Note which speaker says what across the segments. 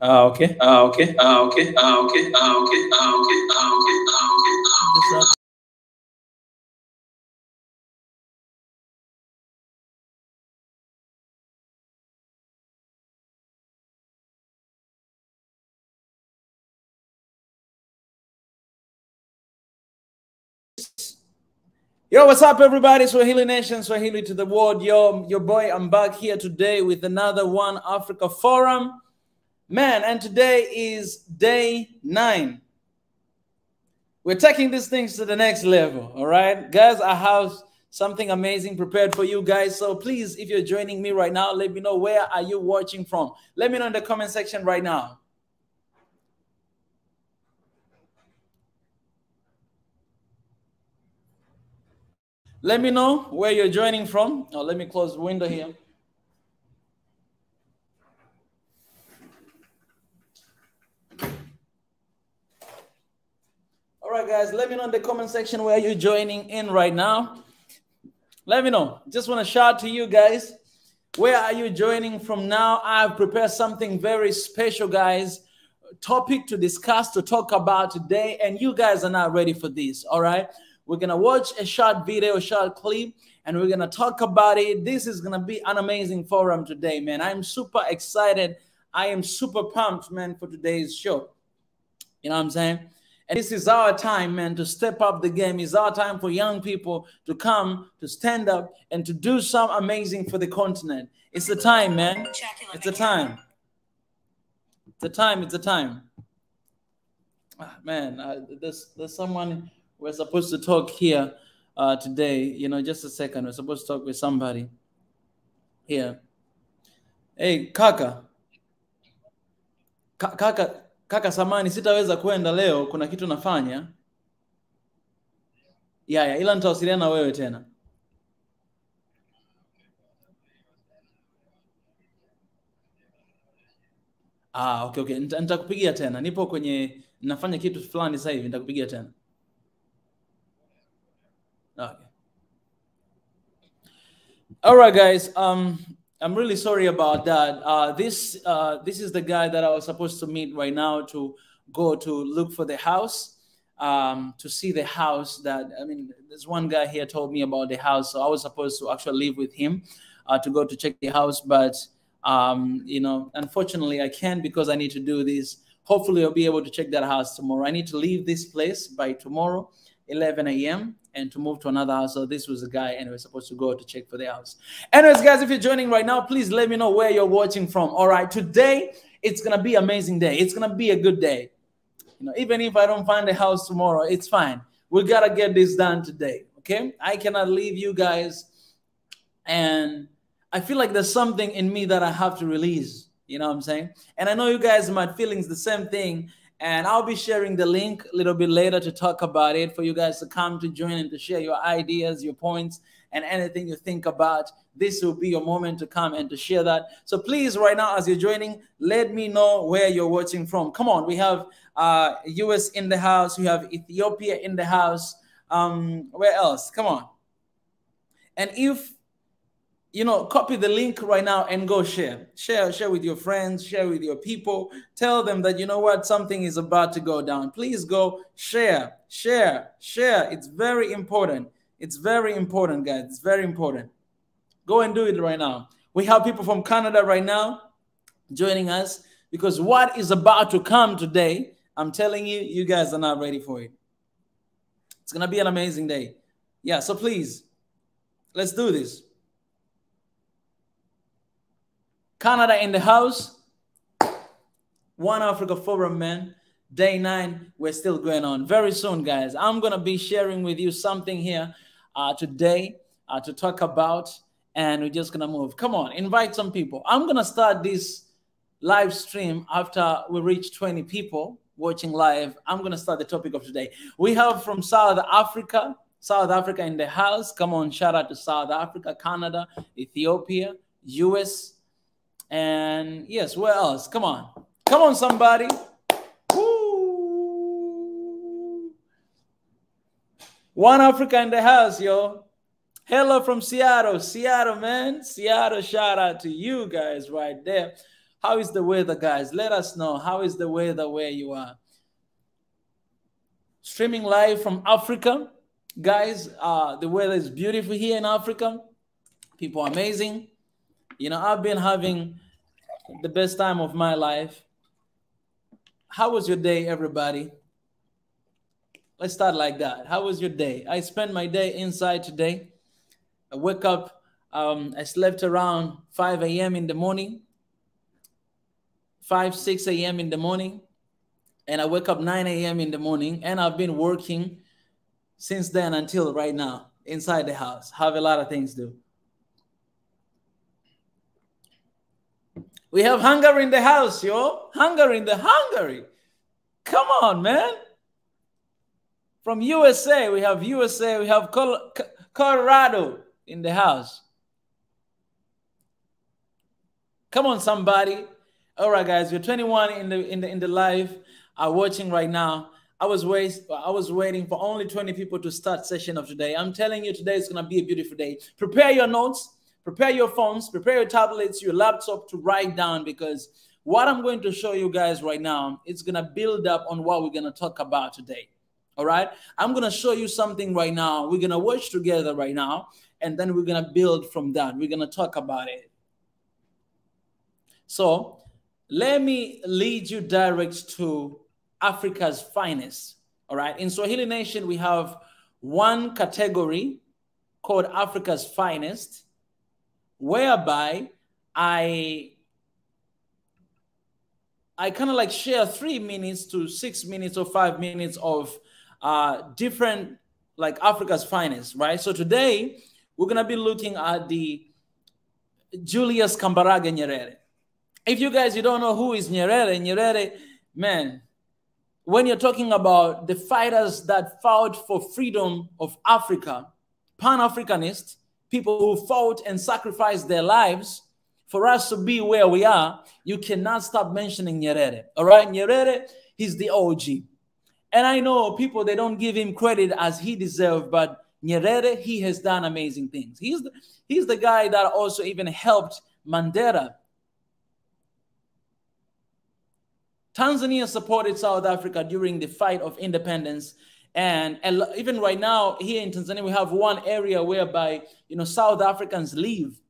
Speaker 1: Okay.
Speaker 2: Okay. Okay. Okay.
Speaker 1: Yo, what's up, everybody? Swahili Nation, Swahili to the world. Yo, your boy, I'm back here today with another One Africa Forum. Man, and today is day 9. We're taking these things to the next level, all right? Guys, I have something amazing prepared for you guys. So please, if you're joining me right now, let me know where are you watching from. Let me know in the comment section right now. Let me know where you're joining from. Oh, let me close the window here. All right, guys, let me know in the comment section where you're joining in right now. Let me know. Just want to shout to you guys. Where are you joining from now? I've prepared something very special, guys. Topic to discuss, to talk about today. And you guys are not ready for this, all right? We're going to watch a short video, a short clip, and we're going to talk about it. This is going to be an amazing forum today, man. I'm super excited. I am super pumped, man, for today's show. You know what I'm saying? And this is our time, man, to step up the game. It's our time for young people to come, to stand up, and to do some amazing for the continent. It's the time, man. It's the time. It's the time. It's the time. Man, there's someone we're supposed to talk here today. You know, just a second. We're supposed to talk with somebody here. Hey, Kaka. Kaka samani, sitaweza kwenda leo, kuna kitu nafanya. Ya, ila nitawasiliana na wewe tena. Okay. Nitakupigia tena. Nipo kwenye nafanya kitu fulani sasa hivi, nitakupigia tena. Okay. All right, guys. I'm really sorry about that. This is the guy that I was supposed to meet right now to go to look for the house, to see the house that, I mean, there's one guy here told me about the house. So I was supposed to actually live with him to go to check the house. But, you know, unfortunately I can't because I need to do this. Hopefully I'll be able to check that house tomorrow. I need to leave this place by tomorrow, 11 a.m. and to move to another house. So this was a guy and we're supposed to go to check for the house. Anyways, guys, if you're joining right now, please let me know where you're watching from. All right, today it's gonna be an amazing day. It's gonna be a good day. You know, even if I don't find a house tomorrow, it's fine. We gotta get this done today. Okay, I cannot leave you guys, and I feel like there's something in me that I have to release. You know what I'm saying? And I know you guys might feeling the same thing. And I'll be sharing the link a little bit later to talk about it for you guys to come to join and to share your ideas, your points, and anything you think about. This will be your moment to come and to share that. So please, right now, as you're joining, let me know where you're watching from. Come on, we have US in the house. We have Ethiopia in the house. Where else? Come on. And if you know, copy the link right now and go share with your friends, share with your people. Tell them that, you know what, something is about to go down. Please go share. It's very important. It's very important, guys. It's very important. Go and do it right now. We have people from Canada right now joining us because what is about to come today, I'm telling you, you guys are not ready for it. It's going to be an amazing day. Yeah, so please, let's do this. Canada in the house. One Africa Forum, man. Day 9, we're still going on. Very soon, guys, I'm going to be sharing with you something here today to talk about, and we're just going to move. Come on, invite some people. I'm going to start this live stream after we reach 20 people watching live. I'm going to start the topic of today. We have from South Africa in the house. Come on, shout out to South Africa, Canada, Ethiopia, US, and yes, where else? Come on, somebody. Woo. One Africa in the house, yo. Hello from Seattle, man. Seattle, shout out to you guys right there. How is the weather, guys? Let us know. How is the weather where you are? Streaming live from Africa. Guys, the weather is beautiful here in Africa. People are amazing. You know, I've been having the best time of my life. How was your day, everybody? Let's start like that. How was your day? I spent my day inside today. I woke up, I slept around 5 a.m. in the morning, 6 a.m. in the morning, and I wake up 9 a.m. in the morning, and I've been working since then until right now inside the house. Have a lot of things to do. We have Hungary in the house, yo. Hungary. Come on, man. From USA, we have Colorado in the house. Come on, somebody. All right, guys, we're 21 in the live watching right now. I was waiting for only 20 people to start session of today. I'm telling you, today is gonna be a beautiful day. Prepare your notes, prepare your phones, prepare your tablets, your laptop to write down, because what I'm going to show you guys right now, it's gonna build up on what we're gonna talk about today. All right, I'm gonna show you something right now. We're gonna watch together right now, and then we're gonna build from that. We're gonna talk about it. So let me lead you direct to Africa's finest. All right, in Swahili Nation, we have one category called Africa's finest, whereby I kind of like share 3 minutes to 6 minutes or 5 minutes of different like Africa's finest, right? So today we're gonna be looking at the Julius Kambarage Nyerere. If you guys, you don't know who is Nyerere, man, when you're talking about the fighters that fought for freedom of Africa, Pan-Africanists, people who fought and sacrificed their lives for us to be where we are, you cannot stop mentioning Nyerere. All right, Nyerere, he's the OG. And I know people, they don't give him credit as he deserved, but Nyerere, he has done amazing things. He's the guy that also even helped Mandela. Tanzania supported South Africa during the fight of independence. And even right now, here in Tanzania, we have one area whereby, you know, South Africans live.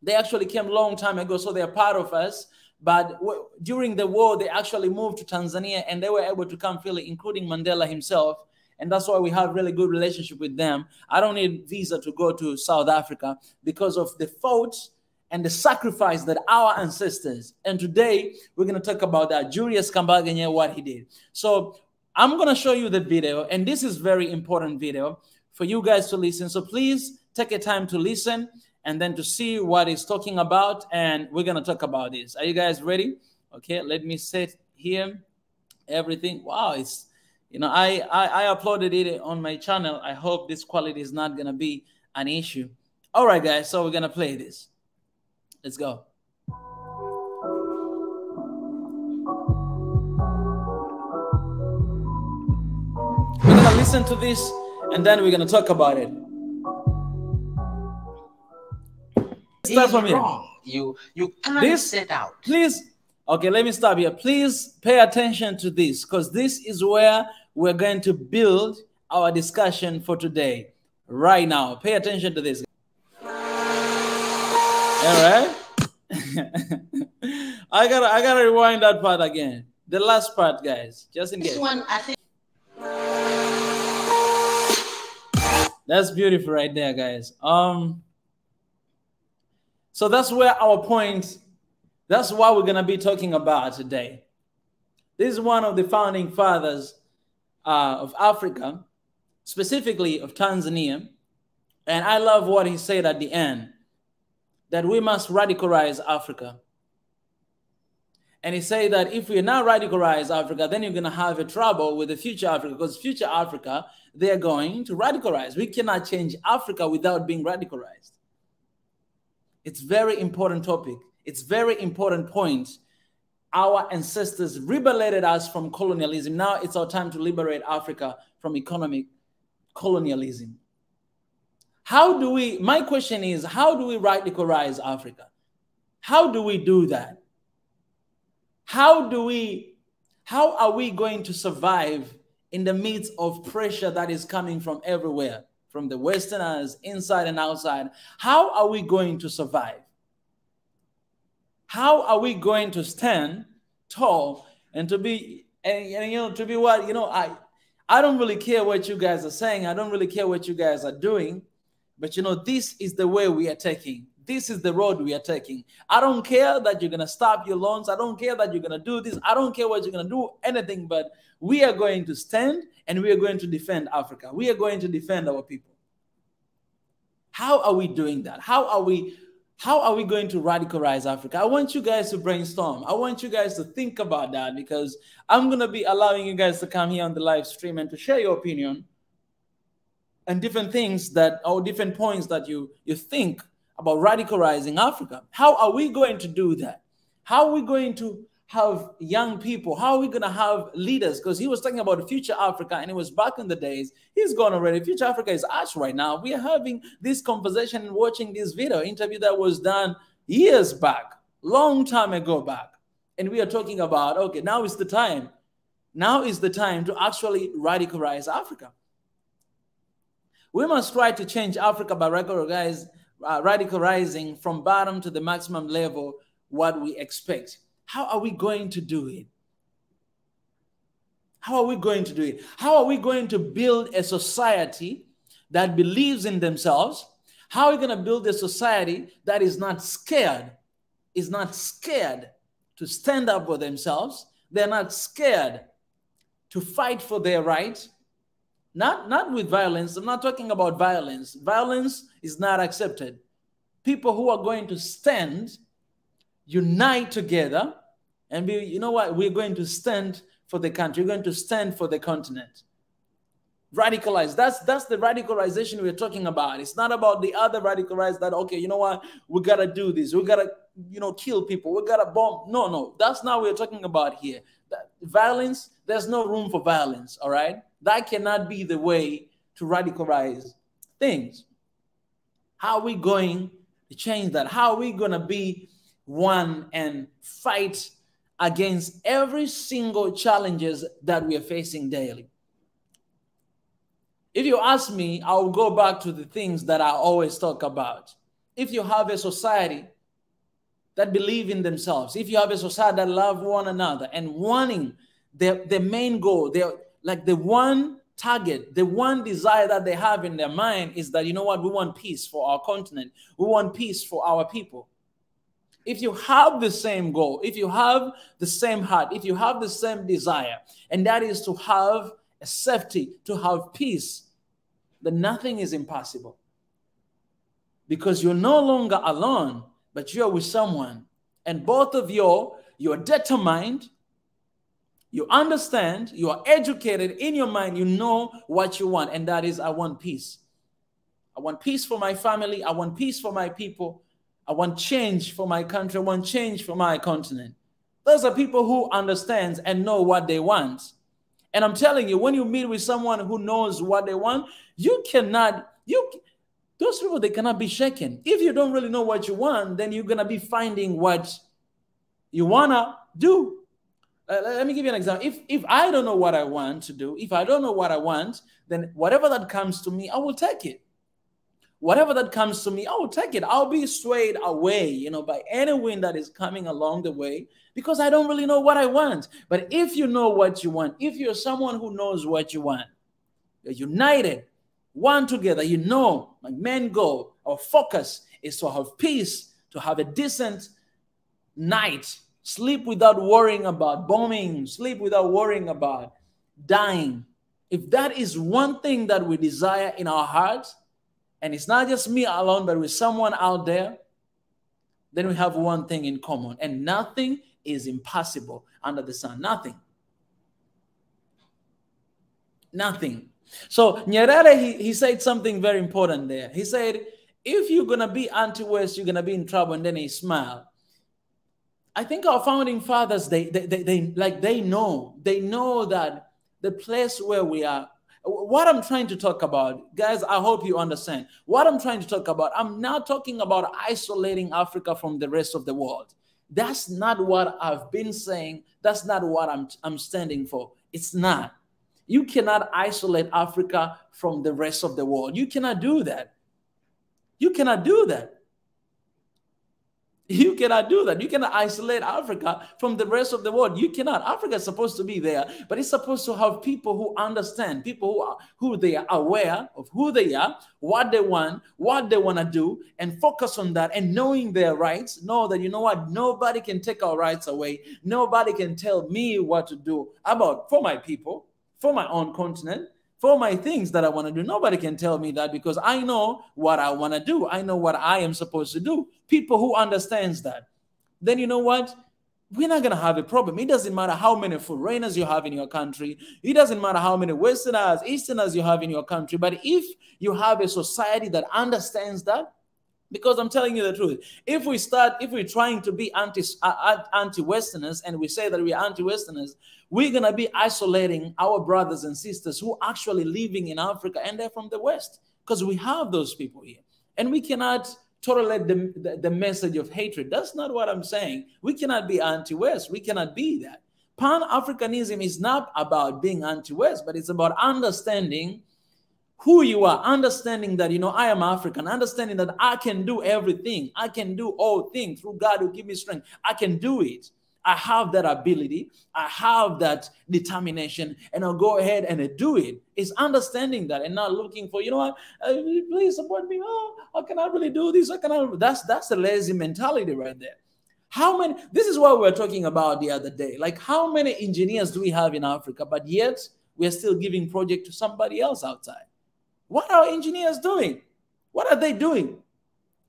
Speaker 1: They actually came a long time ago, so they're part of us. But during the war, they actually moved to Tanzania, and they were able to come freely, including Mandela himself. And that's why we have really good relationship with them. I don't need visa to go to South Africa because of the fight and the sacrifice that our ancestors. And today, we're going to talk about that. Julius Kambarage, what he did. So I'm going to show you the video, and this is very important video for you guys to listen. So please take a time to listen and then to see what he's talking about, and we're going to talk about this. Are you guys ready? Okay, let me set here everything. Wow, it's, you know, I uploaded it on my channel. I hope this quality is not going to be an issue. All right, guys, so we're going to play this. Let's go. We're going to listen to this, and then we're going to talk about it. Start from here.
Speaker 3: You can't set out.
Speaker 1: Please, okay, let me stop here. Please pay attention to this, because this is where we're going to build our discussion for today. Right now, pay attention to this. All right. I gotta rewind that part again. The last part, guys, just in case.
Speaker 3: This one, I think.
Speaker 1: That's beautiful right there, guys. So that's where our point, that's what we're gonna be talking about today. This is one of the founding fathers of Africa, specifically of Tanzania. And I love what he said at the end, that we must radicalize Africa. And he said that if we not radicalize Africa, then you're going to have a trouble with the future Africa, because future Africa, they're going to radicalize. We cannot change Africa without being radicalized. It's very important topic. It's very important point. Our ancestors liberated us from colonialism. Now it's our time to liberate Africa from economic colonialism. How do we, my question is, how do we radicalize Africa? How do we do that? How are we going to survive in the midst of pressure that is coming from everywhere, from the Westerners, inside and outside? How are we going to survive? How are we going to stand tall and to be, and to be what, I don't really care what you guys are saying. I don't really care what you guys are doing, but this is the way we are taking. This is the road we are taking. I don't care that you're going to stop your loans. I don't care that you're going to do this. I don't care what you're going to do, anything, but we are going to stand and we are going to defend Africa. We are going to defend our people. How are we doing that? How are we going to radicalize Africa? I want you guys to brainstorm. I want you guys to think about that, because I'm going to be allowing you guys to come here on the live stream and to share your opinion and different things or different points that you think about radicalizing Africa. How are we going to do that? How are we going to have young people? How are we going to have leaders? Because he was talking about the future Africa, and it was back in the days. He's gone already. Future Africa is us right now. We are having this conversation and watching this video interview that was done years back, long time ago back. And we are talking about, okay, now is the time. Now is the time to actually radicalize Africa. We must try to change Africa by radicalizing from bottom to the maximum level what we expect. How are we going to do it? How are we going to do it? How are we going to build a society that believes in themselves? How are we going to build a society that is not scared to stand up for themselves? They're not scared to fight for their rights. Not with violence. I'm not talking about violence. Violence is not accepted. People who are going to stand, unite together, and be, you know what, we're going to stand for the country. We're going to stand for the continent. Radicalize. That's the radicalization we're talking about. It's not about the other radicalized that, okay, you know what, we got to do this. We got to, kill people. We got to bomb. No. That's not what we're talking about here. Violence, there's no room for violence, all right? That cannot be the way to radicalize things. How are we going to change that? How are we going to be one and fight against every single challenges that we are facing daily? If you ask me, I'll go back to the things that I always talk about. If you have a society that believe in themselves, if you have a society that love one another and wanting the main goal, like the one target, the one desire that they have in their mind is that, you know what, we want peace for our continent. We want peace for our people. If you have the same goal, if you have the same heart, if you have the same desire, and that is to have a safety, to have peace, then nothing is impossible. Because you're no longer alone, but you're with someone. And both of you're determined, you understand, you are educated in your mind, you know what you want. And that is, I want peace. I want peace for my family. I want peace for my people. I want change for my country. I want change for my continent. Those are people who understand and know what they want. And I'm telling you, when you meet with someone who knows what they want, those people, they cannot be shaken. If you don't really know what you want, then you're going to be finding what you want to do. Let me give you an example. If I don't know what I want to do, if I don't know what I want, then whatever that comes to me, I will take it. Whatever that comes to me, I will take it. I'll be swayed away, by any wind that is coming along the way, because I don't really know what I want. But if you know what you want, if you're someone who knows what you want, you're united, one together, my main goal, our focus is to have peace, to have a decent night, sleep without worrying about bombing, sleep without worrying about dying. If that is one thing that we desire in our hearts, and it's not just me alone, but with someone out there, then we have one thing in common. And nothing is impossible under the sun. Nothing. Nothing. So Nyerere, he said something very important there. He said, if you're going to be anti-West, you're going to be in trouble. And then he smiled. I think our founding fathers, they know that the place where we are, what I'm trying to talk about, guys, I hope you understand. What I'm trying to talk about, I'm not talking about isolating Africa from the rest of the world. That's not what I've been saying. That's not what I'm standing for. It's not. You cannot isolate Africa from the rest of the world. You cannot do that. You cannot do that. You cannot do that. You cannot isolate Africa from the rest of the world. You cannot. Africa is supposed to be there, but it's supposed to have people who understand, people who they are aware of who they are, what they want to do, and focus on that. And knowing their rights, know that, you know what, nobody can take our rights away. Nobody can tell me what to do for my people, for my own continent, for my things that I want to do. Nobody can tell me that, because I know what I want to do. I know what I am supposed to do. People who understands that, then you know what? We're not going to have a problem. It doesn't matter how many foreigners you have in your country. It doesn't matter how many Westerners, Easterners you have in your country. But if you have a society that understands that, because I'm telling you the truth, if we're trying to be anti-Westerners and we say that we are anti-Westerners, we're going to be isolating our brothers and sisters who are actually living in Africa and they're from the West, because we have those people here. And we cannot tolerate the message of hatred. That's not what I'm saying. We cannot be anti-West. We cannot be that. Pan-Africanism is not about being anti-West, but it's about understanding who you are, understanding that, you know, I am African, understanding that I can do everything. I can do all things through God who give me strength. I can do it. I have that ability. I have that determination, and I'll go ahead and do it. It's understanding that and not looking for, you know what, please support me. Oh, how can I really do this? How can I? That's a lazy mentality right there. How many? This is what we were talking about the other day. Like, how many engineers do we have in Africa, but yet we are still giving project to somebody else outside? What are engineers doing? What are they doing?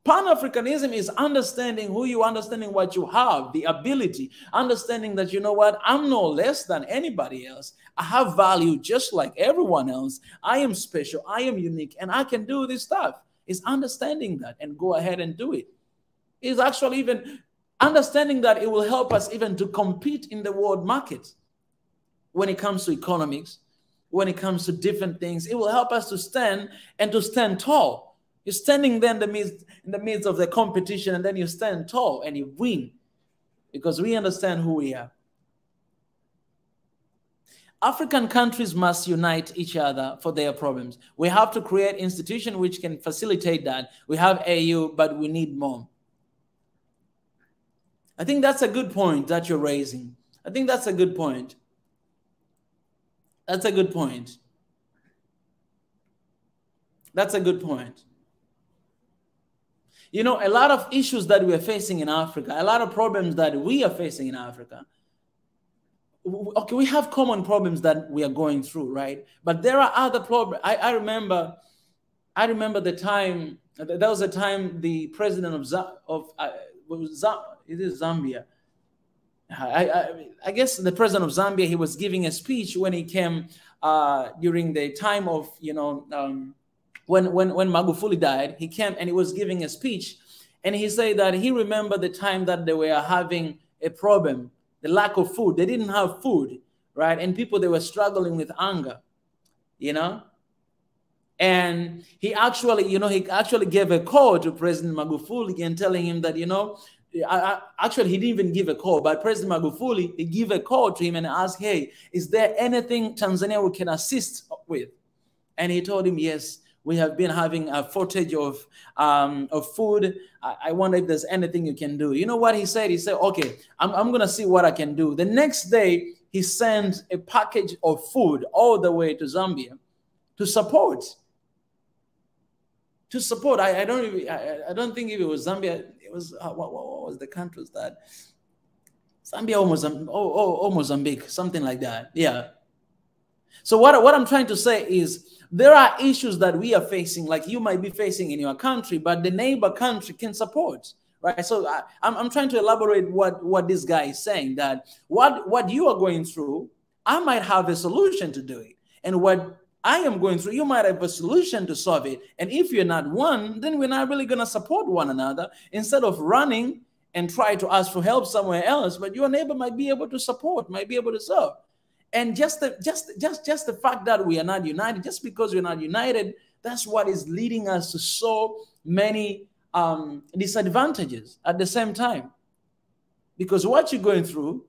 Speaker 1: Pan-Africanism is understanding who you are, understanding what you have, the ability, understanding that, you know what, I'm no less than anybody else. I have value just like everyone else. I am special. I am unique, and I can do this stuff. It's understanding that and go ahead and do it. It's actually even understanding that it will help us even to compete in the world market when it comes to economics. When it comes to different things, it will help us to stand and to stand tall. You're standing there in the midst of the competition, and then you stand tall and you win, because we understand who we are. African countries must unite each other for their problems. We have to create institutions which can facilitate that. We have AU, but we need more. I think that's a good point that you're raising. I think that's a good point. That's a good point. That's a good point. You know, a lot of issues that we're facing in Africa, a lot of problems that we are facing in Africa. Okay, we have common problems that we are going through, right? But there are other problems. I remember the time, there was a time the president of Zambia. I guess the president of Zambia, he was giving a speech when he came during the time of, you know, when Magufuli died. He came and he was giving a speech, and he said that he remembered the time that they were having a problem, the lack of food. They didn't have food, right? And people, they were struggling with hunger, you know. And he actually, you know, he actually gave a call to President Magufuli and telling him that, you know, actually, he didn't even give a call, but President Magufuli, he gave a call to him and asked, hey, is there anything Tanzania we can assist with? And he told him, yes, we have been having a shortage of food. I wonder if there's anything you can do. You know what he said? He said, okay, I'm going to see what I can do. The next day, he sent a package of food all the way to Zambia to support. I don't think if it was Zambia. It was what was the countries that Zambia or Mozambique, something like that. Yeah. So what I'm trying to say is there are issues that we are facing, like you might be facing in your country, but the neighbor country can support, right? So I'm trying to elaborate what this guy is saying, that what you are going through, I might have a solution to do it, and what I am going through, you might have a solution to solve it. And if you're not one, then we're not really going to support one another. Instead of running and try to ask for help somewhere else, but your neighbor might be able to support, might be able to serve. And just the fact that we are not united, just because we're not united, that's what is leading us to so many disadvantages at the same time. Because what you're going through,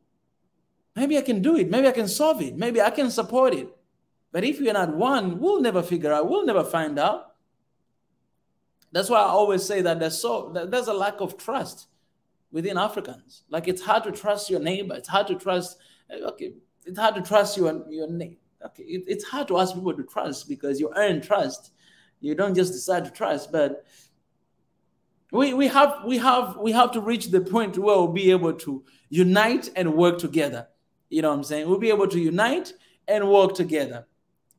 Speaker 1: maybe I can do it. Maybe I can solve it. Maybe I can support it. But if you're not one, we'll never figure out. We'll never find out. That's why I always say that there's a lack of trust within Africans. Like, it's hard to trust your neighbor. It's hard to trust. Okay, it's hard to trust your neighbor. Okay, it's hard to ask people to trust because you earn trust. You don't just decide to trust. But we have to reach the point where we'll be able to unite and work together. You know what I'm saying? We'll be able to unite and work together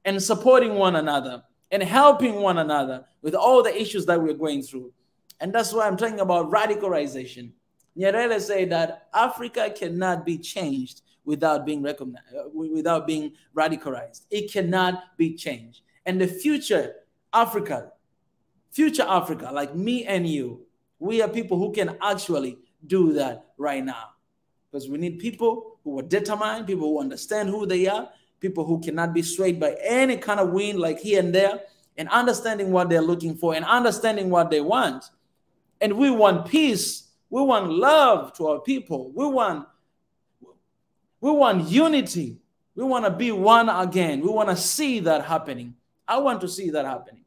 Speaker 1: and supporting one another and helping one another with all the issues that we're going through. And that's why I'm talking about radicalization. Nyerere said that Africa cannot be changed without being recognized, without being radicalized. It cannot be changed. And the future Africa, like me and you, we are people who can actually do that right now. Because we need people who are determined, people who understand who they are, people who cannot be swayed by any kind of wind like here and there, and understanding what they're looking for and understanding what they want. And we want peace. We want love to our people. We want unity. We want to be one again. We want to see that happening. I want to see that happening.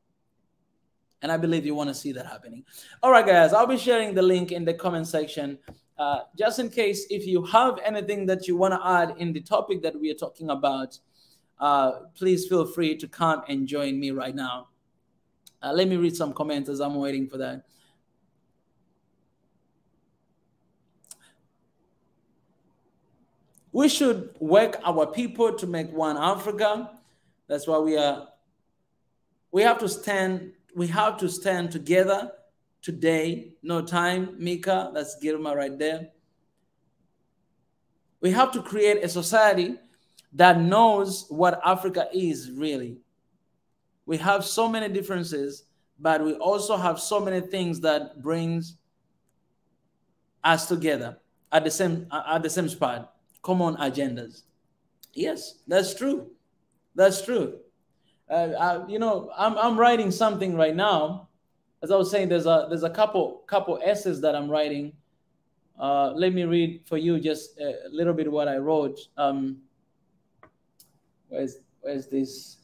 Speaker 1: And I believe you want to see that happening. All right, guys, I'll be sharing the link in the comment section. Just in case, if you have anything that you want to add in the topic that we are talking about, please feel free to come and join me right now. Let me read some comments as I'm waiting for that. We should work our people to make one Africa. That's why we have to stand together today. No time, Mika. That's Girma right there. We have to create a society that knows what Africa is really. We have so many differences, but we also have so many things that brings us together at the same spot. Common agendas. Yes, that's true. That's true. You know, I'm writing something right now. As I was saying, there's a couple essays that I'm writing. Let me read for you just a little bit what I wrote. Where's this?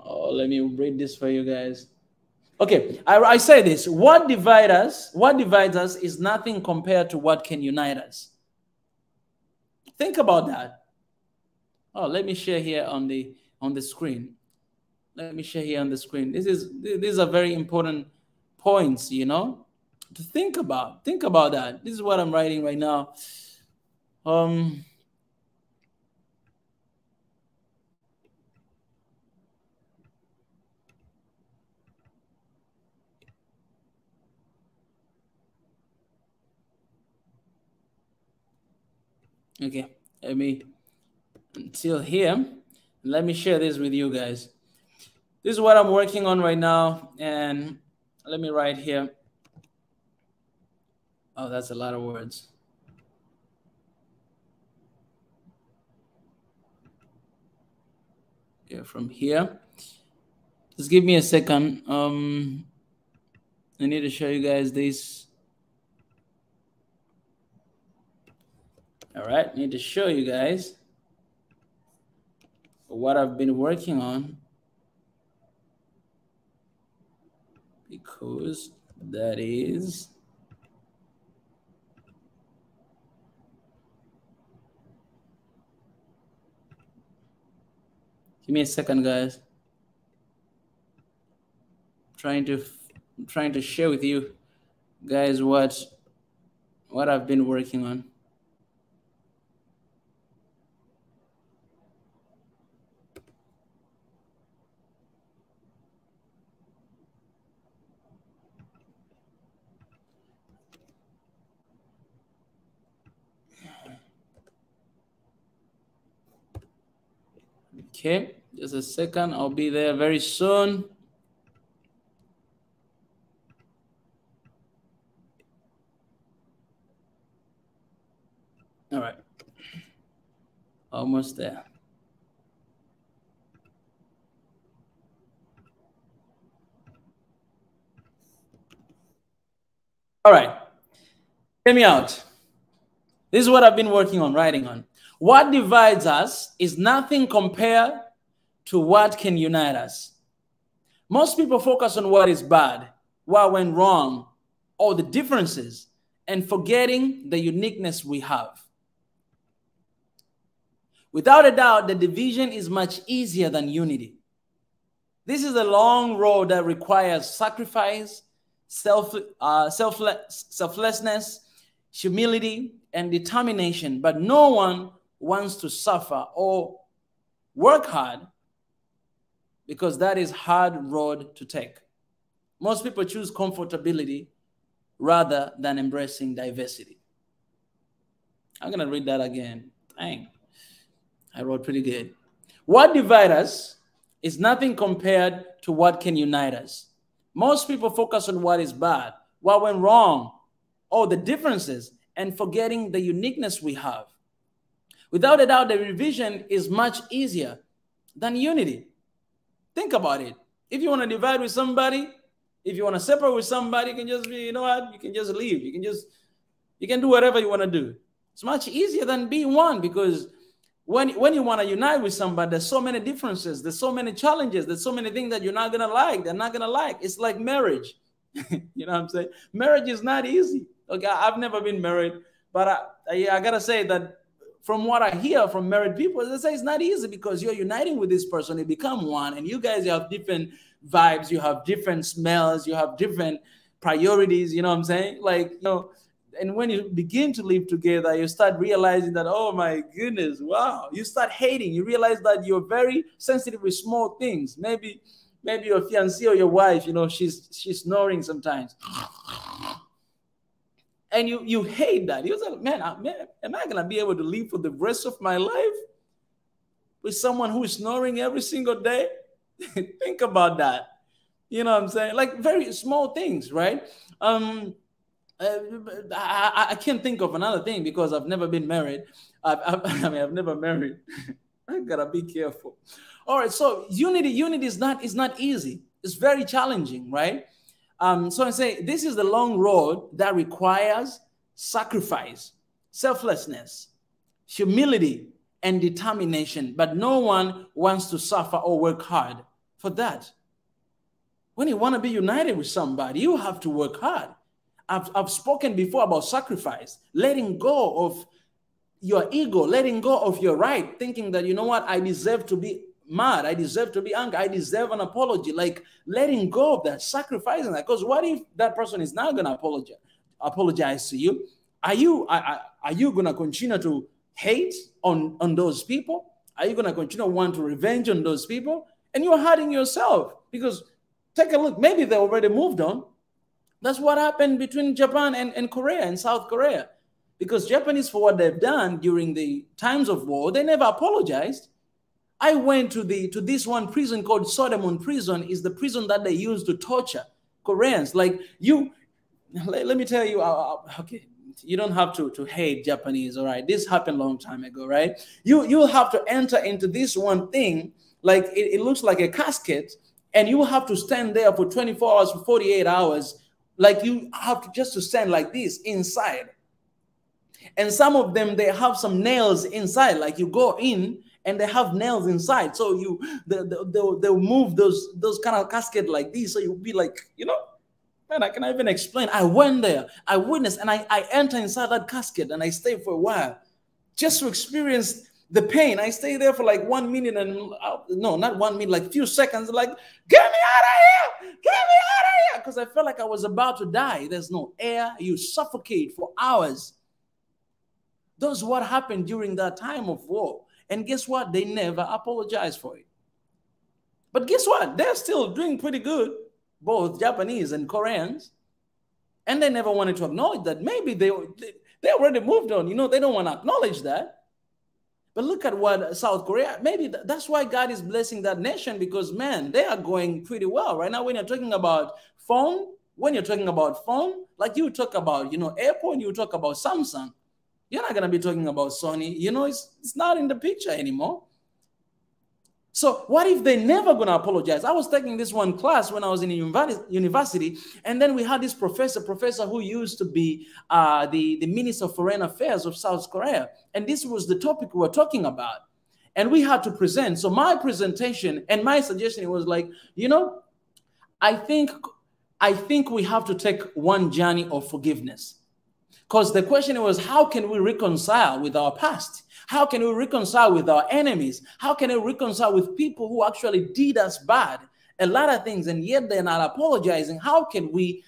Speaker 1: Oh, let me read this for you guys. Okay, I say this. What divides us is nothing compared to what can unite us. Think about that. Oh, let me share here on the screen. Let me share here on the screen. These are very important points, you know, to think about. Think about that. This is what I'm writing right now. Okay, let me until here. Let me share this with you guys. This is what I'm working on right now, and let me write here. Oh, that's a lot of words. Yeah, from here. Just give me a second. I need to show you guys this. All right, need to show you guys what I've been working on, because that is give me a second, guys. I'm trying to share with you guys what I've been working on. Okay, just a second. I'll be there very soon. All right. Almost there. All right. Hear me out. This is what I've been working on, writing on. What divides us is nothing compared to what can unite us. Most people focus on what is bad, what went wrong, all the differences, and forgetting the uniqueness we have. Without a doubt, the division is much easier than unity. This is a long road that requires sacrifice, selflessness, humility, and determination, but no one wants to suffer or work hard because that is hard road to take. Most people choose comfortability rather than embracing diversity. I'm going to read that again. Dang, I wrote pretty good. What divides us is nothing compared to what can unite us. Most people focus on what is bad, what went wrong, all the differences, and forgetting the uniqueness we have. Without a doubt, the division is much easier than unity. Think about it. If you want to divide with somebody, if you want to separate with somebody, you can just be, you know what, you can just leave. You can do whatever you want to do. It's much easier than being one, because when you want to unite with somebody, there's so many differences, there's so many challenges, there's so many things that you're not going to like, they're not going to like. It's like marriage. You know what I'm saying? Marriage is not easy. Okay, I've never been married, but I got to say that from what I hear from married people, they say it's not easy because you're uniting with this person, you become one, and you guys, you have different vibes, you have different smells, you have different priorities, you know what I'm saying? Like, you know, and when you begin to live together, you start realizing that, oh my goodness, wow, you start hating. You realize that you're very sensitive with small things. Maybe your fiancé or your wife, you know, she's snoring sometimes. And you hate that. You're like, man, am I going to be able to live for the rest of my life with someone who is snoring every single day? Think about that. You know what I'm saying? Like very small things, right? I can't think of another thing because I've never been married. I've never married. I gotta be careful. All right, so unity is not easy. It's very challenging, right? So I say this is the long road that requires sacrifice, selflessness, humility, and determination. But no one wants to suffer or work hard for that. When you want to be united with somebody, you have to work hard. I've spoken before about sacrifice, letting go of your ego, letting go of your right, thinking that, you know what, I deserve to be mad, I deserve to be angry, I deserve an apology, like letting go of that, sacrificing that. Because what if that person is not going to apologize to you? Are you going to continue to hate on those people? Are you going to continue to want to revenge on those people? And you're hurting yourself, because take a look, maybe they already moved on. That's what happened between Japan and Korea and South Korea. Because Japanese, for what they've done during the times of war, they never apologized. I went to this one prison called Sodemon Prison. Is the prison that they use to torture Koreans. Like let me tell you, okay, you don't have to hate Japanese, all right? This happened a long time ago, right? You'll have to enter into this one thing, like it looks like a casket, and you will have to stand there for 24 hours, for 48 hours. Like you have to just to stand like this inside. And some of them, they have some nails inside. Like you go in and they have nails inside. So they'll move those kind of casket like this. So you'll be like, you know, man, I cannot even explain. I went there, I witnessed, and I enter inside that casket and I stay for a while just to experience the pain. I stay there for like 1 minute and no, not 1 minute, like a few seconds, like, get me out of here, get me out of here. Because I felt like I was about to die. There's no air. You suffocate for hours. That's what happened during that time of war. And guess what? They never apologized for it. But guess what? They're still doing pretty good, both Japanese and Koreans. And they never wanted to acknowledge that. Maybe they already moved on. You know, they don't want to acknowledge that. But look at what South Korea, maybe that's why God is blessing that nation, because, man, they are going pretty well. Right now, when you're talking about phone, like you talk about, you know, Apple, and you talk about Samsung, You're not going to be talking about Sony. You know, it's not in the picture anymore. So what if they're never going to apologize? I was taking this one class when I was in university, and then we had this professor who used to be the Minister of Foreign Affairs of South Korea. And this was the topic we were talking about. And we had to present. So my presentation and my suggestion was like, you know, I think we have to take one journey of forgiveness. Because the question was, how can we reconcile with our past? How can we reconcile with our enemies? How can we reconcile with people who actually did us bad? A lot of things, and yet they're not apologizing. How can we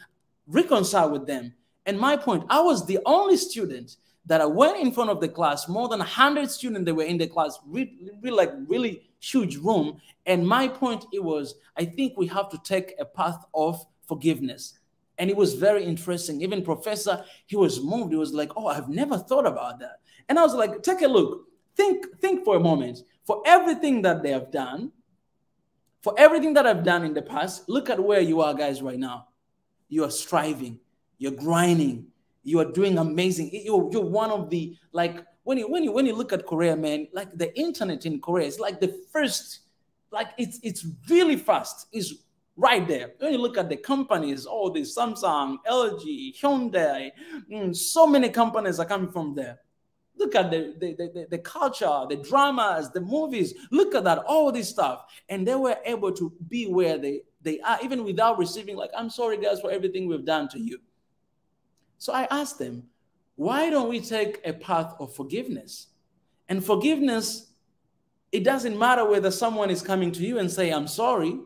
Speaker 1: reconcile with them? And my point, I was the only student that I went in front of the class, more than 100 students that were in the class, really huge room. And my point, it was, I think we have to take a path of forgiveness. And it was very interesting. Even professor, he was moved. He was like, oh, I've never thought about that. And I was like, take a look. Think for a moment. For everything that they have done, for everything that I've done in the past, look at where you are, guys, right now. You are striving. You're grinding. You are doing amazing. You're one of the, like, when you look at Korea, man, like the internet in Korea is like the first, like it's really fast. It's right there. When you look at the companies, all the Samsung, LG, Hyundai, so many companies are coming from there. Look at the culture, the dramas, the movies. Look at that, all this stuff. And they were able to be where they are, even without receiving, like, I'm sorry, guys, for everything we've done to you. So I asked them, why don't we take a path of forgiveness? And forgiveness, it doesn't matter whether someone is coming to you and say, I'm sorry,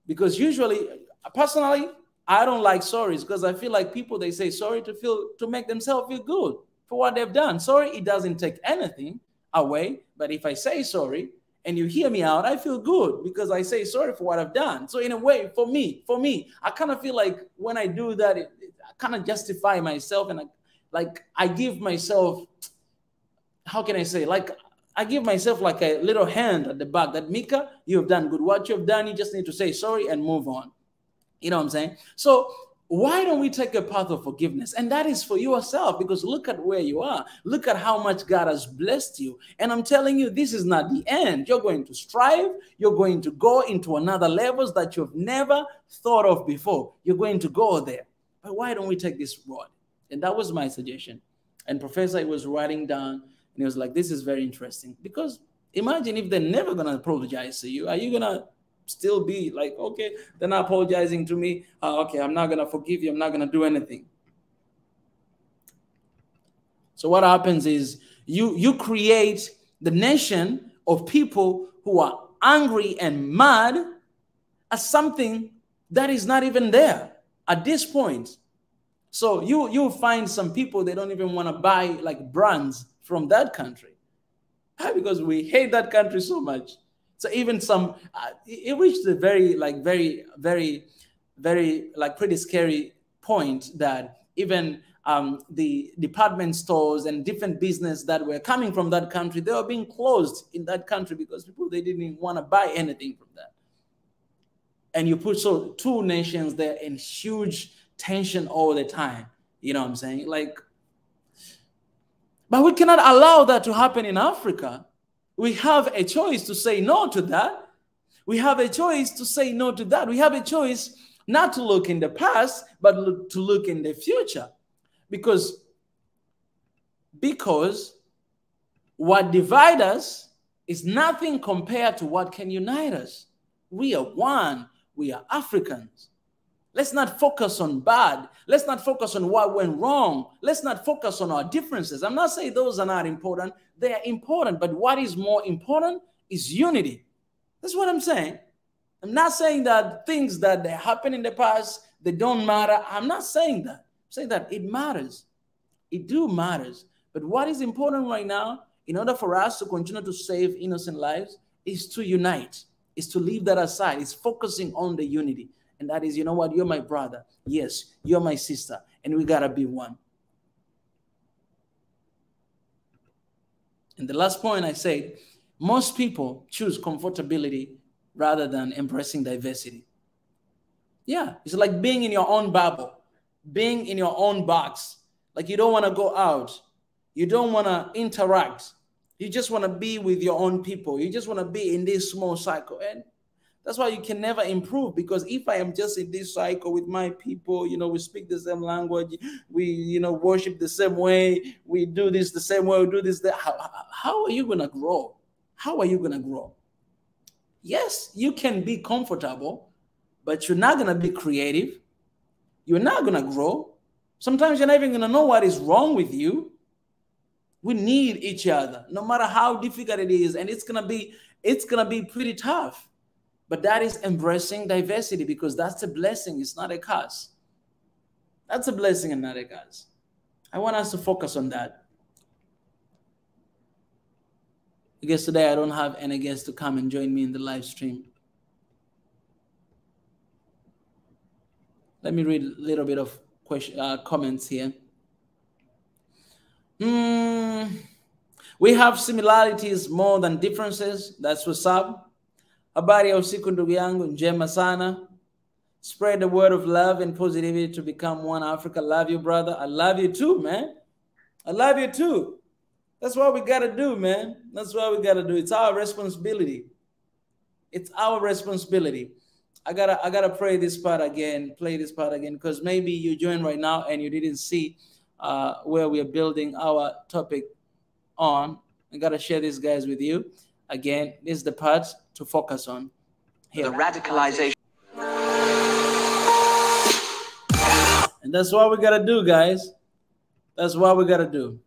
Speaker 1: because usually, personally, I don't like sorries because I feel like people, they say sorry to make themselves feel good for what they've done. Sorry, it doesn't take anything away. But if I say sorry and you hear me out, I feel good because I say sorry for what I've done. So in a way, for me, I kind of feel like when I do that, I kind of justify myself, and I give myself, how can I say, like, I give myself like a little hand at the back that, Mika, you have done good. What you've done, you just need to say sorry and move on. You know what I'm saying? So why don't we take a path of forgiveness? And that is for yourself, because look at where you are. Look at how much God has blessed you. And I'm telling you, this is not the end. You're going to strive. You're going to go into another levels that you've never thought of before. You're going to go there. But why don't we take this road? And that was my suggestion. And Professor was writing down, and he was like, this is very interesting. Because imagine if they're never going to apologize to you. Are you going to still be like, okay, they're not apologizing to me. Okay, I'm not going to forgive you. I'm not going to do anything. So what happens is you create the nation of people who are angry and mad at something that is not even there at this point. So you'll find some people, they don't even want to buy like brands from that country. Because we hate that country so much. So even some, it reached a very pretty scary point that even the department stores and different business that were coming from that country, they were being closed in that country because people, they didn't want to buy anything from that. And you put two nations there in huge tension all the time. You know what I'm saying? Like, but we cannot allow that to happen in Africa. We have a choice to say no to that. We have a choice to say no to that. We have a choice not to look in the past, but to look in the future. Because what divides us is nothing compared to what can unite us. We are one. We are Africans. Let's not focus on bad. Let's not focus on what went wrong. Let's not focus on our differences. I'm not saying those are not important. They are important. But what is more important is unity. That's what I'm saying. I'm not saying that things that happened in the past, they don't matter. I'm not saying that. I'm saying that it matters. It do matters. But what is important right now, in order for us to continue to save innocent lives, is to unite. Is to leave that aside. It's focusing on the unity. And that is, you know what? You're my brother. Yes, you're my sister. And we got to be one. And the last point I said, most people choose comfortability rather than embracing diversity. Yeah, it's like being in your own bubble, being in your own box. Like you don't want to go out. You don't want to interact. You just want to be with your own people. You just want to be in this small cycle. And that's why you can never improve, because if I am just in this cycle with my people, you know, we speak the same language, we, you know, worship the same way, we do this the same way, we do this, that, how are you going to grow? How are you going to grow? Yes, you can be comfortable, but you're not going to be creative. You're not going to grow. Sometimes you're not even going to know what is wrong with you. We need each other, no matter how difficult it is. And it's going to be pretty tough. But that is embracing diversity, because that's a blessing. It's not a curse. That's a blessing and not a curse. I want us to focus on that. I guess today I don't have any guests to come and join me in the live stream. Let me read a little bit of comments here. We have similarities more than differences. That's what's up. Habari ya usiku ndugu yangu, njema sana. Spread the word of love and positivity to become one Africa. Love you, brother. I love you too, man. I love you too. That's what we got to do, man. That's what we got to do. It's our responsibility. It's our responsibility. I gotta play this part again, because maybe you joined right now and you didn't see where we are building our topic on. I gotta share this, guys, with you. Again, this is the part to focus on here.
Speaker 3: The radicalization.
Speaker 1: And that's what we gotta do, guys. That's what we gotta do.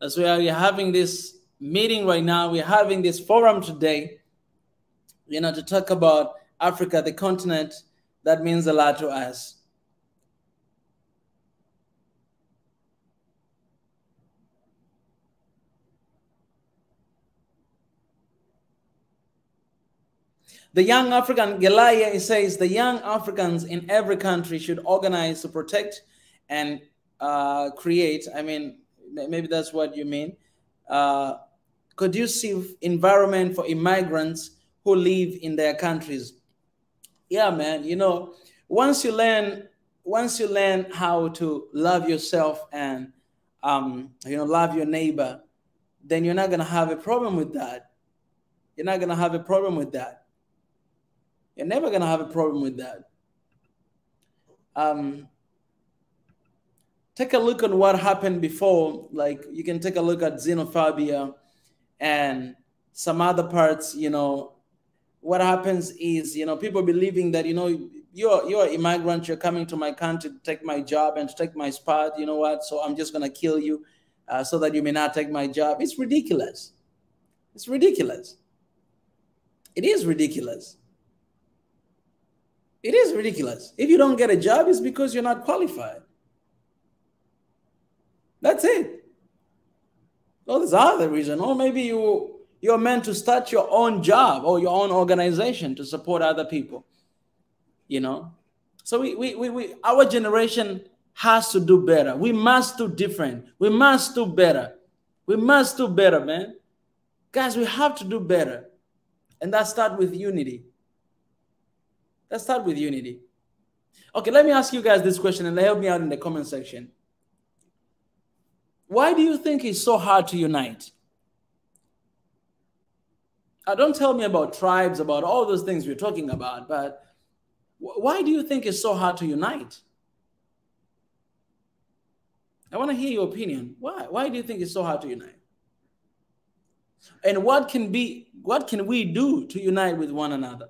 Speaker 1: That's why we're having this meeting right now. We're having this forum today, you know, to talk about Africa, the continent that means a lot to us. The young African, Gelaya says, the young Africans in every country should organize to protect and create, I mean, maybe that's what you mean, conducive environment for immigrants who live in their countries. Yeah, man, you know, once you learn how to love yourself and, you know, love your neighbor, then you're not going to have a problem with that. You're not going to have a problem with that. You're never going to have a problem with that. Take a look at what happened before. Like, you can take a look at xenophobia and some other parts. You know, what happens is, you know, people believing that, you know, you're an immigrant, you're coming to my country to take my job and to take my spot. You know what? So I'm just going to kill you so that you may not take my job. It's ridiculous. It's ridiculous. It is ridiculous. It is ridiculous. If you don't get a job, it's because you're not qualified. That's it. Well, there's other reason. Or maybe you're meant to start your own job or your own organization to support other people. You know? So our generation has to do better. We must do different. We must do better. We must do better, man. Guys, we have to do better. And that starts with unity. Let's start with unity. Okay, let me ask you guys this question and help me out in the comment section. Why do you think it's so hard to unite? Don't tell me about tribes, about all those things we're talking about, but why do you think it's so hard to unite? I want to hear your opinion. Why? Why do you think it's so hard to unite? And what can we do to unite with one another?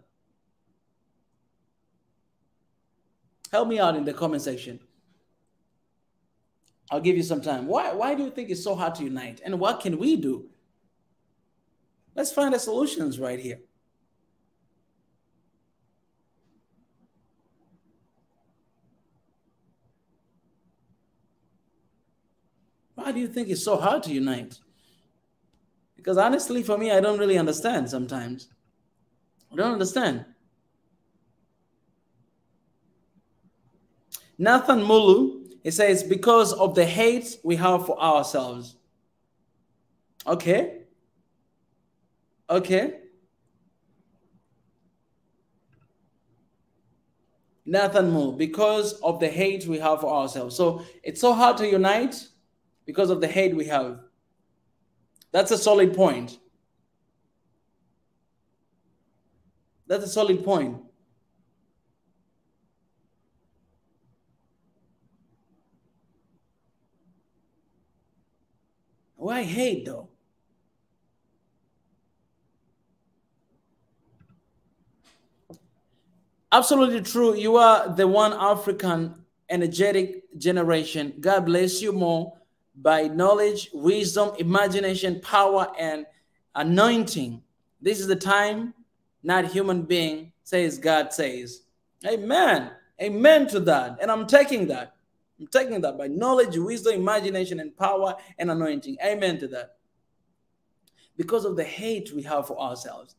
Speaker 1: Help me out in the comment section. I'll give you some time. Why do you think it's so hard to unite? And what can we do? Let's find the solutions right here. Why do you think it's so hard to unite? Because honestly, for me, I don't really understand sometimes. I don't understand. Nathan Mulu, he says, because of the hate we have for ourselves. Okay. Okay. Nathan Mulu, because of the hate we have for ourselves. So it's so hard to unite because of the hate we have That's a solid point. That's a solid point. Why hate though? Absolutely true. You are the one African energetic generation. God bless you more by knowledge, wisdom, imagination, power, and anointing. This is the time, not human being, says God says. Amen. Amen to that. And I'm taking that. I'm taking that by knowledge, wisdom, imagination, and power and anointing. Amen to that. Because of the hate we have for ourselves.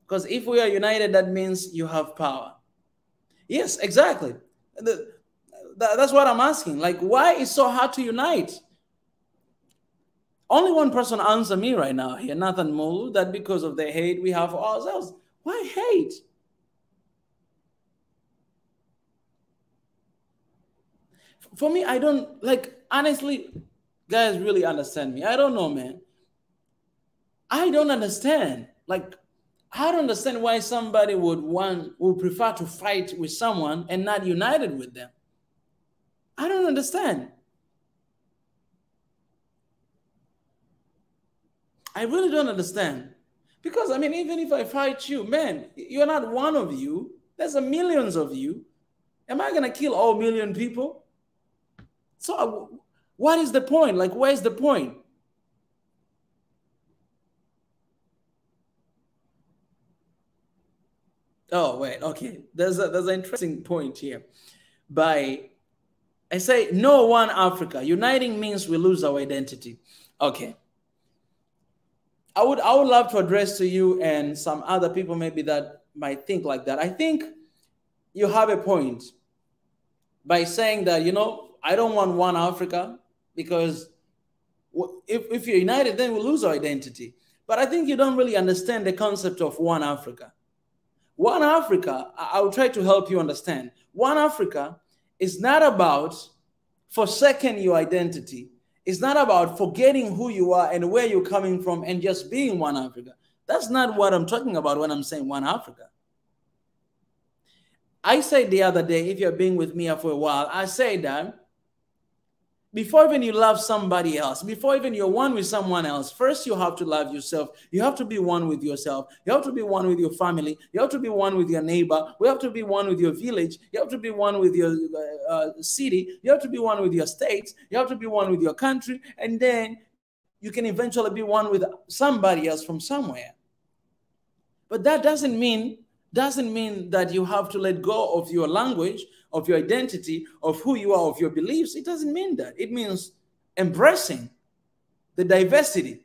Speaker 1: Because if we are united, that means you have power. Yes, exactly. That's what I'm asking. Like, why is it so hard to unite? Only one person answer me right now here, Nathan Mulu, that because of the hate we have for ourselves. Why hate? For me, I don't, like, honestly, guys really understand me. I don't know, man. I don't understand. Like, I don't understand why somebody would prefer to fight with someone and not united with them. I don't understand. I really don't understand. Because, I mean, even if I fight you, man, you're not one of you. There's a millions of you. Am I going to kill all million people? So what is the point? Like, where's the point? Oh, wait, okay. There's an interesting point here. I say, no one Africa. Uniting means we lose our identity. Okay. I would love to address to you and some other people maybe that might think like that. I think you have a point by saying that, you know, I don't want one Africa because if you're united, then we'll lose our identity. But I think you don't really understand the concept of one Africa. One Africa, I'll try to help you understand. One Africa is not about forsaking your identity. It's not about forgetting who you are and where you're coming from and just being one Africa. That's not what I'm talking about when I'm saying one Africa. I said the other day, if you're being with me for a while, I said that before even you love somebody else, before even you're one with someone else, first you have to love yourself. You have to be one with yourself. You have to be one with your family. You have to be one with your neighbor. You have to be one with your village. You have to be one with your city. You have to be one with your state. You have to be one with your country. And then you can eventually be one with somebody else from somewhere. But that doesn't mean that you have to let go of your language, of your identity, of who you are, of your beliefs. It doesn't mean that. It means embracing the diversity.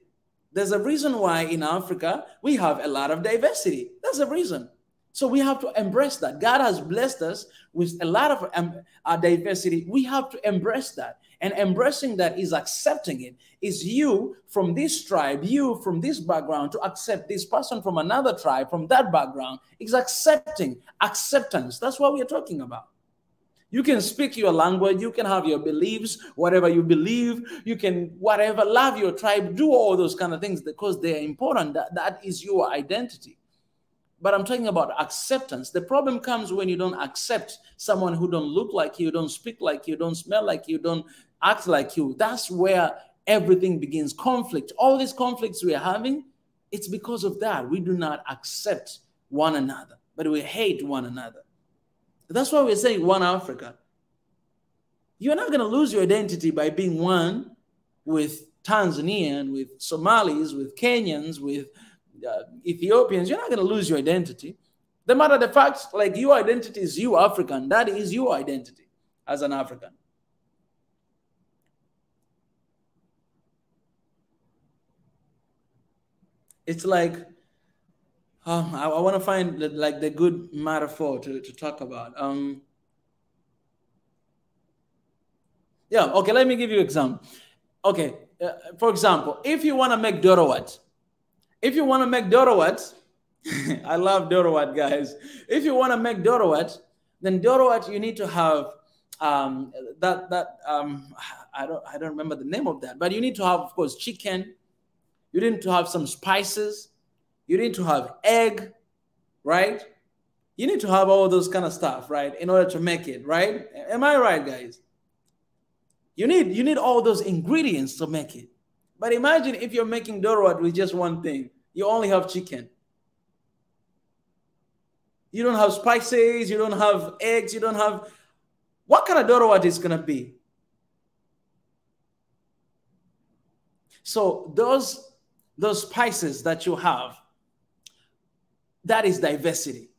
Speaker 1: There's a reason why in Africa we have a lot of diversity. That's a reason. So we have to embrace that. God has blessed us with a lot of diversity. We have to embrace that. And embracing that is accepting it. Is you from this tribe, you from this background, to accept this person from another tribe, from that background. Is accepting, acceptance. That's what we're talking about. You can speak your language, you can have your beliefs, whatever you believe, you can whatever, love your tribe, do all those kind of things because they are important. That is your identity. But I'm talking about acceptance. The problem comes when you don't accept someone who don't look like you, don't speak like you, don't smell like you, don't act like you. That's where everything begins. Conflict. All these conflicts we are having, it's because of that. We do not accept one another, but we hate one another. That's why we're saying one Africa. You're not going to lose your identity by being one with Tanzanian, with Somalis, with Kenyans, with Ethiopians. You're not going to lose your identity. The matter of the fact, like, your identity is you, African. That is your identity as an African. It's like, I want to find like the good metaphor to talk about. Yeah, okay, let me give you an example. Okay, for example, if you want to make Dorowat, I love Dorowat, guys. If you want to make Dorowat, then Dorowat, you need to have I don't remember the name of that, but you need to have, of course, chicken, You need to have some spices. You need to have egg, right? You need to have all those kind of stuff, right, in order to make it, right? Am I right, guys? You need all those ingredients to make it. But imagine if you're making dorowat with just one thing. You only have chicken. You don't have spices. You don't have eggs. You don't have... What kind of dorowat is going to be? So those spices that you have, that is diversity.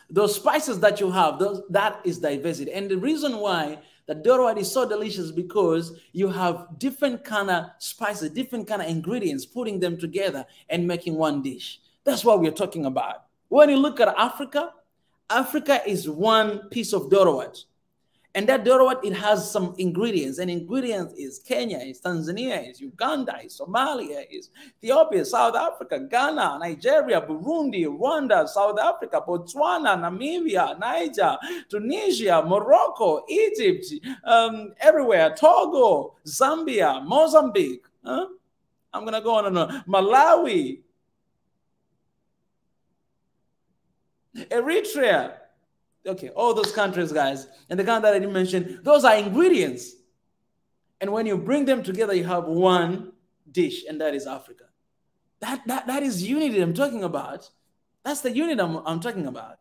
Speaker 1: Those spices that you have, that is diversity. And the reason why the dorowat is so delicious because you have different kind of spices, different kind of ingredients, putting them together and making one dish. That's what we're talking about. When you look at Africa, Africa is one piece of dorowat. And that dorowat, it has some ingredients. And ingredients is Kenya, is Tanzania, is Uganda, is Somalia, is Ethiopia, South Africa, Ghana, Nigeria, Burundi, Rwanda, South Africa, Botswana, Namibia, Niger, Tunisia, Morocco, Egypt, everywhere, Togo, Zambia, Mozambique. Huh? I'm going to go on and on. Malawi, Eritrea. Okay, all those countries, guys, and the country that I didn't mention, those are ingredients. And when you bring them together, you have one dish, and that is Africa. That is unity I'm talking about. That's the unity I'm talking about.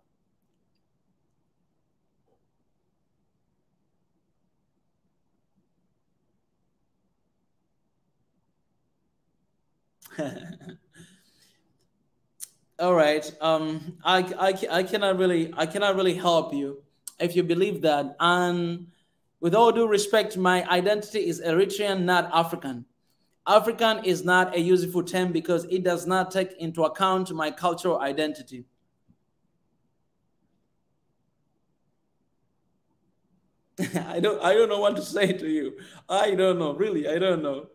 Speaker 1: All right. I cannot really help you if you believe that. And with all due respect, my identity is Eritrean, not African. African is not a useful term because it does not take into account my cultural identity. I don't know what to say to you. I don't know, really. I don't know.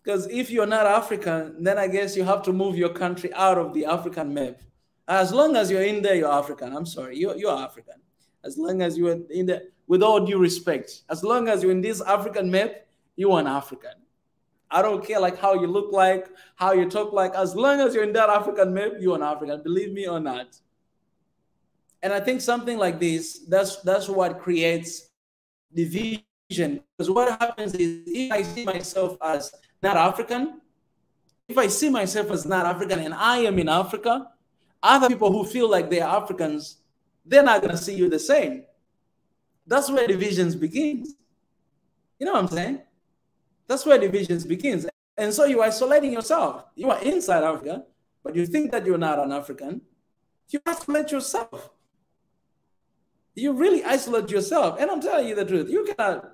Speaker 1: Because if you're not African, then I guess you have to move your country out of the African map. As long as you're in there, you're African. I'm sorry, you're African. As long as you're in there, with all due respect, as long as you're in this African map, you're an African. I don't care like how you look like, how you talk like. As long as you're in that African map, you're an African. Believe me or not. And I think something like this, that's what creates division. Because what happens is if I see myself as not African, if I see myself as not African and I am in Africa, other people who feel like they're Africans, they're not going to see you the same. That's where divisions begins. You know what I'm saying? That's where divisions begins. And so you're isolating yourself. You are inside Africa, but you think that you're not an African. You isolate yourself. You really isolate yourself. And I'm telling you the truth. You cannot...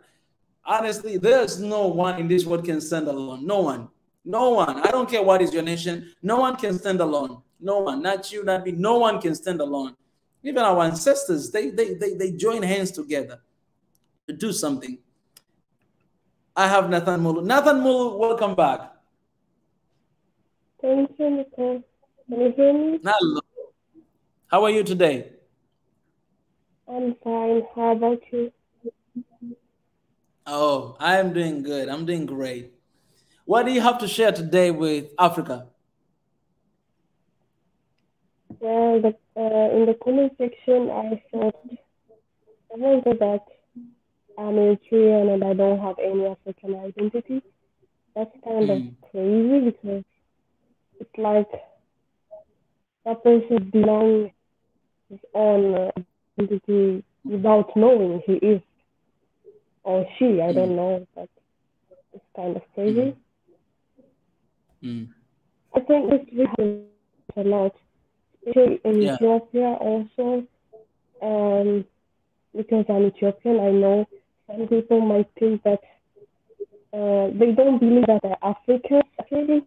Speaker 1: Honestly, there's no one in this world can stand alone. No one. No one. I don't care what is your nation. No one can stand alone. No one. Not you, not me. No one can stand alone. Even our ancestors, they join hands together to do something. I have Nathan Mulu. Nathan Mulu, welcome back.
Speaker 4: Thank you, Nicole. Can you hear me?
Speaker 1: Hello. How are you today?
Speaker 4: I'm fine. How about you?
Speaker 1: Oh, I'm doing good. I'm doing great. What do you have to share today with Africa?
Speaker 4: Well, in the comment section, I said that I'm Eritrean and I don't have any African identity. That's kind of crazy because it's like that person belongs his own identity without knowing he is or she. I don't know, but it's kind of crazy. I think this happens a lot, especially in Ethiopia also. Because I'm Ethiopian, I know some people might think that they don't believe that they're Africans, actually,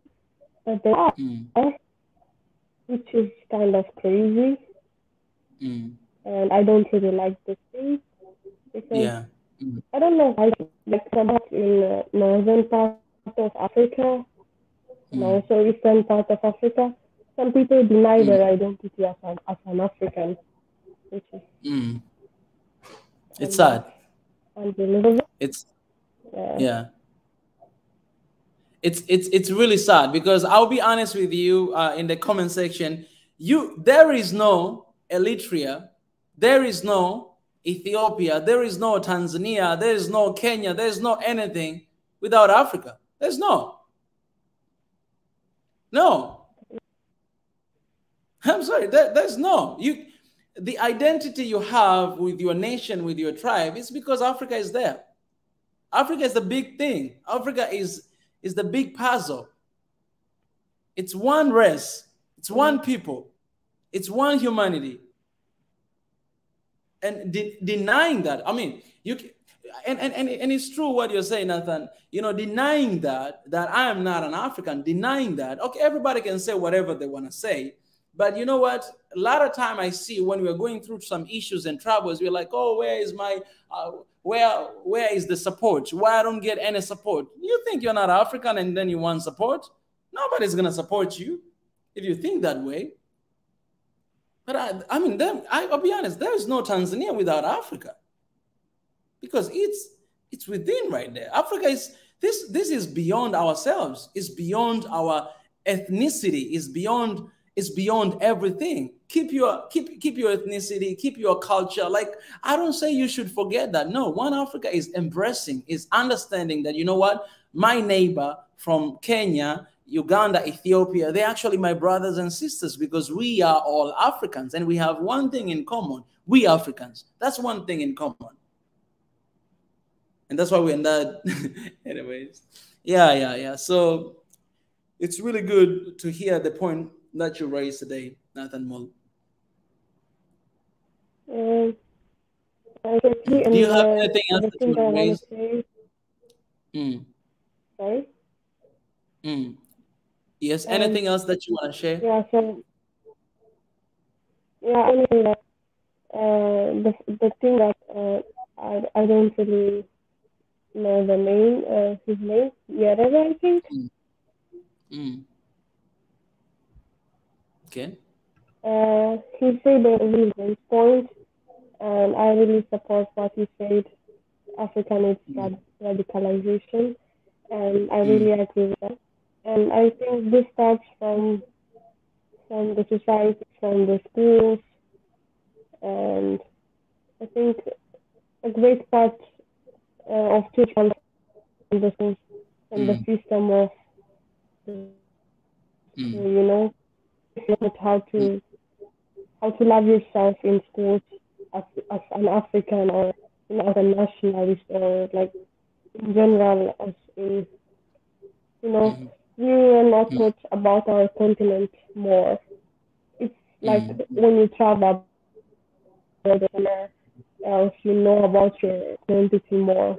Speaker 4: but they are, which is kind of crazy. And I don't really like this thing because I don't know, like some in northern part of Africa and also eastern part of Africa, some people deny their identity as an African, which is
Speaker 1: it's sad.
Speaker 4: Unbelievable.
Speaker 1: It's It's really sad, because I'll be honest with you, in the comment section, there is no Eritrea, there is no Ethiopia, there is no Tanzania, there is no Kenya, there is no anything without Africa. There's no. I'm sorry, there's no. The identity you have with your nation, with your tribe, is because Africa is there. Africa is the big thing. Africa is the big puzzle. It's one race. It's one people. It's one humanity. And denying that, I mean, and it's true what you're saying, Nathan. You know, denying that I am not an African, denying that. Okay, everybody can say whatever they want to say, but you know what? A lot of time I see when we're going through some issues and troubles, we're like, oh, where is my where is the support? Why I don't get any support? You think you're not African and then you want support? Nobody's gonna support you if you think that way. But I mean, I'll be honest, there is no Tanzania without Africa, because it's within right there. Africa is this is beyond ourselves. It's beyond our ethnicity. It's beyond everything. Keep your ethnicity, keep your culture. Like, I don't say you should forget that. No, One Africa is embracing, is understanding that, you know what, my neighbor from Kenya, Uganda, Ethiopia, they're actually my brothers and sisters, because we are all Africans and we have one thing in common. We Africans. That's one thing in common. And that's why we're in that. Anyways. Yeah. So it's really good to hear the point that you raised today, Nathan Mull.
Speaker 4: Do
Speaker 1: you have anything else that you want to raise?
Speaker 4: Sorry?
Speaker 1: Yes, anything else that you want to share?
Speaker 4: Yeah, so, yeah, anything that, the thing that I don't really know the name, his name, Yareva, I think.
Speaker 1: Okay.
Speaker 4: He said a really great point, and I really support what he said. Africa needs radicalization, and I really agree with that. And I think this starts from the society, from the schools, and I think a great part of teaching the schools and the system of, you know, how to love yourself in schools as an African, or as a nationalist, or like in general, as in, you know, we are not taught about our continent more. It's like when you travel somewhere else, you know about your identity more.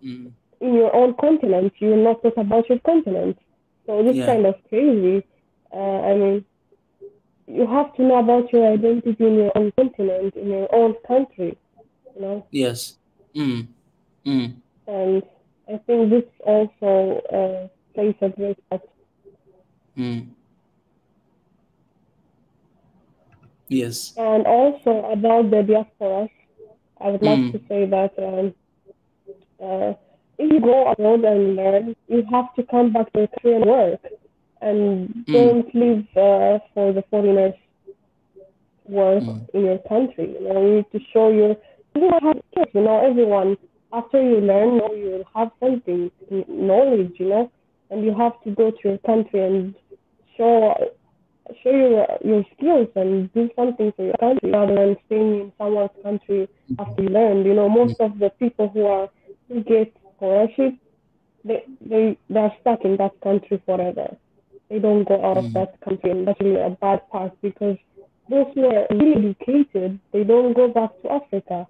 Speaker 4: In your own continent, you're not taught about your continent. So this is kind of crazy. I mean, you have to know about your identity in your own continent, in your own country, you know?
Speaker 1: Yes.
Speaker 4: And I think this also plays a great part.
Speaker 1: Yes.
Speaker 4: And also about the diasporas, I would like to say that if you go abroad and learn, you have to come back to your country and work, and don't live for the foreigners' work in your country. You know, you need to show you have skills. You know, everyone, after you learn, you will have something, knowledge, you know, and you have to go to your country and show your skills and do something for your country, rather than staying in someone's country after you learned. You know, most of the people who get scholarship, they're stuck in that country forever. They don't go out of that country, and that's really a bad part, because those who are really educated, they don't go back to Africa.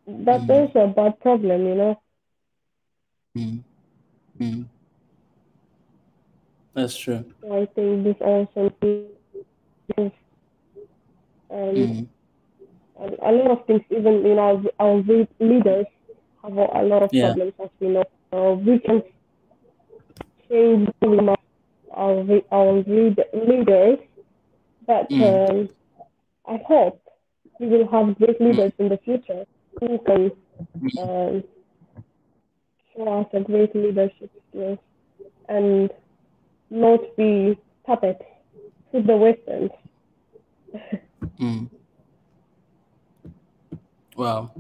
Speaker 4: That's also a bad problem, you know.
Speaker 1: That's true.
Speaker 4: So I think this also is, a lot of things. Even, you know, our leaders have a lot of problems, as we know. We can change our leaders, but I hope we will have great leaders in the future who can show us a great leadership skills. and not be puppets to the Westerns.
Speaker 1: Wow.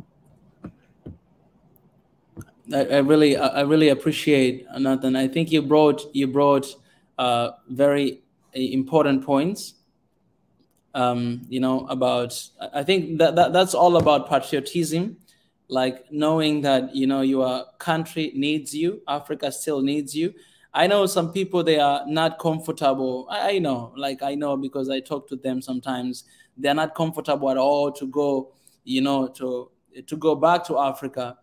Speaker 1: I really appreciate, Nathan. I think you brought very important points. About, I think that's all about patriotism, like knowing that your country needs you, Africa still needs you. I know some people, they are not comfortable. I know, because I talk to them sometimes. They're not comfortable at all to go, to go back to Africa,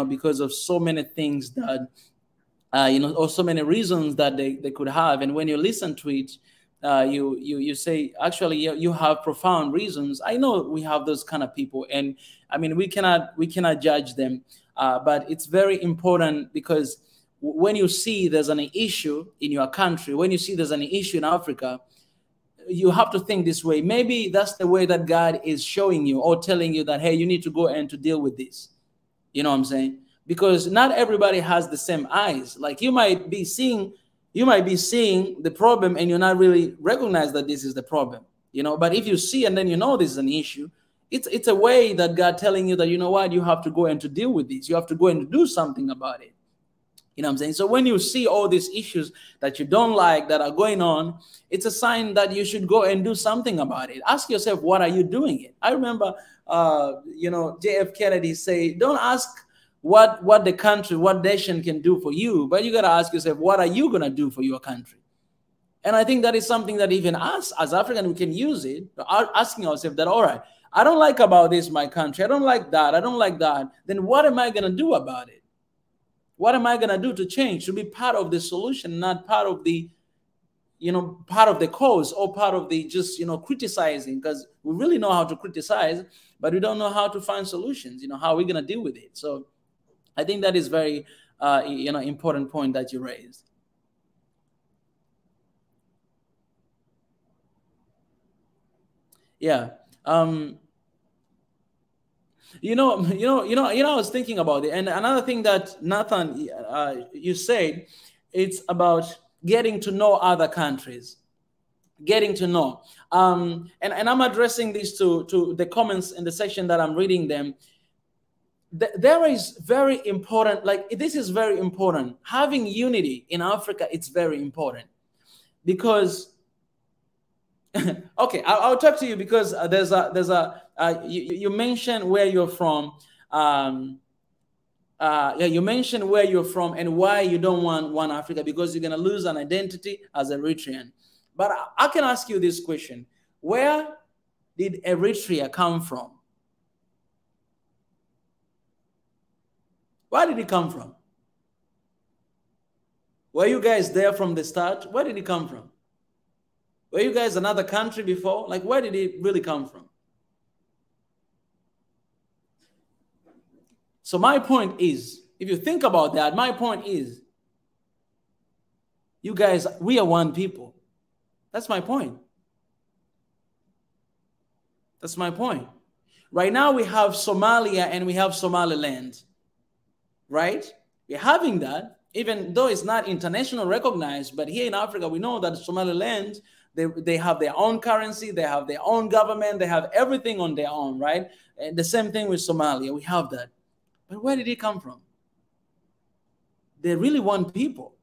Speaker 1: because of so many things that, or so many reasons that they could have. And when you listen to it, you say, actually, you have profound reasons. I know we have those kind of people, and I mean, we cannot judge them, but it's very important, because when you see there's an issue in your country, when you see there's an issue in Africa, you have to think this way. Maybe that's the way that God is showing you or telling you that, hey, you need to go and to deal with this. You know what I'm saying? Because not everybody has the same eyes. Like, you might be seeing the problem and you're not really recognize that this is the problem, but if you see and then this is an issue, it's a way that God telling you that, you know what, you have to go and to deal with this. You have to go and do something about it. You know what I'm saying? So when you see all these issues that you don't like that are going on, it's a sign that you should go and do something about it. Ask yourself, what are you doing it? I remember, JF Kennedy say, don't ask what the country, what nation can do for you, but you got to ask yourself, what are you going to do for your country? And I think that is something that even us as African, we can use it, asking ourselves that, all right, I don't like about this, my country. I don't like that. I don't like that. Then what am I going to do about it? What am I going to do to change, to be part of the solution, not part of the, part of the cause, or part of the just, criticizing, because we really know how to criticize, but we don't know how to find solutions, how are we going to deal with it? So I think that is very, important point that you raised. Yeah. I was thinking about it. And another thing that Nathan, you said, it's about getting to know other countries, getting to know. And I'm addressing this to the comments in the section that I'm reading them. There is very important, this is very important. Having unity in Africa, it's very important, because okay, I'll talk to you, because you mentioned where you're from. You mentioned where you're from and why you don't want one Africa, because you're going to lose an identity as Eritrean. But I can ask you this question. Where did Eritrea come from? Where did it come from? Were you guys there from the start? Where did it come from? Were you guys another country before? Where did it really come from? So my point is, if you think about that, my point is, you guys, we are one people. That's my point. That's my point. Right now we have Somalia and we have Somaliland, right? We're having that, even though it's not international recognized, but here in Africa, we know that Somaliland, they have their own currency, they have their own government, they have everything on their own, right? And the same thing with Somalia, we have that. But where did it come from? They really want people.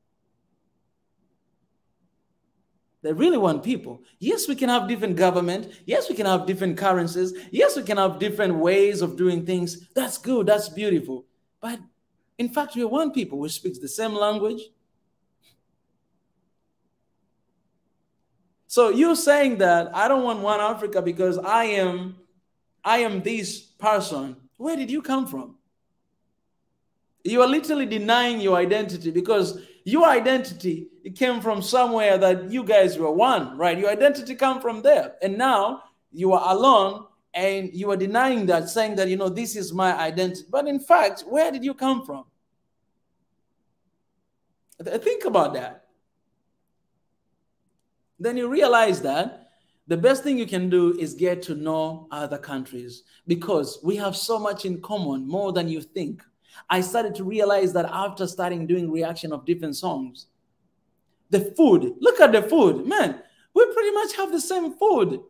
Speaker 1: They really want people. Yes, we can have different government. Yes, we can have different currencies. Yes, we can have different ways of doing things. That's good, that's beautiful. But in fact, we are one people. We speak the same language. So you're saying that I don't want one Africa because I am this person. Where did you come from? You are literally denying your identity, because your identity, it came from somewhere that you guys were one, right? Your identity come from there. And now you are alone and you are denying that, saying that, this is my identity. But in fact, where did you come from? Think about that. Then you realize that the best thing you can do is get to know other countries, because we have so much in common, more than you think. I started to realize that after starting doing reaction of different songs. The food. Look at the food. Man, we pretty much have the same food.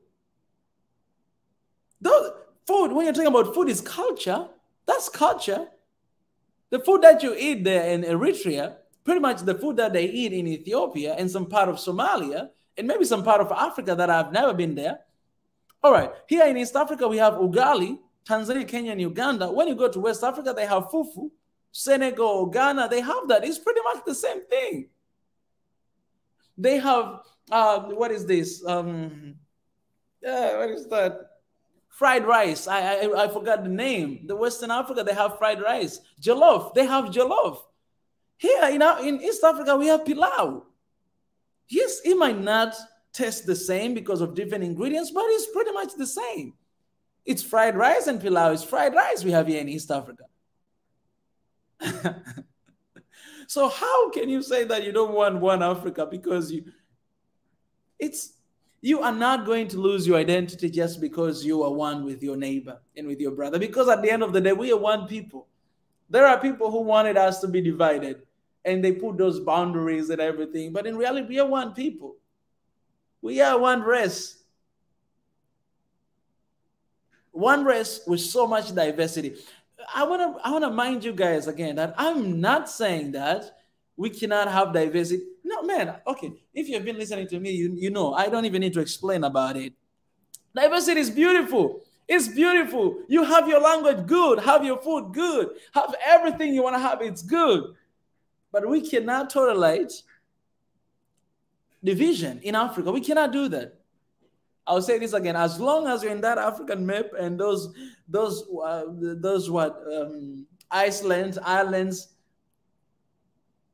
Speaker 1: Those food, when you're talking about food, is culture. That's culture. The food that you eat there in Eritrea, pretty much the food that they eat in Ethiopia and some part of Somalia, and maybe some part of Africa that I've never been there. All right, here in East Africa, we have ugali, Tanzania, Kenya, and Uganda. When you go to West Africa, they have fufu. Senegal, Ghana, they have that. It's pretty much the same thing. They have, what is this? What is that? Fried rice. I forgot the name. The Western Africa, they have fried rice. Jollof. They have jollof. Here in East Africa, we have pilau. Yes, it might not taste the same because of different ingredients, but it's pretty much the same. It's fried rice and pilau. It's fried rice we have here in East Africa. So how can you say that you don't want one Africa? Because you are not going to lose your identity just because you are one with your neighbor and with your brother. Because at the end of the day, we are one people. There are people who wanted us to be divided, and they put those boundaries and everything. But in reality, we are one people. We are one race. One race with so much diversity. I wanna mind you guys again that I'm not saying that we cannot have diversity. No, man. Okay, if you've been listening to me, you know I don't even need to explain about it. Diversity is beautiful. It's beautiful. You have your language good, have your food good, have everything you want to have. It's good, but we cannot tolerate division in Africa. We cannot do that. I'll say this again. As long as you're in that African map and those islands,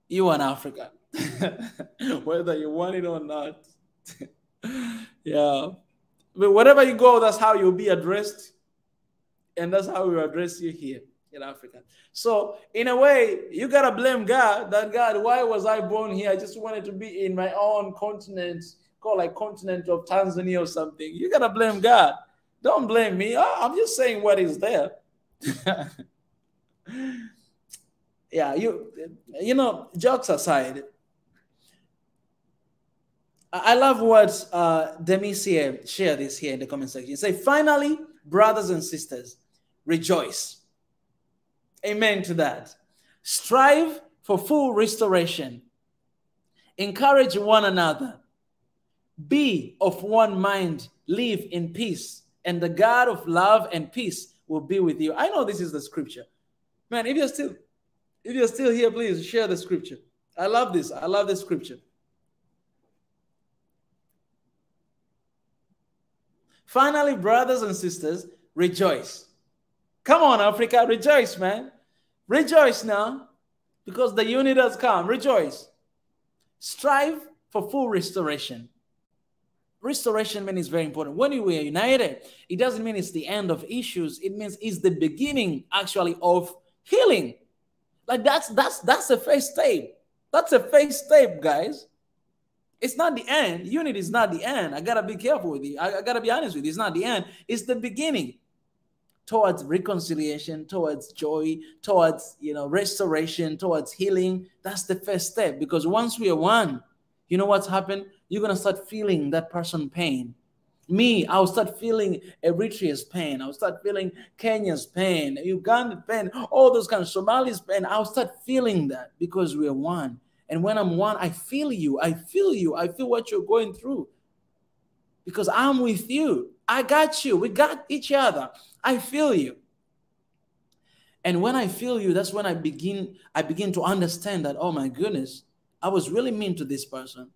Speaker 1: you are in Africa, whether you want it or not. Yeah, but wherever you go, that's how you'll be addressed, and that's how we address you here in Africa. So in a way, you gotta blame God. That God, why was I born here? I just wanted to be in my own continent, called like continent of Tanzania or something. You gotta blame God. Don't blame me. I'm just saying what is there. Yeah, you know, jokes aside, I love what Demicia shared this here in the comment section. Say, finally, brothers and sisters, rejoice. Amen to that. Strive for full restoration. Encourage one another. Be of one mind. Live in peace. And the God of love and peace will be with you. I know this is the scripture. Man, if you're still here, please share the scripture. I love this. I love the scripture. Finally, brothers and sisters, rejoice. Come on, Africa, rejoice, man. Rejoice now, because the unit has come. Rejoice. Strive for full restoration. Restoration means very important. When we are united, it doesn't mean it's the end of issues. It means it's the beginning, actually, of healing. Like that's a first step. That's a first step, guys. It's not the end. Unity is not the end. I gotta be careful with you. I gotta be honest with you. It's not the end. It's the beginning towards reconciliation, towards joy, towards restoration, towards healing. That's the first step. Because once we are one, you know what's happened? You're gonna start feeling that person's pain. Me, I'll start feeling Eritrea's pain. I'll start feeling Kenya's pain, Uganda's pain, all those kinds of Somali's pain. I'll start feeling that because we're one. And when I'm one, I feel you. I feel you. I feel what you're going through. Because I'm with you. I got you. We got each other. I feel you. And when I feel you, that's when I begin to understand that, oh my goodness, I was really mean to this person.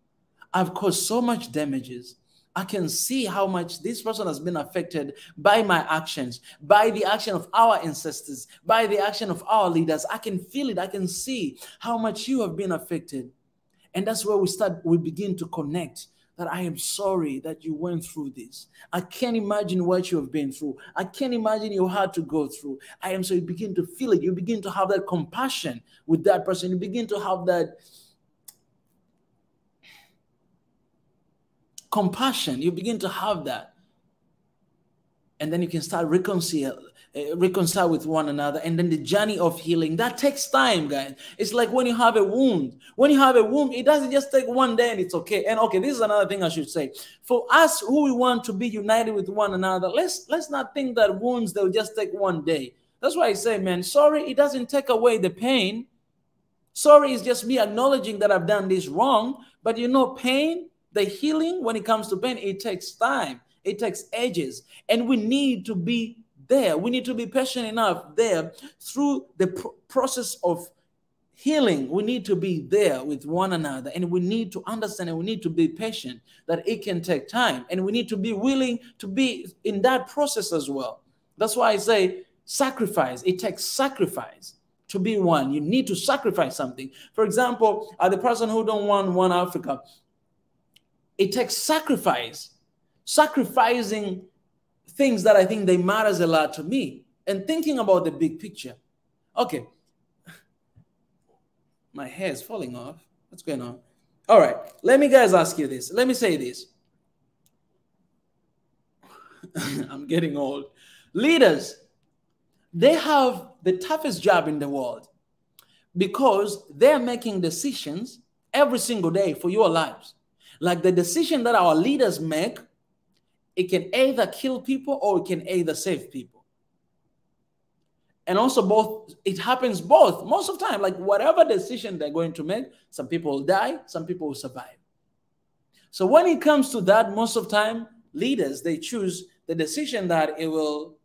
Speaker 1: I've caused so much damages. I can see how much this person has been affected by my actions, by the action of our ancestors, by the action of our leaders. I can feel it. I can see how much you have been affected. And that's where we begin to connect, that I am sorry that you went through this. I can't imagine what you have been through. I can't imagine you had to go through. I am so you begin to feel it. You begin to have that compassion with that person. You begin to have that compassion. You begin to have that. And then you can start reconcile with one another, and then the journey of healing that takes time, guys. It's like when you have a wound. When you have a wound, it doesn't just take one day and it's okay. And okay, this is another thing I should say. For us who we want to be united with one another, let's not think that wounds they'll just take one day. That's why I say, man, sorry, it doesn't take away the pain. Sorry is just me acknowledging that I've done this wrong. But you know, pain, the healing, when it comes to pain, it takes time. It takes ages. And we need to be there. We need to be patient enough there through the process of healing. We need to be there with one another. And we need to understand and we need to be patient that it can take time. And we need to be willing to be in that process as well. That's why I say sacrifice. It takes sacrifice to be one. You need to sacrifice something. For example, the person who don't want one Africa, it takes sacrifice. Sacrificing things that I think they matters a lot to me and thinking about the big picture. Okay. My hair is falling off. What's going on? All right. Let me guys ask you this. Let me say this. I'm getting old. Leaders, they have the toughest job in the world because they're making decisions every single day for your lives. Like the decision that our leaders make, it can either kill people or it can either save people. And also both, it happens both most of the time. Like whatever decision they're going to make, some people will die, some people will survive. So when it comes to that, most of the time, leaders, they choose the decision that it will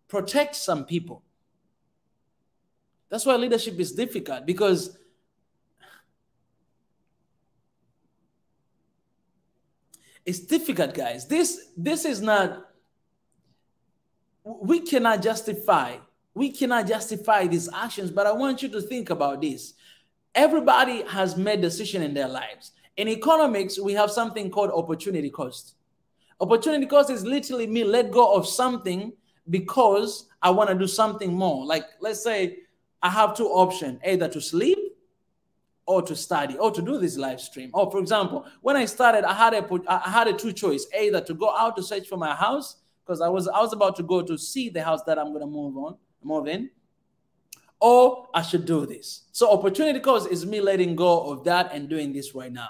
Speaker 1: protect some people. That's why leadership is difficult, because it's difficult, guys. This is not, we cannot justify these actions, but I want you to think about this. Everybody has made decisions in their lives. In economics, we have something called opportunity cost. Opportunity cost is literally me let go of something because I want to do something more. Like, let's say I have two options, either to sleep or to study or to do this live stream. Or for example, when I started, I had a two choice, either to go out to search for my house, because I was about to go to see the house that I'm going to move in, or I should do this. So opportunity cost is me letting go of that and doing this right now.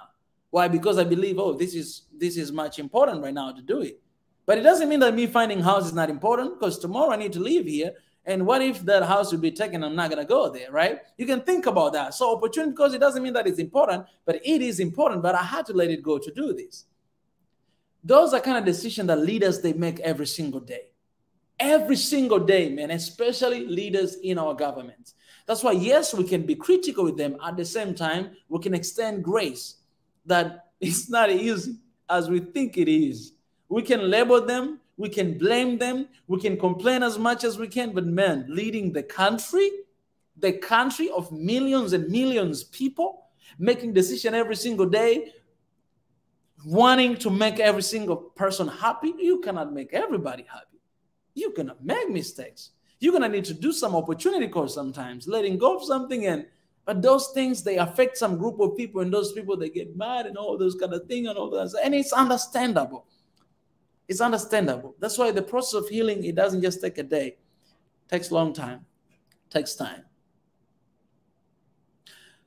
Speaker 1: Why? Because I believe, oh, this is much important right now to do it. But it doesn't mean that me finding a house is not important, because tomorrow I need to leave here. And what if that house will be taken? I'm not going to go there, right? You can think about that. So opportunity cost, it doesn't mean that it's important, but it is important. But I had to let it go to do this. Those are kind of decisions that leaders, they make every single day. Every single day, man, especially leaders in our government. That's why, yes, we can be critical with them. At the same time, we can extend grace that it's not easy as we think it is. We can label them. We can blame them. We can complain as much as we can. But man, leading the country of millions and millions of people, making decisions every single day, wanting to make every single person happy, you cannot make everybody happy. You're going to make mistakes. You're going to need to do some opportunity cost sometimes, letting go of something. But those things, they affect some group of people, and those people, they get mad and all those kind of things and all that. And it's understandable. It's understandable. That's why the process of healing, it doesn't just take a day. It takes a long time. It takes time.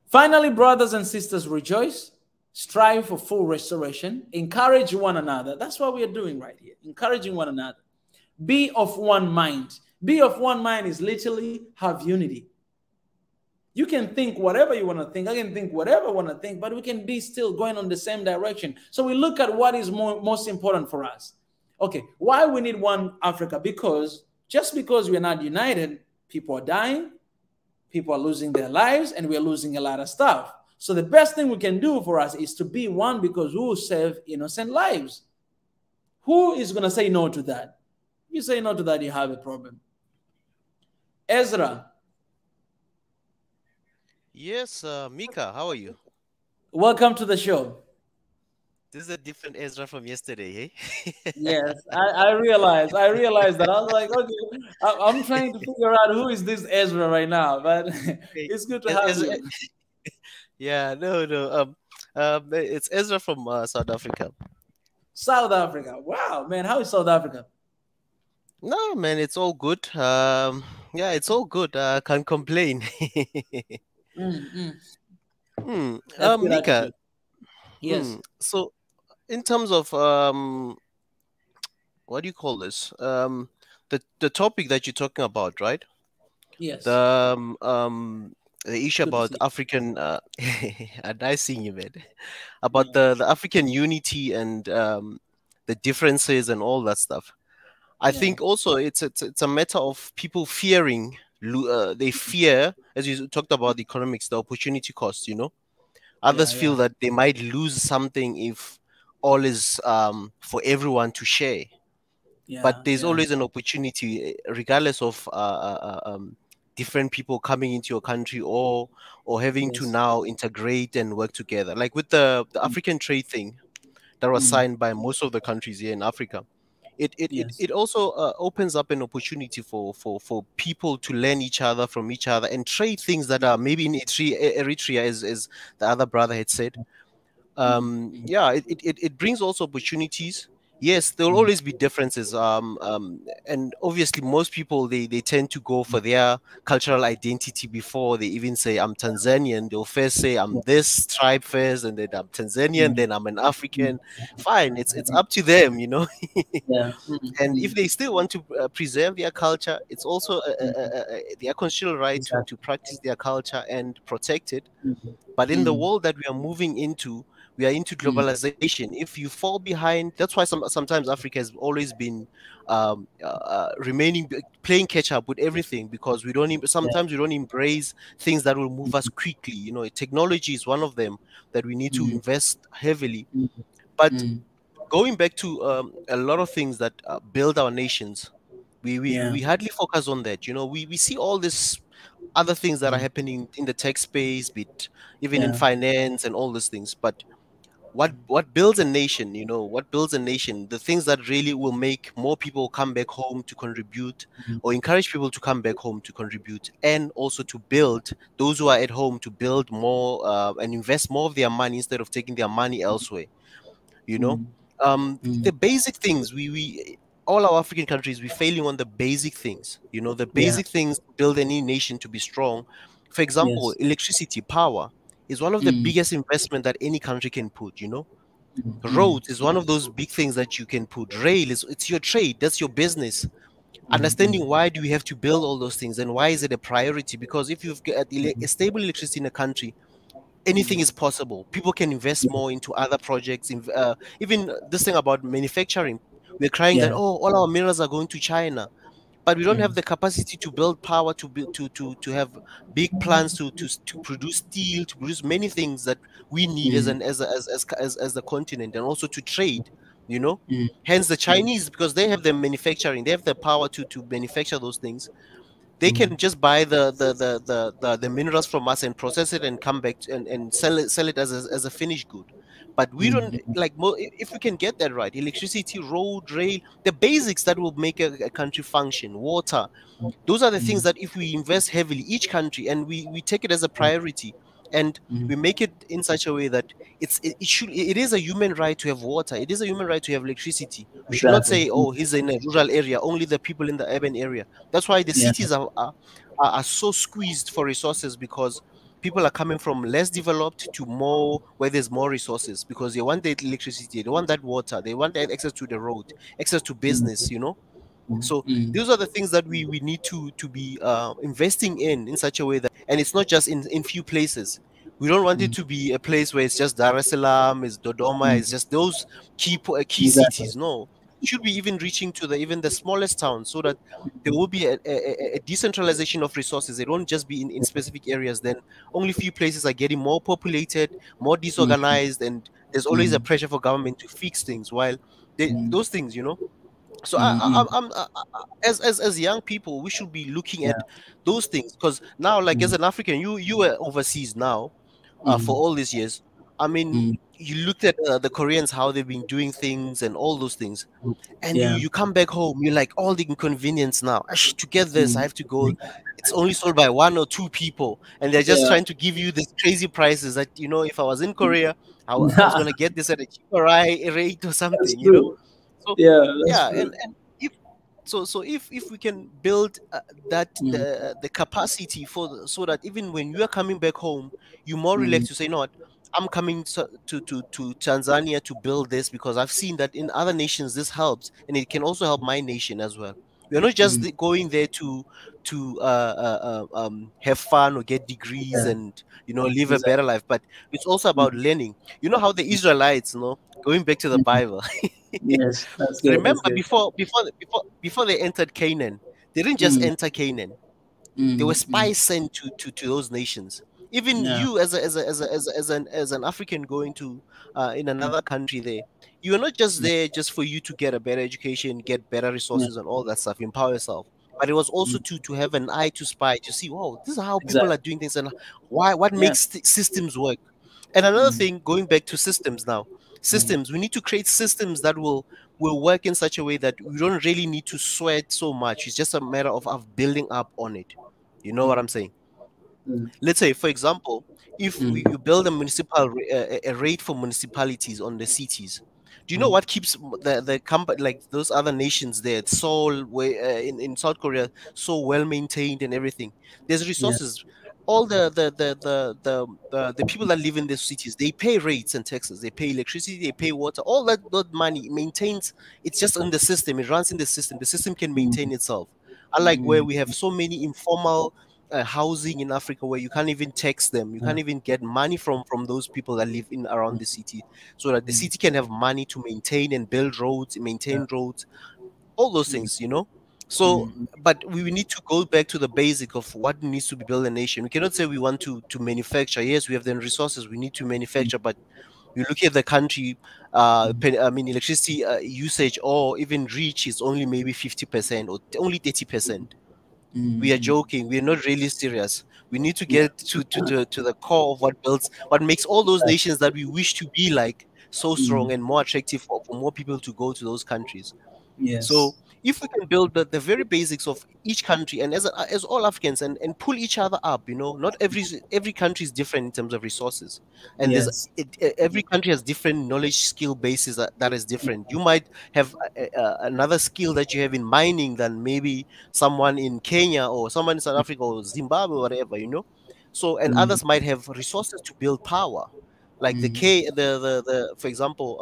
Speaker 1: Finally, brothers and sisters, rejoice. Strive for full restoration. Encourage one another. That's what we are doing right here. Encouraging one another. Be of one mind. Be of one mind is literally have unity. You can think whatever you want to think. I can think whatever I want to think, but we can be still going on the same direction. So we look at what is most important for us. Okay, why we need one Africa? Because just because we're not united, people are dying, people are losing their lives, and we're losing a lot of stuff. So the best thing we can do for us is to be one, because we will save innocent lives. Who is going to say no to that? If you say no to that, you have a problem. Ezra.
Speaker 5: Yes, Mika, how are you?
Speaker 1: Welcome to the show.
Speaker 5: This is a different Ezra from yesterday, eh?
Speaker 1: Yes, I realized that. I was like, okay, I'm trying to figure out who is this Ezra right now, but it's good to have you.
Speaker 5: Yeah, no. It's Ezra from South Africa.
Speaker 1: South Africa. Wow, man, how is South Africa?
Speaker 5: No, man, it's all good. Yeah, it's all good. Can't complain.
Speaker 1: Mm. That's good
Speaker 5: Mika.
Speaker 1: attitude. Yes.
Speaker 5: So in terms of what do you call this? The topic that you're talking about, right?
Speaker 1: Yes.
Speaker 5: The um, um the issue
Speaker 1: Good to
Speaker 5: about
Speaker 1: see.
Speaker 5: African nice seeing you, man. About
Speaker 1: Yeah.
Speaker 5: the African unity and the differences and all that stuff. I
Speaker 1: Yeah.
Speaker 5: think also it's a matter of people fearing. They fear, as you talked about the economics, the opportunity cost. Others
Speaker 1: Yeah.
Speaker 5: feel
Speaker 1: Yeah.
Speaker 5: that they might lose something if all is for everyone to share. But
Speaker 1: Yeah.
Speaker 5: there's
Speaker 1: Yeah.
Speaker 5: always an opportunity, regardless of different people coming into your country or having to
Speaker 1: Yes.
Speaker 5: now integrate and work together. Like with the African trade thing that was
Speaker 1: Mm.
Speaker 5: signed by most of the countries here in Africa.
Speaker 1: Yes.
Speaker 5: It also opens up an opportunity for people to learn each other from each other and trade things that are maybe in Eritrea, as the other brother had said.
Speaker 1: Mm. Mm.
Speaker 5: Yeah, it brings also opportunities. Yes, there will
Speaker 1: Mm.
Speaker 5: always be differences. And obviously most people they tend to go for their cultural identity before they even say I'm Tanzanian. They'll first say I'm
Speaker 1: Yeah.
Speaker 5: this tribe first, and then I'm Tanzanian,
Speaker 1: Mm.
Speaker 5: then I'm an
Speaker 1: Mm.
Speaker 5: African. Fine, it's up to them.
Speaker 1: Yeah. Mm.
Speaker 5: And if
Speaker 1: Mm.
Speaker 5: they still want to preserve their culture, it's also their constitutional right to
Speaker 1: Exactly.
Speaker 5: practice their culture and protect it.
Speaker 1: Mm.
Speaker 5: But in the
Speaker 1: Mm.
Speaker 5: world that we are moving into, we are into
Speaker 1: Mm.
Speaker 5: globalization. If you fall behind, that's why sometimes Africa has always been remaining playing catch up with everything, because
Speaker 1: Yeah.
Speaker 5: sometimes we don't embrace things that will move us quickly. Technology is one of them that we need to
Speaker 1: Mm.
Speaker 5: invest heavily.
Speaker 1: Mm.
Speaker 5: But
Speaker 1: Mm.
Speaker 5: going back to a lot of things that build our nations,
Speaker 1: Yeah.
Speaker 5: we hardly focus on that. We see all this other things that are
Speaker 1: Mm.
Speaker 5: happening in the tech space, bit even in
Speaker 1: Yeah.
Speaker 5: finance and all these things. But what builds a nation? What builds a nation? The things that really will make more people come back home to contribute,
Speaker 1: Mm.
Speaker 5: or encourage people to come back home to contribute, and also to build those who are at home to build more and invest more of their money instead of taking their money elsewhere. you know
Speaker 1: Mm.
Speaker 5: the
Speaker 1: Mm.
Speaker 5: basic things, we all our African countries, we're failing on the basic things. The
Speaker 1: Yeah.
Speaker 5: basic things to build any nation to be strong. For example,
Speaker 1: Yes.
Speaker 5: electricity power is one of the
Speaker 1: Mm.
Speaker 5: biggest investment that any country can put.
Speaker 1: Mm. Mm.
Speaker 5: Roads is one of those big things that you can put. Rail is, it's your trade, that's your business.
Speaker 1: Mm. Mm.
Speaker 5: Understanding why do we have to build all those things, and why is it a priority? Because if you've got a stable electricity in a country, anything is possible. People can invest more into other projects. Even this thing about manufacturing, we're crying that,
Speaker 1: Yeah.
Speaker 5: oh, all our minerals are going to China, but we don't have
Speaker 1: Mm.
Speaker 5: the capacity to build power, to build, to have big plans to produce steel, to produce many things that we need as
Speaker 1: Mm.
Speaker 5: an as the continent, and also to trade. You know,
Speaker 1: Mm.
Speaker 5: hence the Chinese, because they have the manufacturing, they have the power to manufacture those things. They
Speaker 1: Mm.
Speaker 5: can just buy the minerals from us and process it and come back and sell it as a finished good. But we don't,
Speaker 1: Mm.
Speaker 5: like, if we can get that right, electricity, road, rail, the basics that will make a country function, water, those are the things
Speaker 1: Mm.
Speaker 5: that if we invest heavily, each country, and we take it as a priority, and
Speaker 1: Mm.
Speaker 5: we make it in such a way that it is a human right to have water, it is a human right to have electricity. We should not
Speaker 1: Exactly.
Speaker 5: say,
Speaker 1: Mm.
Speaker 5: oh, he's in a rural area, only the people in the urban area. That's why the
Speaker 1: Yeah.
Speaker 5: cities are so squeezed for resources, because people are coming from less developed to more where there's more resources, because they want that electricity, they want that water, they want that access to the road, access to
Speaker 1: Mm.
Speaker 5: business.
Speaker 1: Mm.
Speaker 5: So
Speaker 1: Mm.
Speaker 5: those are the things that we need to be investing in such a way that, and it's not just in few places. We don't want it
Speaker 1: Mm.
Speaker 5: to be a place where it's just Dar es Salaam, it's Dodoma, it's
Speaker 1: Mm.
Speaker 5: just those key
Speaker 1: Exactly.
Speaker 5: cities. No, it should be even reaching to the even the smallest towns, so that there will be a decentralization of resources. It won't just be in specific areas. Then only few places are getting more populated, more
Speaker 1: Mm.
Speaker 5: disorganized, and there's always a
Speaker 1: Mm.
Speaker 5: pressure for government to fix things. While
Speaker 1: Mm.
Speaker 5: those things. So
Speaker 1: Mm. Mm.
Speaker 5: as young people, we should be looking at
Speaker 1: Yeah.
Speaker 5: those things, because now, like, as
Speaker 1: Mm.
Speaker 5: an African, you were overseas now, for
Speaker 1: Mm.
Speaker 5: all these years. I mean,
Speaker 1: Mm.
Speaker 5: you looked at the Koreans, how they've been doing things and all those things, and you
Speaker 1: Yeah.
Speaker 5: you come back home, you're like, all the inconvenience now. To get this, I
Speaker 1: Mm.
Speaker 5: have to go. It's only sold by one or two people, and they're just
Speaker 1: Yeah.
Speaker 5: trying to give you these crazy prices that, if I was in Korea, I was gonna get this at a cheaper rate or
Speaker 1: That's
Speaker 5: something.
Speaker 1: true.
Speaker 5: So
Speaker 1: Yeah, that's
Speaker 5: yeah,
Speaker 1: true.
Speaker 5: and if So if we can build that the capacity so that even when you are coming back home, you're more relaxed to say, no, what, I'm coming to Tanzania to build this because I've seen that in other nations this helps, and it can also help my nation as well. We're not just going there to have fun or get degrees and live a better life, but it's also about learning. You know how the Israelites, going back to the Bible.
Speaker 1: Yes, that's good. That's
Speaker 5: Remember,
Speaker 1: good.
Speaker 5: before they entered Canaan, they didn't just enter Canaan. They were spies sent to those nations. Even
Speaker 1: Yeah.
Speaker 5: you, as an African going to in another country, there, you are not just there just for you to get a better education, get better
Speaker 1: Yeah.
Speaker 5: resources, and all that stuff, empower yourself. But it was also to have an eye to spy, to see, wow, this is how people
Speaker 1: Exactly.
Speaker 5: are doing things, and what
Speaker 1: Yeah.
Speaker 5: makes systems work. And another thing, going back to systems now, systems, we need to create systems that will work in such a way that we don't really need to sweat so much. It's just a matter of building up on it. You know what I'm saying?
Speaker 1: Mm.
Speaker 5: Let's say, for example, if
Speaker 1: Mm.
Speaker 5: you build a rate for municipalities on the cities, do you know
Speaker 1: Mm.
Speaker 5: what keeps the company, like those other nations there, Seoul, in South Korea, so well maintained and everything? There's
Speaker 1: Yeah.
Speaker 5: resources. All the people that live in these cities, they pay rates and taxes, they pay electricity, they pay water, all that money maintains. It's just in the system, it runs in the system. The system can
Speaker 1: Mm.
Speaker 5: maintain itself. Unlike where
Speaker 1: Mm.
Speaker 5: we have so many informal housing in Africa, where you can't even tax them, you
Speaker 1: Yeah.
Speaker 5: can't even get money from those people that live in around the city, so that the
Speaker 1: Mm.
Speaker 5: city can have money to maintain and build roads,
Speaker 1: Yeah.
Speaker 5: maintain roads, all those
Speaker 1: Mm.
Speaker 5: things. So,
Speaker 1: Mm.
Speaker 5: but we need to go back to the basic of what needs to be built a nation. We cannot say we want to manufacture. Yes, we have the resources, we need to
Speaker 1: Mm.
Speaker 5: manufacture, but you look at the country,
Speaker 1: Mm.
Speaker 5: I mean, electricity usage or even reach is only maybe 50% or only 30%. We are
Speaker 1: Mm.
Speaker 5: joking. We're not really serious. We need to
Speaker 1: Yeah.
Speaker 5: get to the core of what makes all those nations that we wish to be like so
Speaker 1: Mm.
Speaker 5: strong and more attractive for more people to go to those countries. So
Speaker 1: Yes.
Speaker 5: if we can build the very basics of each country, and as all Africans, and pull each other up, not every country is different in terms of resources, and
Speaker 1: Yes.
Speaker 5: every country has different knowledge skill bases that is different. You might have another skill that you have in mining than maybe someone in Kenya or someone in South Africa or Zimbabwe, whatever. So, and
Speaker 1: Mm.
Speaker 5: others might have resources to build power, like the
Speaker 1: Mm.
Speaker 5: K the for example,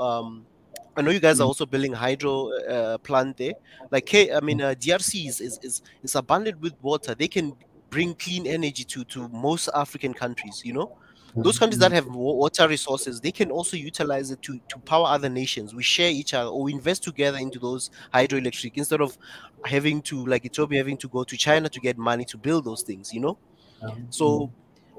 Speaker 5: I know you guys are
Speaker 1: Mm.
Speaker 5: also building hydro plant there. Like I mean, DRC is abundant with water. They can bring clean energy to most African countries. Those countries that
Speaker 1: Mm.
Speaker 5: have water resources, they can also utilize it to power other nations. We share each other, or we invest together into those hydroelectric, instead of having to, like Ethiopia, having to go to China to get money to build those things.
Speaker 1: Mm.
Speaker 5: So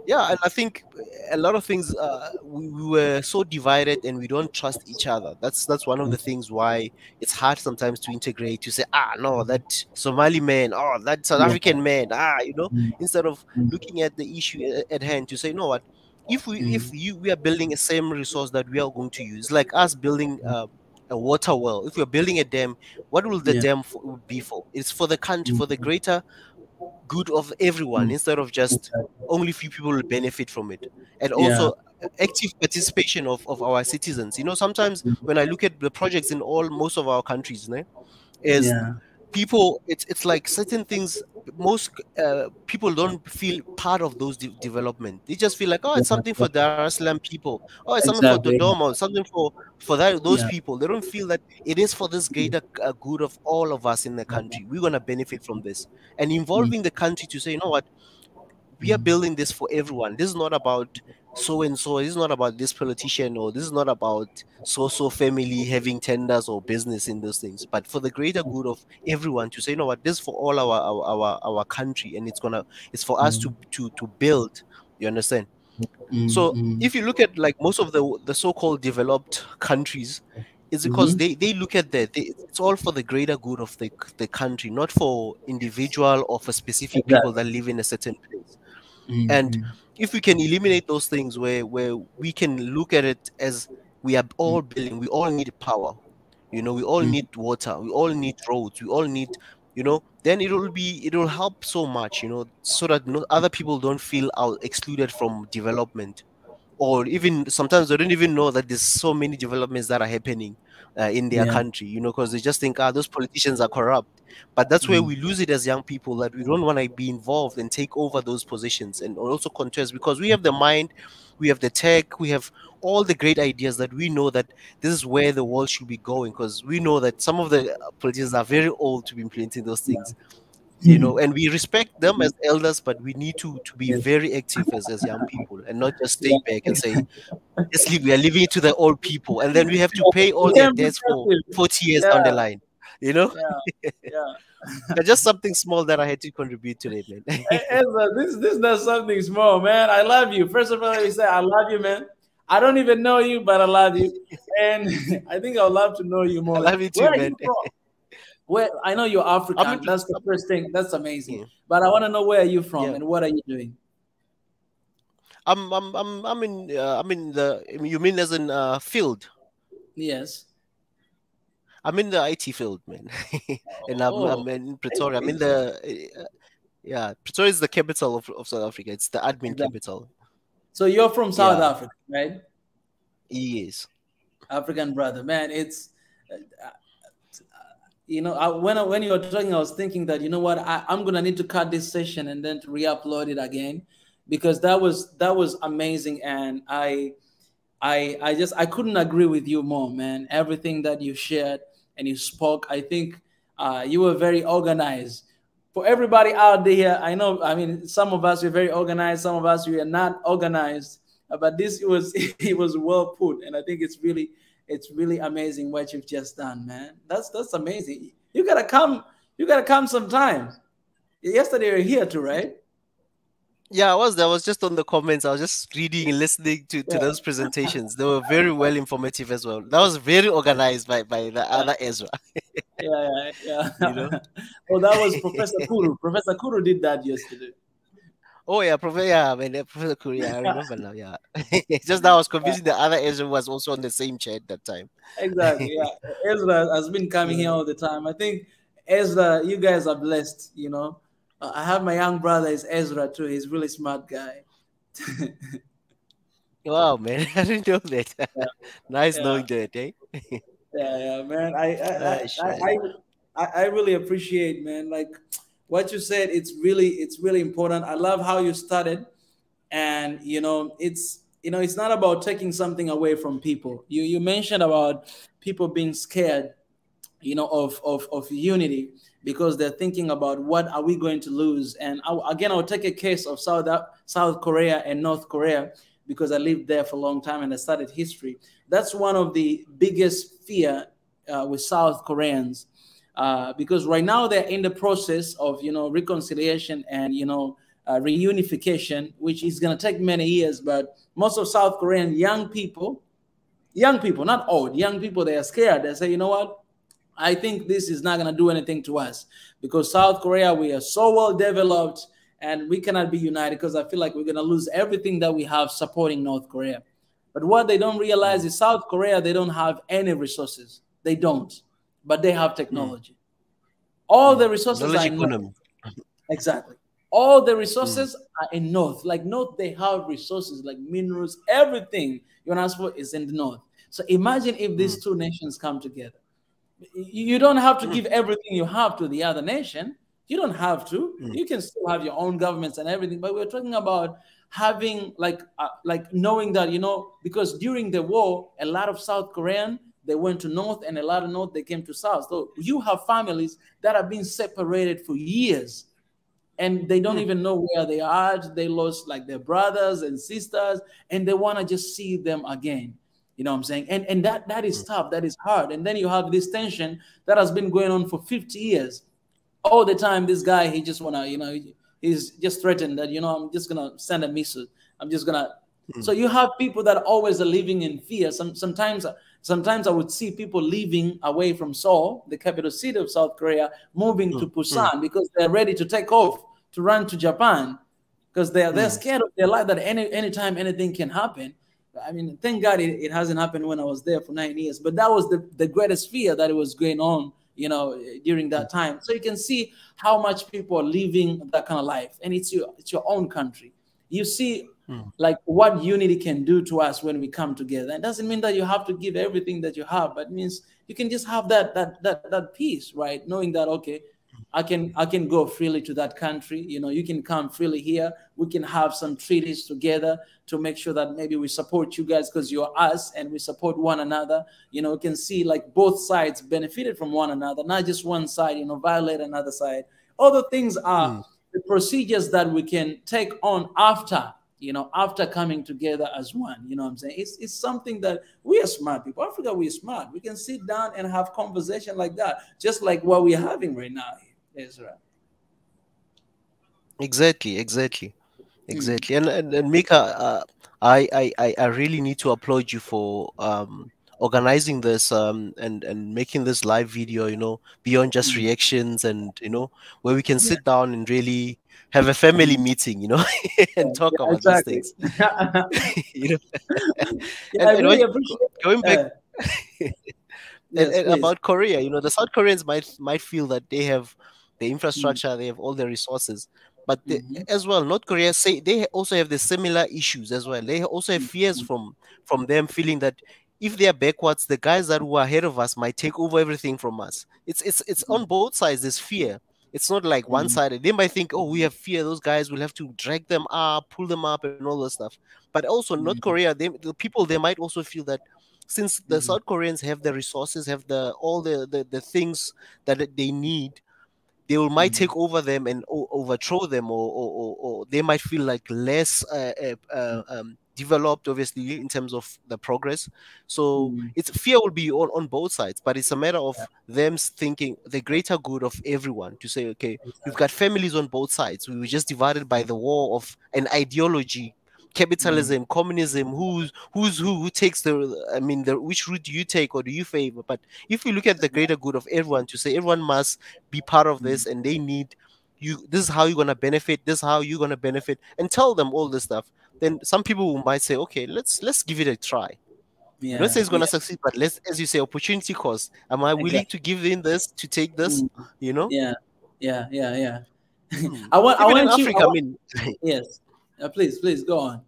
Speaker 5: yeah, and I think a lot of things, we were so divided and we don't trust each other. That's one of the things why it's hard sometimes to integrate, to say, no, that Somali man, oh, that South
Speaker 1: Yeah.
Speaker 5: African man,
Speaker 1: Mm.
Speaker 5: instead of
Speaker 1: Mm.
Speaker 5: looking at the issue at hand, to say, you know what, if
Speaker 1: Mm.
Speaker 5: we are building a same resource that we are going to use, like us building a water well. If we're building a dam, what will the
Speaker 1: Yeah.
Speaker 5: dam be for? It's for the country, for the
Speaker 1: Mm.
Speaker 5: greater good of everyone,
Speaker 1: Mm.
Speaker 5: instead of just
Speaker 1: Exactly.
Speaker 5: only few people will benefit from it. And
Speaker 1: Yeah.
Speaker 5: also active participation of our citizens. Sometimes when I look at the projects in most of our countries, is
Speaker 1: Yeah.
Speaker 5: people, it's like certain things, most people don't feel part of those development. They just feel like, oh, it's
Speaker 1: Yeah.
Speaker 5: something for Dar es Salaam people, oh, it's something for
Speaker 1: Exactly.
Speaker 5: Dodoma, something for those
Speaker 1: Yeah.
Speaker 5: people. They don't feel that it is for this greater good of all of us in the
Speaker 1: Yeah.
Speaker 5: country. We're going to benefit from this, and
Speaker 1: Mm.
Speaker 5: involving the country to say, you know what, we are
Speaker 1: Mm.
Speaker 5: building this for everyone. This is not about so and so. This is not about this politician, or this is not about so family having tenders or business in those things, but for the greater good of everyone, to say, you know what, this is for all our country, and it's for us
Speaker 1: Mm.
Speaker 5: to build. You understand?
Speaker 1: Mm.
Speaker 5: So
Speaker 1: Mm.
Speaker 5: if you look at, like, most of the so-called developed countries, it's because
Speaker 1: Mm-hmm.
Speaker 5: they look at it's all for the greater good of the country, not for individual or for specific people
Speaker 1: Exactly.
Speaker 5: that live in a certain place.
Speaker 1: Mm.
Speaker 5: And
Speaker 1: Mm.
Speaker 5: if we can eliminate those things, where we can look at it as we are all building, we all need power, we all
Speaker 1: Mm.
Speaker 5: need water, we all need roads, we all need, then it will help so much, so that no other people don't feel out excluded from development, or even sometimes they don't even know that there's so many developments that are happening. in their country, you know, because they just think, those politicians are corrupt. But that's where we lose it as young people, that we don't want to be involved and take over those positions and also contest, because we have the mind, we have the tech, we have all the great ideas that we know that this is where the world should be going, because we know that some of the politicians are very old to be implementing those things, you know, and we respect them as elders, but we need to be very active as young people and not just stay back and say, yes, we are leaving it to the old people, and then we have to pay all their debts for 40 years down the line, you know. But just something small that I had to contribute today, man.
Speaker 1: Ezra, this is not something small, man. I love you. First of all, let me say I love you, man. I don't even know you, but I love you, and I think I'd love to know you more.
Speaker 5: I love you too,
Speaker 1: Where are
Speaker 5: man.
Speaker 1: you from? Well, I know you're African. That's the first thing. That's amazing. But I want to know where are you from and what are you doing?
Speaker 5: I'm in the, you mean as in field?
Speaker 1: Yes.
Speaker 5: I'm in the IT field, man. And I'm in Pretoria. I'm in the Pretoria is the capital of South Africa. It's the admin capital.
Speaker 1: So you're from South Africa, right?
Speaker 5: Yes.
Speaker 1: African brother, man. It's you know, when you were talking, I was thinking that, you know what, I'm gonna need to cut this session and then to re-upload it again, because that was amazing, and I couldn't agree with you more, man. Everything that you shared and you spoke, I think you were very organized. For everybody out there, I know, I mean, some of us were very organized, some of us were not organized, but this it was well put, and I think it's really amazing what you've just done, man. That's amazing. You gotta come sometime. Yesterday you were here too, right?
Speaker 5: Yeah, I was just on the comments. I was just reading and listening to those presentations. They were very well informative as well. That was very organized by the other Ezra.
Speaker 1: Yeah.
Speaker 5: You know?
Speaker 1: Well, that was Professor Kuru. Professor Kuru did that yesterday.
Speaker 5: Oh yeah, Professor Kuru. Yeah, I remember now. Yeah, just that I was convincing the other Ezra was also on the same chat that time.
Speaker 1: Exactly. Yeah, Ezra has been coming here all the time. I think Ezra, you guys are blessed. You know, I have my young brother is Ezra too. He's a really smart guy.
Speaker 5: Wow, man, I didn't know that. Nice knowing that, eh?
Speaker 1: Yeah, man. I really appreciate, man. Like what you said, it's really important. I love how you started, and you know, it's not about taking something away from people. You mentioned about people being scared, you know, of unity, because they're thinking about what are we going to lose. And I'll take a case of South Korea and North Korea, because I lived there for a long time and I studied history. That's one of the biggest fear with South Koreans, because right now they're in the process of, you know, reconciliation and, you know, reunification, which is going to take many years. But most of South Korean young people, not old, young people, they are scared. They say, you know what? I think this is not going to do anything to us, because South Korea, we are so well developed and we cannot be united, because I feel like we're going to lose everything that we have supporting North Korea. But what they don't realize is South Korea, they don't have any resources. They don't, but they have technology. All the resources are in North. Exactly. All the resources are in North. Like North, they have resources like minerals, everything you want to ask for is in the North. So imagine if these two nations come together. You don't have to give everything you have to the other nation. You don't have to. You can still have your own governments and everything. But we're talking about having like knowing that, you know, because during the war, a lot of South Korean, they went to North, and a lot of North, they came to South. So you have families that have been separated for years, and they don't even know where they are. They lost like their brothers and sisters, and they want to just see them again. You know what I'm saying? And that is tough. That is hard. And then you have this tension that has been going on for 50 years. All the time, this guy, he just want to, you know, he's just threatened that, you know, I'm just going to send a missile. I'm just going to. So you have people that always are living in fear. Sometimes I would see people living away from Seoul, the capital city of South Korea, moving to Busan because they're ready to take off, to run to Japan, because they're scared of their life, that anytime anything can happen. I mean, thank God it hasn't happened when I was there for 9 years, but that was the greatest fear that it was going on, you know, during that time. So you can see how much people are living that kind of life, and it's your own country. You see like what unity can do to us when we come together. And it doesn't mean that you have to give everything that you have, but it means you can just have that peace, right? Knowing that, okay, I can go freely to that country. You know, you can come freely here. We can have some treaties together to make sure that maybe we support you guys because you're us and we support one another. You know, you can see like both sides benefited from one another, not just one side, you know, violate another side. Other things are the procedures that we can take on after, you know, after coming together as one. You know what I'm saying? It's something that we are smart people. Africa, we're smart. We can sit down and have conversation like that, just like what we're having right now. Israel.
Speaker 5: Exactly. And Mika, I really need to applaud you for organizing this and making this live video, you know, beyond just reactions, and you know, where we can sit down and really have a family meeting, you know, and talk about
Speaker 1: exactly.
Speaker 5: these things. You know?
Speaker 1: Yeah, I really
Speaker 5: when,
Speaker 1: appreciate
Speaker 5: going back
Speaker 1: yes,
Speaker 5: and about Korea, you know, the South Koreans might feel that they have the infrastructure, they have all the resources, but as well, North Korea say they also have the similar issues as well. They also have fears from them, feeling that if they are backwards, the guys that were ahead of us might take over everything from us. It's on both sides. There's fear. It's not like one-sided. They might think, oh, we have fear. Those guys will have to drag them up, pull them up, and all that stuff. But also, North Korea, the people, they might also feel that since the South Koreans have the resources, have all the things that they need, they might take over them and overthrow them, or they might feel like less developed, obviously, in terms of the progress. So it's fear will be on both sides, but it's a matter of them thinking the greater good of everyone, to say, okay, we've got families on both sides. We were just divided by the war of an ideology, capitalism, communism. Who takes which route do you take, or do you favor? But if we look at the greater good of everyone, to say everyone must be part of this, and they need you, this is how you're gonna benefit, this is how you're gonna benefit, and tell them all this stuff, then some people might say, okay, let's give it a try. Let's say it's gonna succeed, but let's, as you say, opportunity cost. Am I willing to give in this, to take this? You know?
Speaker 1: Yeah.
Speaker 5: Even
Speaker 1: I want
Speaker 5: in
Speaker 1: you.
Speaker 5: Africa, I mean,
Speaker 1: Yes. Please go on.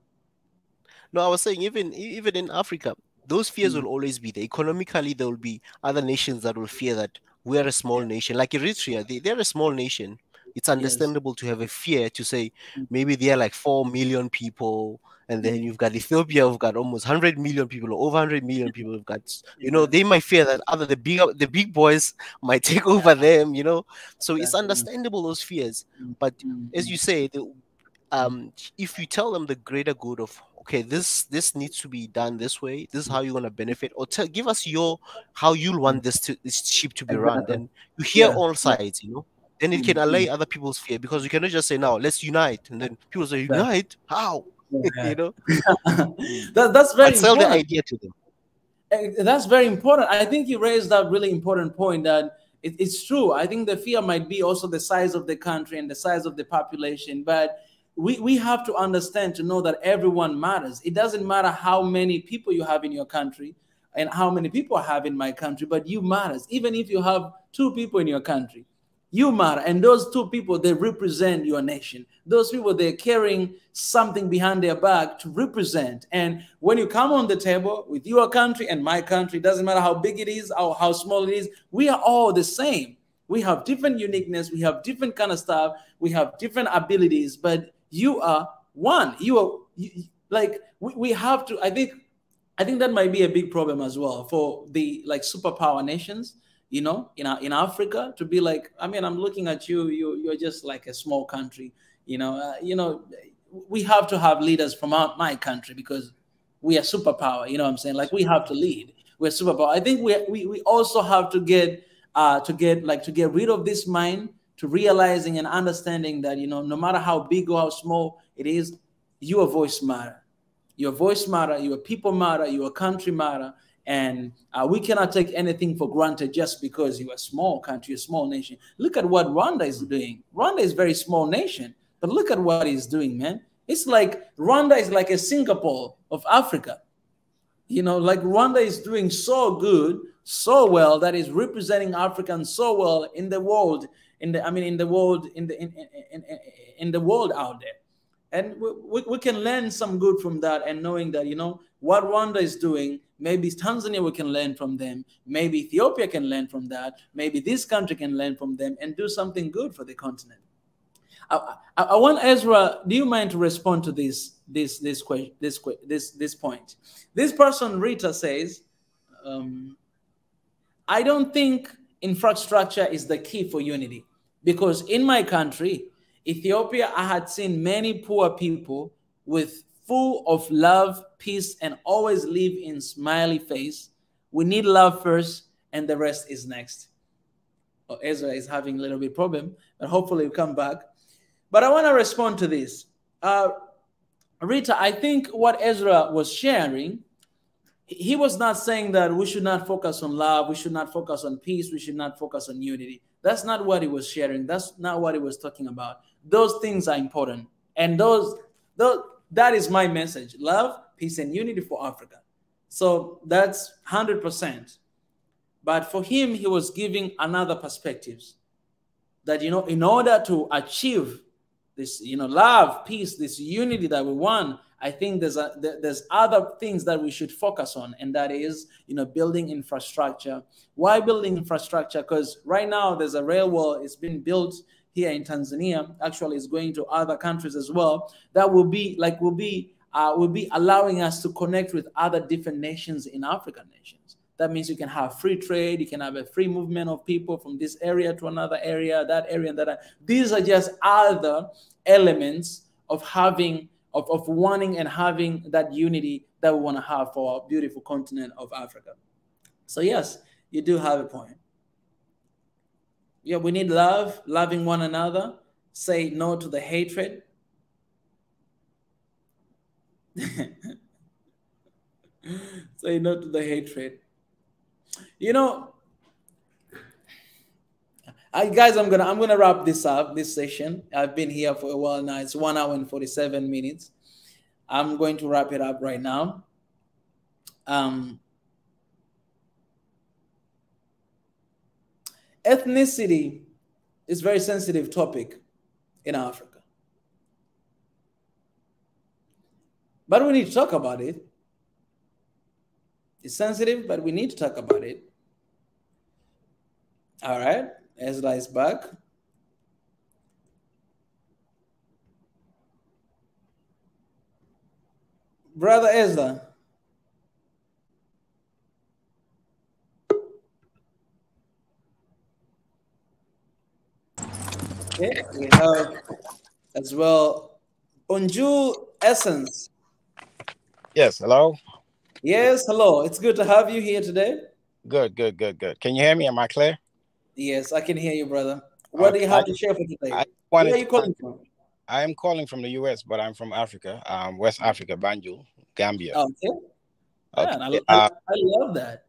Speaker 5: no, I was saying even in Africa, those fears will always be there. Economically, there will be other nations that will fear that we are a small nation. Like Eritrea, they're a small nation. It's understandable to have a fear, to say maybe they are like 4 million people, and then you've got Ethiopia, who've got almost 100 million people, or over 100 million people. Who've got, you know, they might fear that the big boys might take over them. You know, so it's understandable, those fears. But as you say, if you tell them the greater good of, okay, this needs to be done this way, this is how you're going to benefit, or give us how you'll want this ship to be run, then you hear all sides, you know, then it can allay other people's fear, because you cannot just say, now let's unite, and then people say, unite how? You know,
Speaker 1: that's very
Speaker 5: sell
Speaker 1: important.
Speaker 5: the idea to them.
Speaker 1: That's very important. I think you raised that really important point, that it's true. I think the fear might be also the size of the country and the size of the population, but we have to understand, to know that everyone matters. It doesn't matter how many people you have in your country and how many people I have in my country, but you matters. Even if you have 2 people in your country, you matter. And those 2 people, they represent your nation. Those people, they're carrying something behind their back to represent. And when you come on the table with your country and my country, it doesn't matter how big it is or how small it is, we are all the same. We have different uniqueness. We have different kind of stuff. We have different abilities, but you are one. We have to, I think that might be a big problem as well for the superpower nations, you know, in Africa, to be like, I mean, I'm looking at you're just like a small country, you know, we have to have leaders from my country, because we are superpower, you know what I'm saying? Like, we have to lead. We're superpower. I think we also have to get rid of this mind, to realizing and understanding that, you know, no matter how big or how small it is, your voice matter. Your voice matter, your people matter, your country matter. And we cannot take anything for granted just because you're a small country, a small nation. Look at what Rwanda is doing. Rwanda is a very small nation, but look at what it's doing, man. It's like Rwanda is like a Singapore of Africa. You know, like Rwanda is doing so good, so well, that is representing Africans so well in the world, in the world out there. And we can learn some good from that, and knowing that, what Rwanda is doing, maybe Tanzania, we can learn from them. Maybe Ethiopia can learn from that. Maybe this country can learn from them and do something good for the continent. I want Ezra, do you mind to respond to this point? This person, Rita, says, I don't think infrastructure is the key for unity, because in my country, Ethiopia, I had seen many poor people with full of love, peace, and always live in smiley face. We need love first, and the rest is next. Oh, Ezra is having a little bit problem, but hopefully he'll come back. But I want to respond to this. Rita, I think what Ezra was sharing, he was not saying that we should not focus on love, we should not focus on peace, we should not focus on unity. That's not what he was sharing. That's not what he was talking about. Those things are important. And that is my message. Love, peace, and unity for Africa. So that's 100%. But for him, he was giving another perspectives. That, in order to achieve this, love, peace, this unity that we want, I think there's other things that we should focus on, and that is, building infrastructure. Why building infrastructure? Because right now there's a railway. It's been built here in Tanzania. Actually, it's going to other countries as well. That will be allowing us to connect with other different nations in African nations. That means you can have free trade. You can have a free movement of people from this area to another area, that area, and that. These are just other elements of wanting and having that unity that we want to have for our beautiful continent of Africa. So yes, you do have a point. Yeah, we need love, loving one another. Say no to the hatred. Say no to the hatred. Guys, I'm gonna wrap this up, this session. I've been here for a while now. It's 1 hour and 47 minutes. I'm going to wrap it up right now. Ethnicity is a very sensitive topic in Africa. But we need to talk about it. It's sensitive, but we need to talk about it. All right, Ezra is back. Brother Ezra. Okay, we have as well Unju Essence.
Speaker 6: Yes, hello.
Speaker 1: Yes, hello. It's good to have you here today.
Speaker 6: Good. Can you hear me? Am I clear?
Speaker 1: Yes, I can hear you, brother. What do you have to share for today? Where are you calling from?
Speaker 6: I am calling from the US, but I'm from Africa, West Africa, Banjul, Gambia.
Speaker 1: Okay.
Speaker 6: Okay.
Speaker 1: Man, I love that.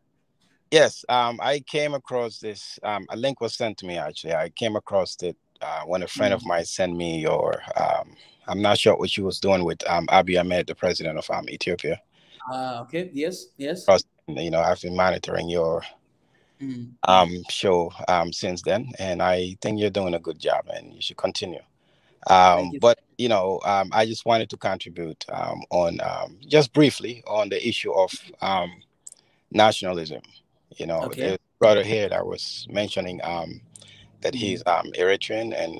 Speaker 6: Yes, I came across this. A link was sent to me, actually. I came across it when a friend of mine sent me your, I'm not sure what she was doing with Abiy Ahmed, the president of Ethiopia.
Speaker 1: Okay, yes.
Speaker 6: I've been monitoring your show since then, and I think you're doing a good job, and you should continue. But I just wanted to contribute on just briefly on the issue of nationalism.
Speaker 1: Okay.
Speaker 6: There's a brother here that was mentioning that he's Eritrean, and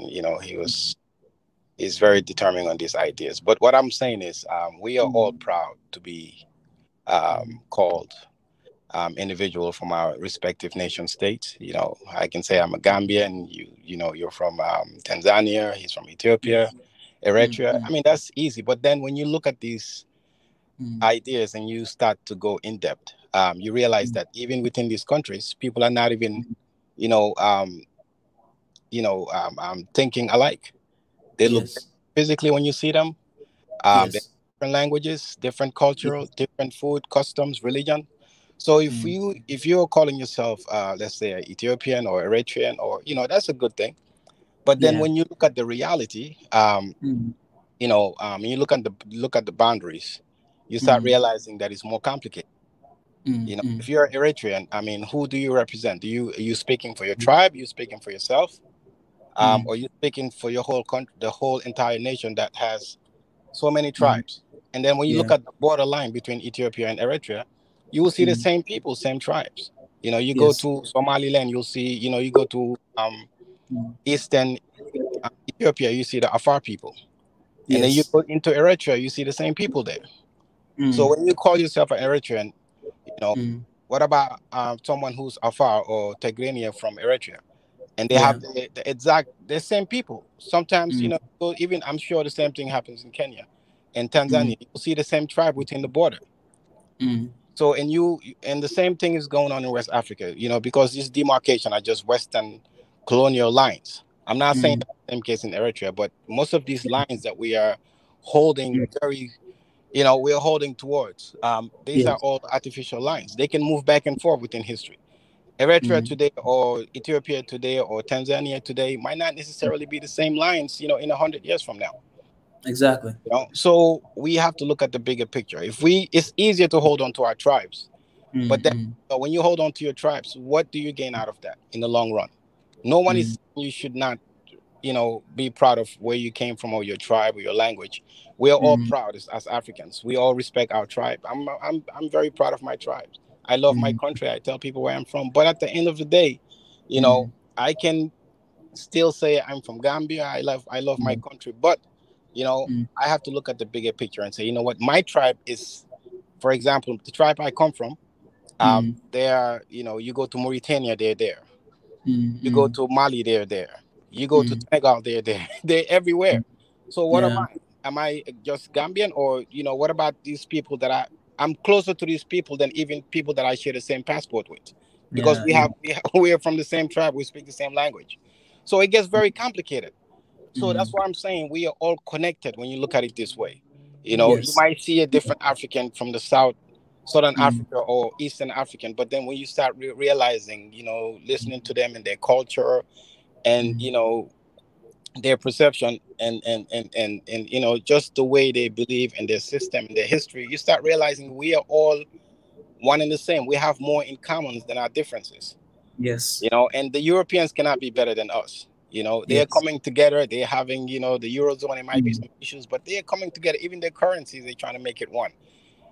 Speaker 6: he's very determined on these ideas. But what I'm saying is we are all proud to be called individual from our respective nation states. I can say I'm a Gambian, you're from Tanzania, he's from Ethiopia, Eritrea. I mean, that's easy. But then when you look at these ideas and you start to go in depth, you realize that even within these countries, people are not even, thinking alike. They look physically when you see them. Different languages, different cultural, different food, customs, religion. So if you're calling yourself, let's say, Ethiopian or Eritrean, or that's a good thing. But then when you look at the reality, you look at the boundaries, you start realizing that it's more complicated. If you're Eritrean, I mean, who do you represent? Are you speaking for your tribe? Are you speaking for yourself? Or are you speaking for your whole country, the whole entire nation that has so many tribes. And then when you look at the borderline between Ethiopia and Eritrea, you will see the same people, same tribes. You know, you go to Somaliland, you'll see, you know, you go to eastern Ethiopia, you see the Afar people. And then you go into Eritrea, you see the same people there. So when you call yourself an Eritrean, you know, what about someone who's Afar or Tigrania from Eritrea? And they have the same people. Sometimes, you know, so even I'm sure the same thing happens in Kenya and Tanzania. You'll see the same tribe within the border. So, and the same thing is going on in West Africa, you know, because this demarcation are just Western colonial lines. I'm not saying that's the same case in Eritrea, but most of these lines that we are holding very, you know, we're holding towards, these are all artificial lines. They can move back and forth within history. Eritrea today or Ethiopia today or Tanzania today might not necessarily be the same lines, you know, in 100 years from now.
Speaker 1: Exactly.
Speaker 6: You know? So we have to look at the bigger picture. It's easier to hold on to our tribes, but then when you hold on to your tribes, what do you gain out of that in the long run? No one is saying you should not, you know, be proud of where you came from or your tribe or your language. We are all proud as Africans. We all respect our tribe. I'm very proud of my tribes. I love my country. I tell people where I'm from. But at the end of the day, you know, I can still say I'm from Gambia. I love my country. But, you know, I have to look at the bigger picture and say, you know what, my tribe is, for example, the tribe I come from, they are, you know, you go to Mauritania, they're there. You go to Mali, they're there. You go to Senegal, they're there. They're everywhere. So what am I? Am I just Gambian? Or, you know, what about these people that I'm closer to these people than even people that I share the same passport with? Because we are from the same tribe, we speak the same language. So it gets very complicated. So that's why I'm saying we are all connected when you look at it this way. You know, you might see a different African from the Southern Africa or Eastern African, but then when you start realizing, you know, listening to them and their culture and, you know, their perception and you know, just the way they believe in their system and their history, you start realizing we are all one and the same. We have more in common than our differences. You know, and the Europeans cannot be better than us. You know, they are coming together. They're having, you know, the Eurozone, it might be some issues, but they are coming together. Even their currencies, they're trying to make it one.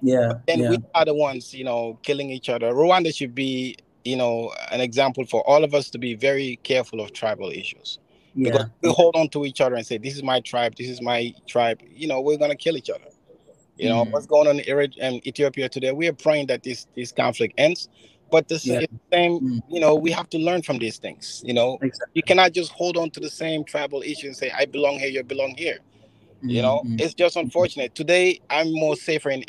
Speaker 6: But then we are the ones, you know, killing each other. Rwanda should be, you know, an example for all of us to be very careful of tribal issues. Because we hold on to each other and say, this is my tribe, you know, we're going to kill each other. You know, what's going on in Ethiopia today, we are praying that this conflict ends. But the same, you know, we have to learn from these things. You know, you cannot just hold on to the same tribal issue and say, I belong here, you belong here. You know, it's just unfortunate. Today, I'm more safer in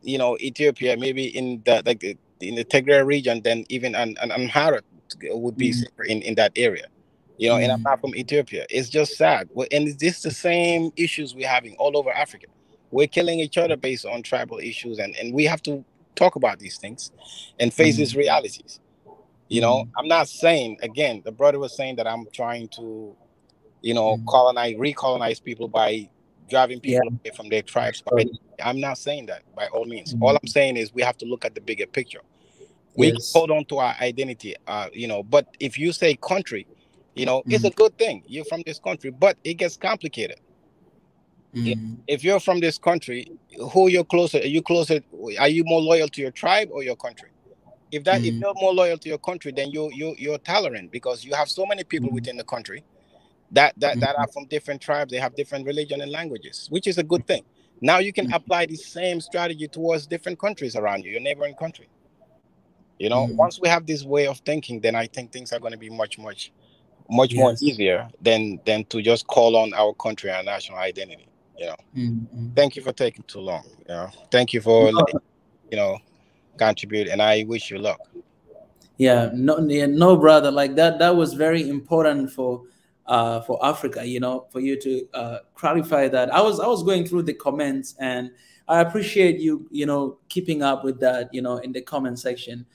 Speaker 6: you know, Ethiopia, maybe in the Tigray region than even an Amhara would be safer in that area. You know, and I'm not from Ethiopia. It's just sad. And it's just the same issues we're having all over Africa. We're killing each other based on tribal issues, and we have to talk about these things and face these realities. You know, I'm not saying, again, the brother was saying that I'm trying to, you know, recolonize people by driving people away from their tribes. I'm not saying that by all means. All I'm saying is we have to look at the bigger picture. We can hold on to our identity, you know, but if you say country, you know, it's a good thing. You're from this country, but it gets complicated. If you're from this country, who you're closer? Are you closer? Are you more loyal to your tribe or your country? If you're more loyal to your country, then you're tolerant because you have so many people within the country that are from different tribes. They have different religion and languages, which is a good thing. Now you can apply the same strategy towards different countries around you, your neighboring country. You know, once we have this way of thinking, then I think things are going to be much more easier than to just call on our country and national identity. You know, thank you for taking too long. You know, thank you for you know, contribute, and I wish you luck.
Speaker 1: No, brother, like that was very important for Africa, you know, for you to clarify that. I was going through the comments, and I appreciate you, you know, keeping up with that, you know, in the comment section,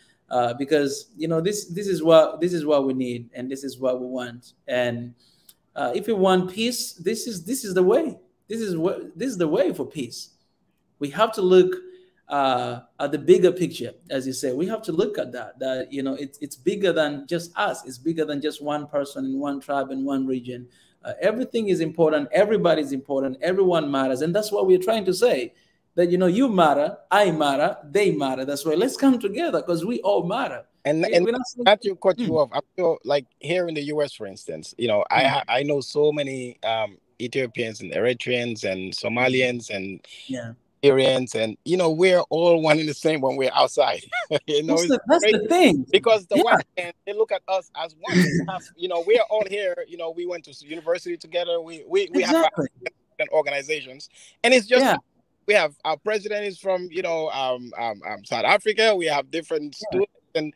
Speaker 1: because, you know, this is what we need, and this is what we want. And if we want peace, this is the way. This is the way for peace. We have to look at the bigger picture, as you say. We have to look at that you know, it's bigger than just us. It's bigger than just one person in one tribe in one region. Everything is important. Everybody's important. Everyone matters. And that's what we're trying to say. That, you matter, I matter, they matter. That's why let's come together, because we all matter.
Speaker 6: And not to cut you off, I'm sure, like here in the US, for instance, I know so many Ethiopians and Eritreans and Somalians and Syrians, and we're all one and the same when we're outside. That's
Speaker 1: the thing.
Speaker 6: Because the white man, they look at us as one. We're all here. We went to university together. We have different organizations, and it's just we have our president is from South Africa. We have different students. And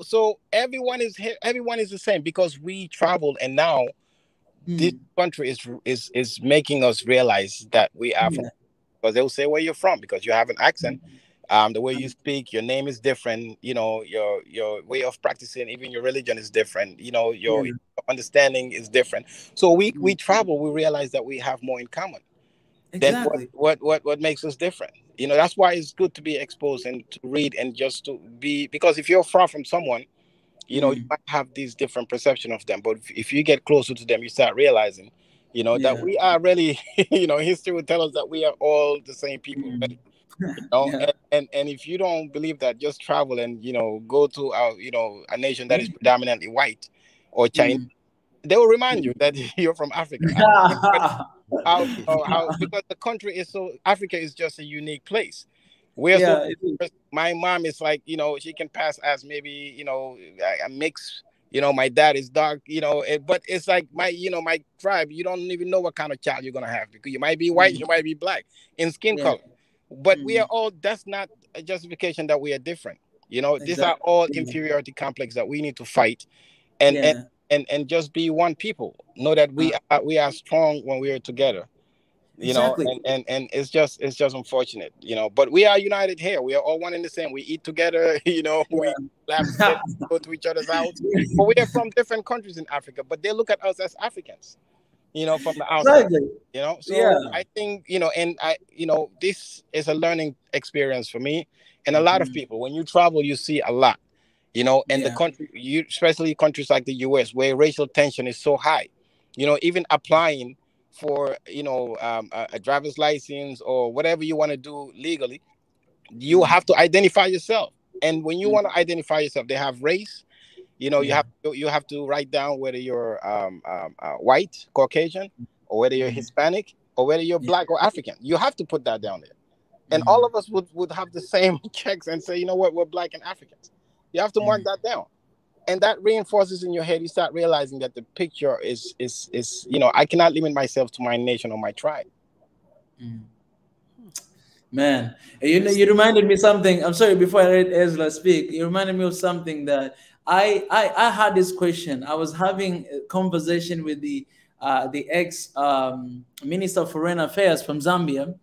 Speaker 6: so everyone is here, everyone is the same, because we traveled, and now this country is making us realize that we are from, because they'll say where you're from because you have an accent, the way you speak, your name is different, your way of practicing, even your religion is different, your understanding is different. So we travel, we realize that we have more in common. Exactly. Then what makes us different? That's why it's good to be exposed and to read and just to be, because if you're far from someone, you might have these different perception of them. But if you get closer to them, you start realizing, that we are really, history will tell us that we are all the same people. And if you don't believe that, just travel and, go to a nation that is predominantly white or Chinese. They will remind you that you're from Africa. Because the country is Africa is just a unique place. My mom is like, she can pass as maybe, a mix, my dad is dark, but it's like my tribe, you don't even know what kind of child you're going to have, because you might be white, you might be black in skin color. But we are all, that's not a justification that we are different. These are all inferiority complex that we need to fight. And just be one people. Know that we are strong when we are together. And it's just unfortunate, But we are united here. We are all one and the same. We eat together, we laugh together, go to each other's house. But we are from different countries in Africa, but they look at us as Africans, from the outside. So I think, and this is a learning experience for me and a lot of people. When you travel, you see a lot. And the country, especially countries like the US, where racial tension is so high, even applying for, a driver's license or whatever you want to do legally, you have to identify yourself. And when you want to identify yourself, they have race, you have to write down whether you're white, Caucasian, or whether you're Hispanic, or whether you're black or African. You have to put that down there. And all of us would have the same checks and say, we're black and Africans. You have to mark that down. And that reinforces in your head. You start realizing that the picture is I cannot limit myself to my nation or my tribe.
Speaker 1: Man, you reminded me something. I'm sorry, before I let Ezra speak, you reminded me of something that I had this question. I was having a conversation with the ex Minister of Foreign Affairs from Zambia.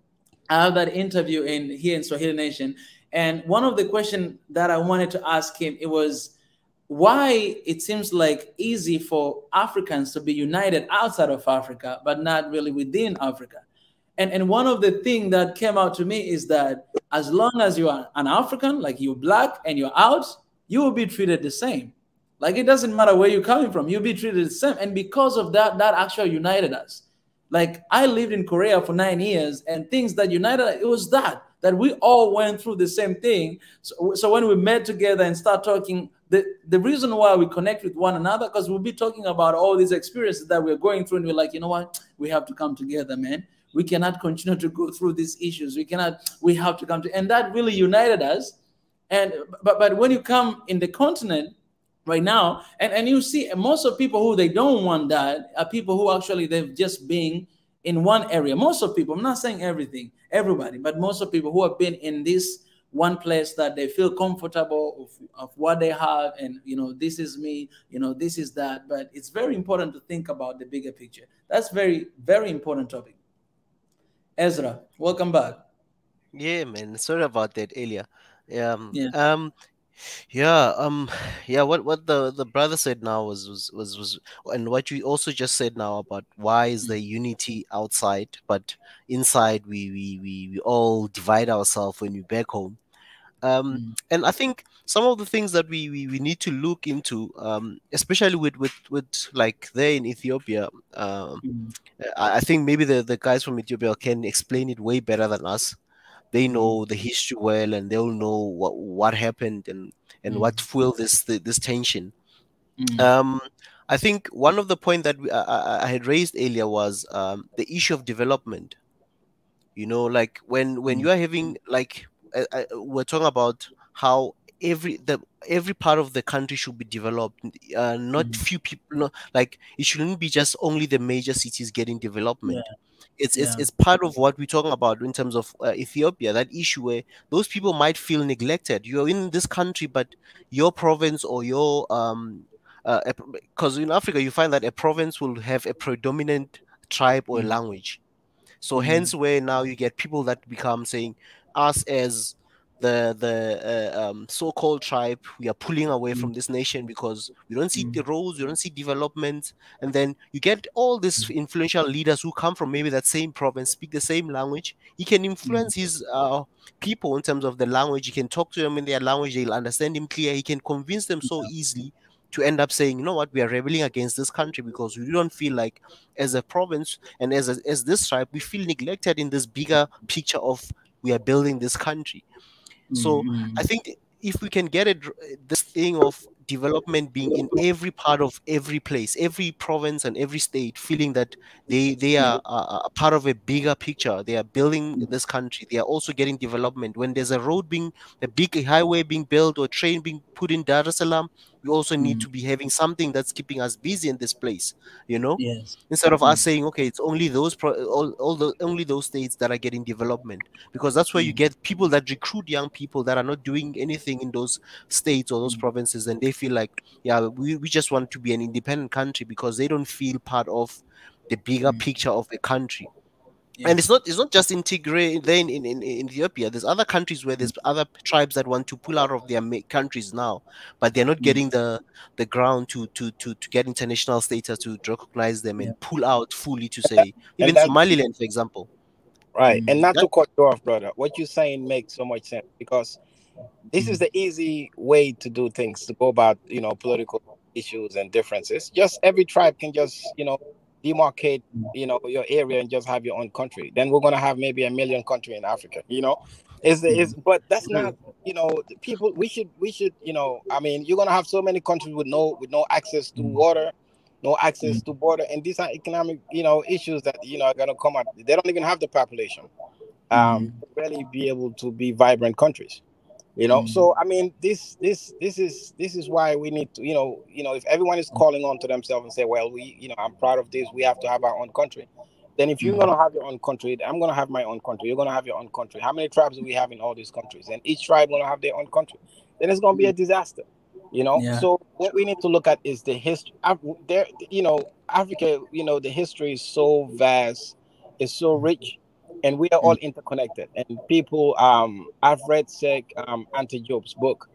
Speaker 1: I have that interview here in Swahili Nation. And one of the questions that I wanted to ask him, it was why it seems like easy for Africans to be united outside of Africa, but not really within Africa. And one of the things that came out to me is that as long as you are an African, like you're black and you're out, you will be treated the same. Like it doesn't matter where you're coming from, you'll be treated the same. And because of that, that actually united us. Like I lived in Korea for 9 years, and things that united us, it was that we all went through the same thing. So when we met together and start talking, the reason why we connect with one another, because we'll be talking about all these experiences that we're going through, and we're like, you know what, we have to come together, man. We cannot continue to go through these issues. We have to come to, and that really united us. And but when you come in the continent right now, and you see most of people who they don't want that are people who actually they've just been in one area. Most of people, I'm not saying everybody, but most of people who have been in this one place that they feel comfortable of what they have, and this is me, this is that. But it's very important to think about the bigger picture. That's very, very important topic. Ezra, welcome back.
Speaker 5: Yeah, man. Sorry about that earlier. What the brother said now was and what you also just said now about why is there unity outside, but inside we all divide ourselves when we're back home. And I think some of the things that we need to look into, especially with like there in Ethiopia. I think maybe the guys from Ethiopia can explain it way better than us. They know the history well, and they'll know what happened and what fueled this tension. I think one of the point that I had raised earlier was the issue of development. You know, like when you are having like we're talking about how every part of the country should be developed, not few people, no, like it shouldn't be just only the major cities getting development. It's part of what we're talking about in terms of Ethiopia, that issue where those people might feel neglected. You're in this country, but your province or your because in Africa you find that a province will have a predominant tribe or language. So hence where now you get people that become saying us as the so-called tribe, we are pulling away from this nation because we don't see the roads, we don't see development, and then you get all these influential leaders who come from maybe that same province, speak the same language. He can influence his people in terms of the language. He can talk to them in their language; they'll understand him clear. He can convince them so easily to end up saying, you know what, we are rebelling against this country because we don't feel like, as a province and as this tribe, we feel neglected in this bigger picture of we are building this country. So I think if we can get this thing of development being in every part of every place, every province and every state, feeling that they are a part of a bigger picture, they are building this country, they are also getting development. When there's a big highway being built or a train being put in Dar es Salaam, we also need to be having something that's keeping us busy in this place, you know, instead of us saying, okay, it's only only those states that are getting development, because that's where you get people that recruit young people that are not doing anything in those states or those provinces, and they feel like, yeah, we just want to be an independent country because they don't feel part of the bigger picture of the country. And it's not just integrate there in Ethiopia. There's other countries where there's other tribes that want to pull out of their countries now, but they're not getting the ground to get international status to recognize them and pull out fully, to say, even Somaliland, for example.
Speaker 6: Right. And not to cut you off, brother, what you're saying makes so much sense, because this is the easy way to do things, to go about, political issues and differences. Just every tribe can just, demarcate, your area and just have your own country. Then we're going to have maybe 1 million country in Africa, but that's not, people, we should, I mean, you're going to have so many countries with no access to water, no access to border. And these are economic, issues that, are going to come out. They don't even have the population to really be able to be vibrant countries. So I mean, this is why we need to, if everyone is calling on to themselves and say, well, I'm proud of this, we have to have our own country. Then if you're going to have your own country, I'm going to have my own country, you're going to have your own country. How many tribes do we have in all these countries? And each tribe going to have their own country. Then it's going to be a disaster, So what we need to look at is the history. Africa, the history is so vast, it's so rich. And we are all interconnected. And people, I've read Auntie Job's book,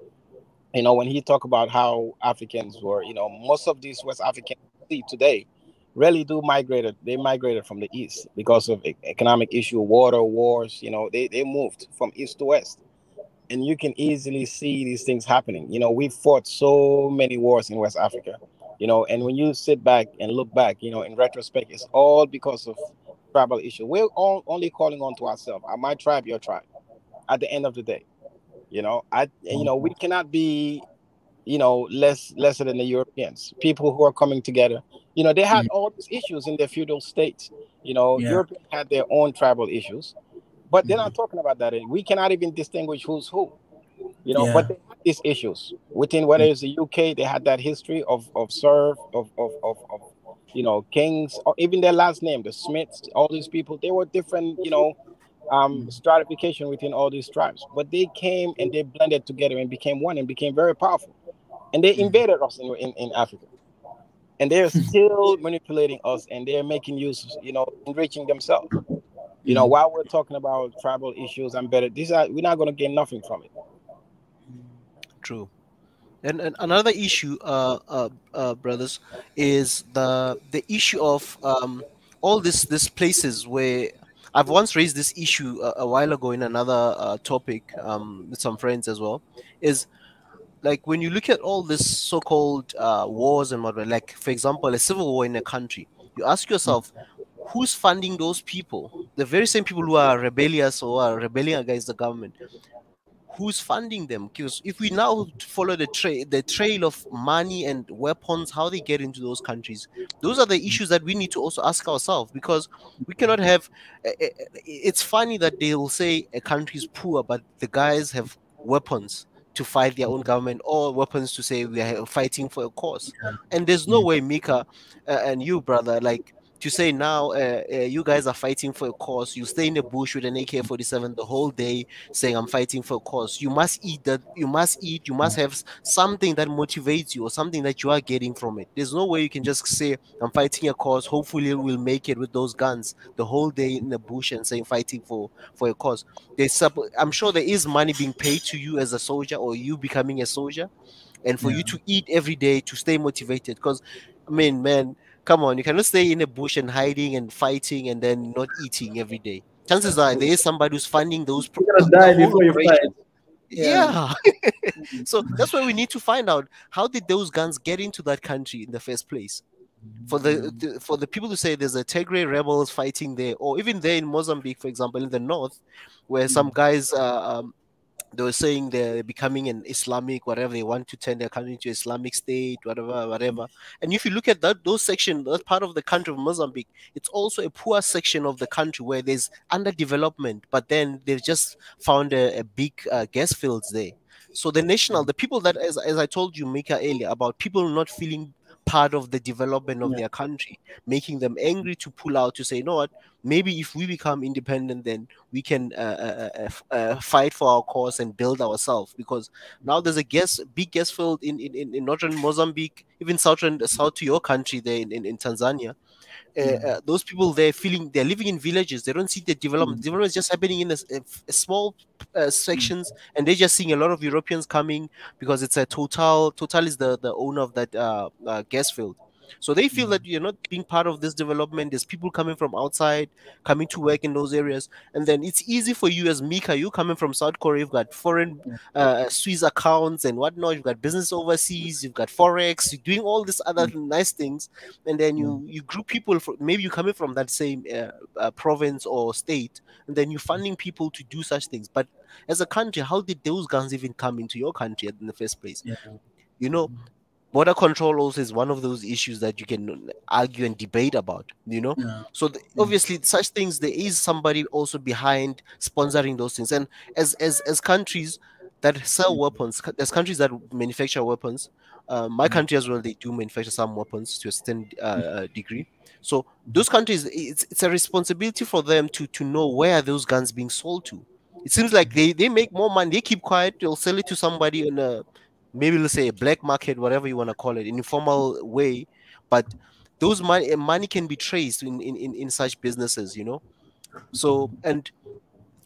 Speaker 6: when he talked about how Africans were, most of these West Africans see today really do migrated. They migrated from the East because of economic issue, water, wars, they moved from East to West. And you can easily see these things happening. We fought so many wars in West Africa, and when you sit back and look back, in retrospect, it's all because of tribal issue. We're all only calling on to ourselves. My tribe, your tribe. At the end of the day, we cannot be, lesser than the Europeans. People who are coming together. They had all these issues in their feudal states. Europeans had their own tribal issues, but they're not talking about that. We cannot even distinguish who's who. But they had these issues within, whether it's the UK, they had that history of serf, of kings, or even their last name, the Smiths, all these people, they were different, stratification within all these tribes. But they came and they blended together and became one and became very powerful. And they invaded us in Africa. And they're still manipulating us, and they're making use, enriching themselves. While we're talking about tribal issues and better, we're not going to gain nothing from it.
Speaker 5: True. And another issue, brothers, is the issue of all these places where I've once raised this issue a while ago in another topic with some friends as well. Is like when you look at all this so-called wars and whatever, like for example, a civil war in a country, you ask yourself, who's funding those people? The very same people who are rebellious or are rebelling against the government. Who's funding them? Because if we now follow the trail of money and weapons, how they get into those countries, those are the issues that we need to also ask ourselves, because we cannot have. It's funny that they will say a country is poor, but the guys have weapons to fight their own government, or weapons to say we are fighting for a cause. And there's no way, Mika, and you, brother, like to say now you guys are fighting for a cause. You stay in the bush with an AK-47 the whole day saying I'm fighting for a cause. You must eat that. You must eat. You must have something that motivates you or something that you are getting from it. There's no way you can just say I'm fighting a cause. Hopefully we'll make it with those guns the whole day in the bush and saying fighting for a cause. I'm sure there is money being paid to you as a soldier or you becoming a soldier, and for you to eat every day to stay motivated. Because I mean, man, come on, you cannot stay in a bush and hiding and fighting and then not eating every day. Chances are there is somebody who's funding those
Speaker 1: You're gonna
Speaker 5: the
Speaker 1: die
Speaker 5: whole
Speaker 1: before you
Speaker 5: operation.
Speaker 1: fight.
Speaker 5: Yeah. So that's why we need to find out, how did those guns get into that country in the first place? For the people to say there's a Tigray rebels fighting there, or even there in Mozambique, for example, in the north, where some guys they were saying they're becoming an Islamic, whatever, they want to turn their country into Islamic state, whatever. And if you look at that section, that part of the country of Mozambique, it's also a poor section of the country where there's underdevelopment, but then they've just found a big gas fields there. So the people that, as I told you, Mika, earlier, about people not feeling part of the development of their country, making them angry to pull out, to say, you know what, maybe if we become independent, then we can fight for our cause and build ourselves. Because now there's a big gas field in northern Mozambique, even south to your country there in Tanzania. Those people they're living in villages. They don't see the development. Development is just happening in a small sections, and they're just seeing a lot of Europeans coming because it's a Total is the owner of that gas field. So they feel that you're not being part of this development. There's people coming from outside, coming to work in those areas, and then it's easy for you as Mika. You coming from South Korea, you've got foreign Swiss accounts and whatnot. You've got business overseas. You've got forex. You're doing all these other nice things, and then you group people. Maybe you coming from that same province or state, and then you're funding people to do such things. But as a country, how did those guns even come into your country in the first place? You know, border control also is one of those issues that you can argue and debate about, so obviously such things, there is somebody also behind sponsoring those things. And as countries that sell weapons, there's countries that manufacture weapons. My country as well, they do manufacture some weapons to a certain degree. So those countries, it's a responsibility for them to know where are those guns being sold to. It seems like they make more money. They keep quiet. They'll sell it to somebody in a, maybe let's say a black market, whatever you want to call it, in informal way. But those money can be traced in such businesses, So, and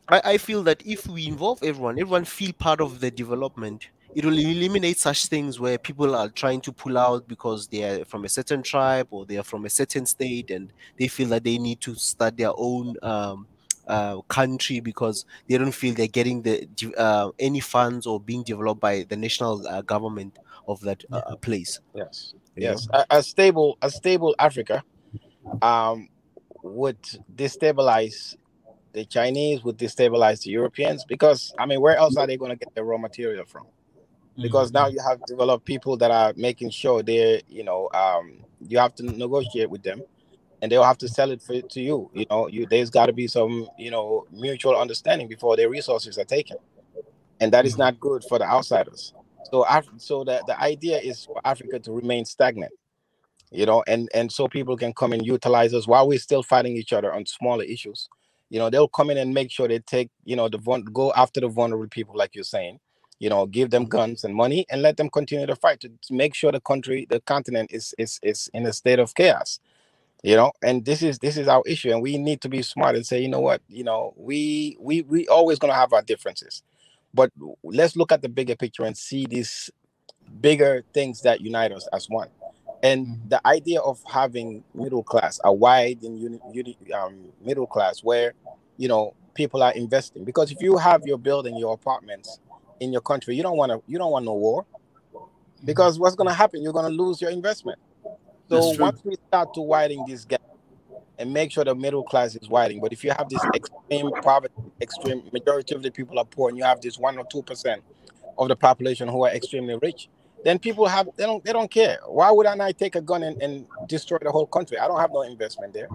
Speaker 5: I feel that if we involve everyone feel part of the development, it will eliminate such things where people are trying to pull out because they are from a certain tribe or they are from a certain state and they feel that they need to start their own country because they don't feel they're getting any funds or being developed by the national government of that place.
Speaker 6: Yes. A stable Africa would destabilize the Chinese, would destabilize the Europeans, because I mean, where else are they going to get the raw material from? Because now you have developed people that are making sure they're, you have to negotiate with them, and they'll have to sell it to you. There's got to be some, mutual understanding before their resources are taken, and that is not good for the outsiders. So, the idea is for Africa to remain stagnant, and so people can come and utilize us while we're still fighting each other on smaller issues. They'll come in and make sure they take, go after the vulnerable people, like you're saying. Give them guns and money and let them continue to fight to make sure the continent is in a state of chaos. And this is our issue, and we need to be smart and say, you know what, we always gonna have our differences, but let's look at the bigger picture and see these bigger things that unite us as one. And the idea of having middle class, a wide and middle class, where people are investing, because if you have your building, your apartments in your country, you don't want no war. because what's going to happen? You're going to lose your investment. So once we start to widen this gap and make sure the middle class is widening, but if you have this extreme poverty, extreme majority of the people are poor, and you have this 1 or 2% of the population who are extremely rich, then people they don't care. Why would I take a gun and destroy the whole country? I don't have no investment there.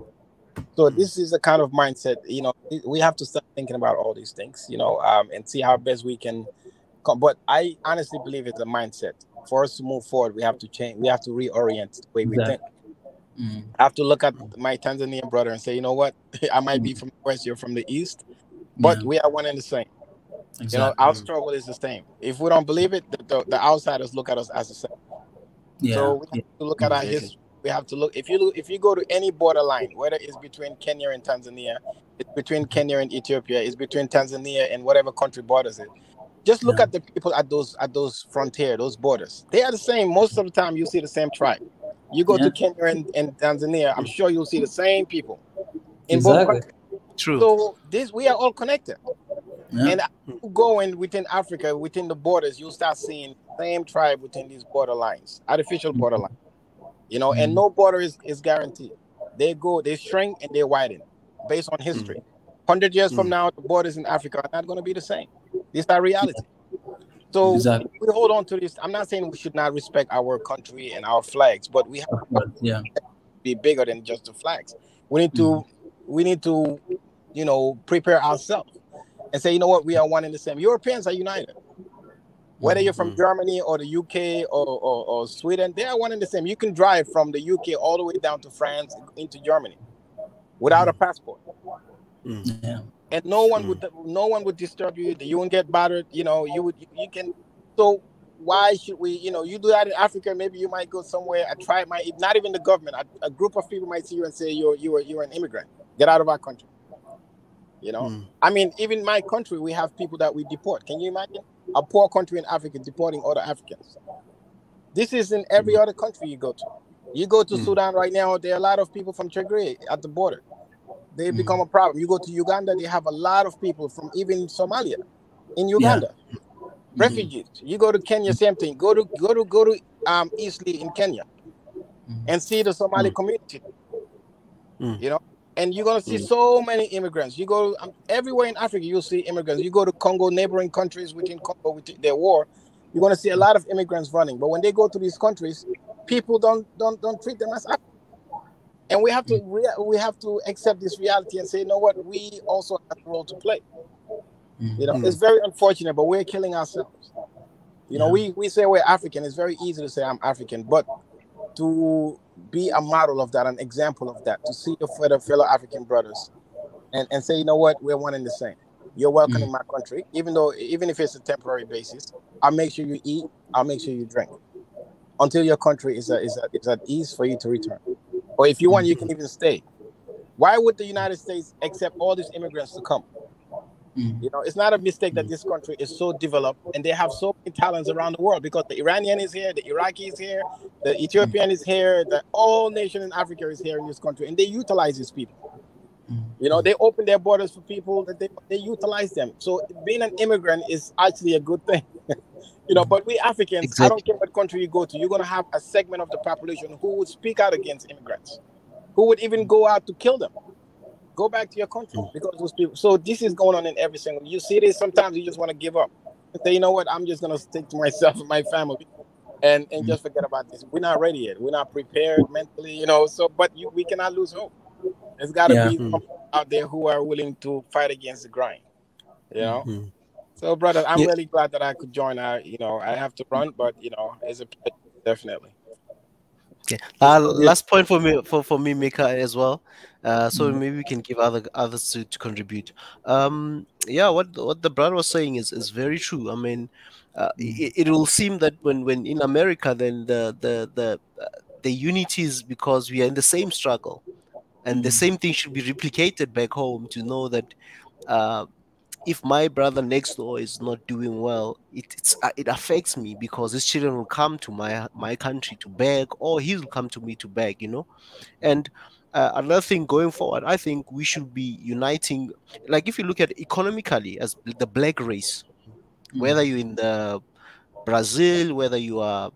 Speaker 6: So this is the kind of mindset, we have to start thinking about all these things, and see how best we can come. But I honestly believe it's a mindset. For us to move forward, we have to change. We have to reorient the way we think. I have to look at my Tanzanian brother and say, you know what? I might be from the West, you're from the East, but we are one and the same.
Speaker 1: Exactly.
Speaker 6: Our struggle is the same. If we don't believe it, the outsiders look at us as the same. So we have to look at our history. We have to look. If you go to any borderline, whether it's between Kenya and Tanzania, it's between Kenya and Ethiopia, it's between Tanzania and whatever country borders it. Just look at the people at those frontier, those borders. They are the same. Most of the time, you see the same tribe. You go to Kenya and Tanzania, I'm sure you'll see the same people in both countries.
Speaker 5: True.
Speaker 6: So we are all connected. And going within Africa, within the borders, you'll start seeing the same tribe within these borderlines, artificial borderlines. And no border is guaranteed. They shrink and they widen based on history. 100 years from now, the borders in Africa are not going to be the same. These are reality. So we hold on to this. I'm not saying we should not respect our country and our flags, but we have to be bigger than just the flags. We need to prepare ourselves and say, you know what, we are one and the same. Europeans are united. Whether you're from Germany or the UK or Sweden, they are one and the same. You can drive from the UK all the way down to France into Germany without a passport. And no one would disturb you. You won't get bothered. You can. So why should we? You do that in Africa. Maybe you might go somewhere. A tribe might, not even the government. A group of people might see you and say you're an immigrant. Get out of our country. I mean, even in my country, we have people that we deport. Can you imagine a poor country in Africa deporting other Africans? This is in every other country you go to. You go to Sudan right now, there are a lot of people from Tigray at the border. They become a problem. You go to Uganda, they have a lot of people from even Somalia in Uganda. Refugees. You go to Kenya, same thing. Go to Eastleigh in Kenya and see the Somali community. And you're going to see so many immigrants. You go everywhere in Africa, you'll see immigrants. You go to Congo, neighboring countries within Congo, with their war, you're going to see a lot of immigrants running. But when they go to these countries, people don't treat them as Africans. And we have to accept this reality and say, you know what, we also have a role to play. It's very unfortunate, but we're killing ourselves. We say we're African. It's very easy to say I'm African, but to be a model of that, an example of that, to see your fellow African brothers and say, you know what, we're one and the same. You're welcome in my country, even if it's a temporary basis. I'll make sure you eat. I'll make sure you drink until your country is at ease for you to return. Or if you want, you can even stay. Why would the United States accept all these immigrants to come? It's not a mistake that this country is so developed and they have so many talents around the world, because the Iranian is here, the Iraqi is here, the Ethiopian is here, the all nation in Africa is here in this country, and they utilize these people. They open their borders for people that they utilize them. So being an immigrant is actually a good thing. But we Africans, I don't care what country you go to, you're going to have a segment of the population who would speak out against immigrants, who would even go out to kill them. Go back to your country because those people. So this is going on in every single. You see this, sometimes you just want to give up and say, you know what, I'm just going to stick to myself and my family and just forget about this. We're not ready yet. We're not prepared mentally, So, but we cannot lose hope. There's got to be some out there who are willing to fight against the grind, So, brother, I'm really glad that I could join. I have to run, but it's a pleasure, definitely.
Speaker 5: Okay. Last point for me, Mika, as well. So maybe we can give others to contribute. What the brother was saying is very true. I mean, it will seem that when in America, then the unity is because we are in the same struggle, and the same thing should be replicated back home to know that if my brother next door is not doing well, it affects me, because his children will come to my country to beg, or he will come to me to beg, And another thing going forward, I think we should be uniting. Like if you look at economically as the black race, whether you're in the Brazil, whether you are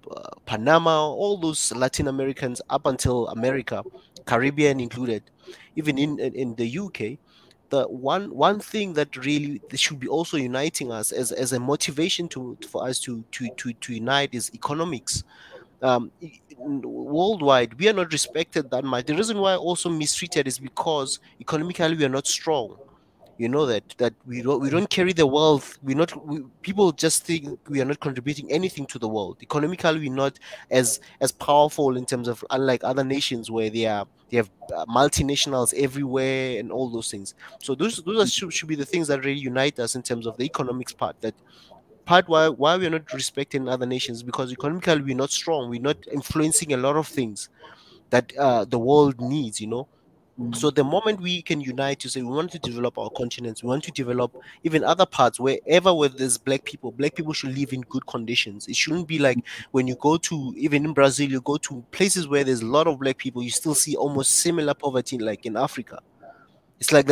Speaker 5: Panama, all those Latin Americans up until America, Caribbean included, even in the UK, the one thing that really should be also uniting us as a motivation for us to unite is economics. Worldwide, we are not respected that much. The reason why also mistreated is because economically we are not strong. You know that we don't carry the wealth. People just think we are not contributing anything to the world. Economically, we're not as powerful in terms of, unlike other nations where they have multinationals everywhere and all those things. So should be the things that really unite us in terms of the economics part. That part why we're not respecting other nations, because economically we're not strong. We're not influencing a lot of things that the world needs. So the moment we can unite to say we want to develop our continents, we want to develop even other parts wherever where there's black people should live in good conditions. It shouldn't be like when you go to, even in Brazil, you go to places where there's a lot of black people, you still see almost similar poverty like in Africa. It's like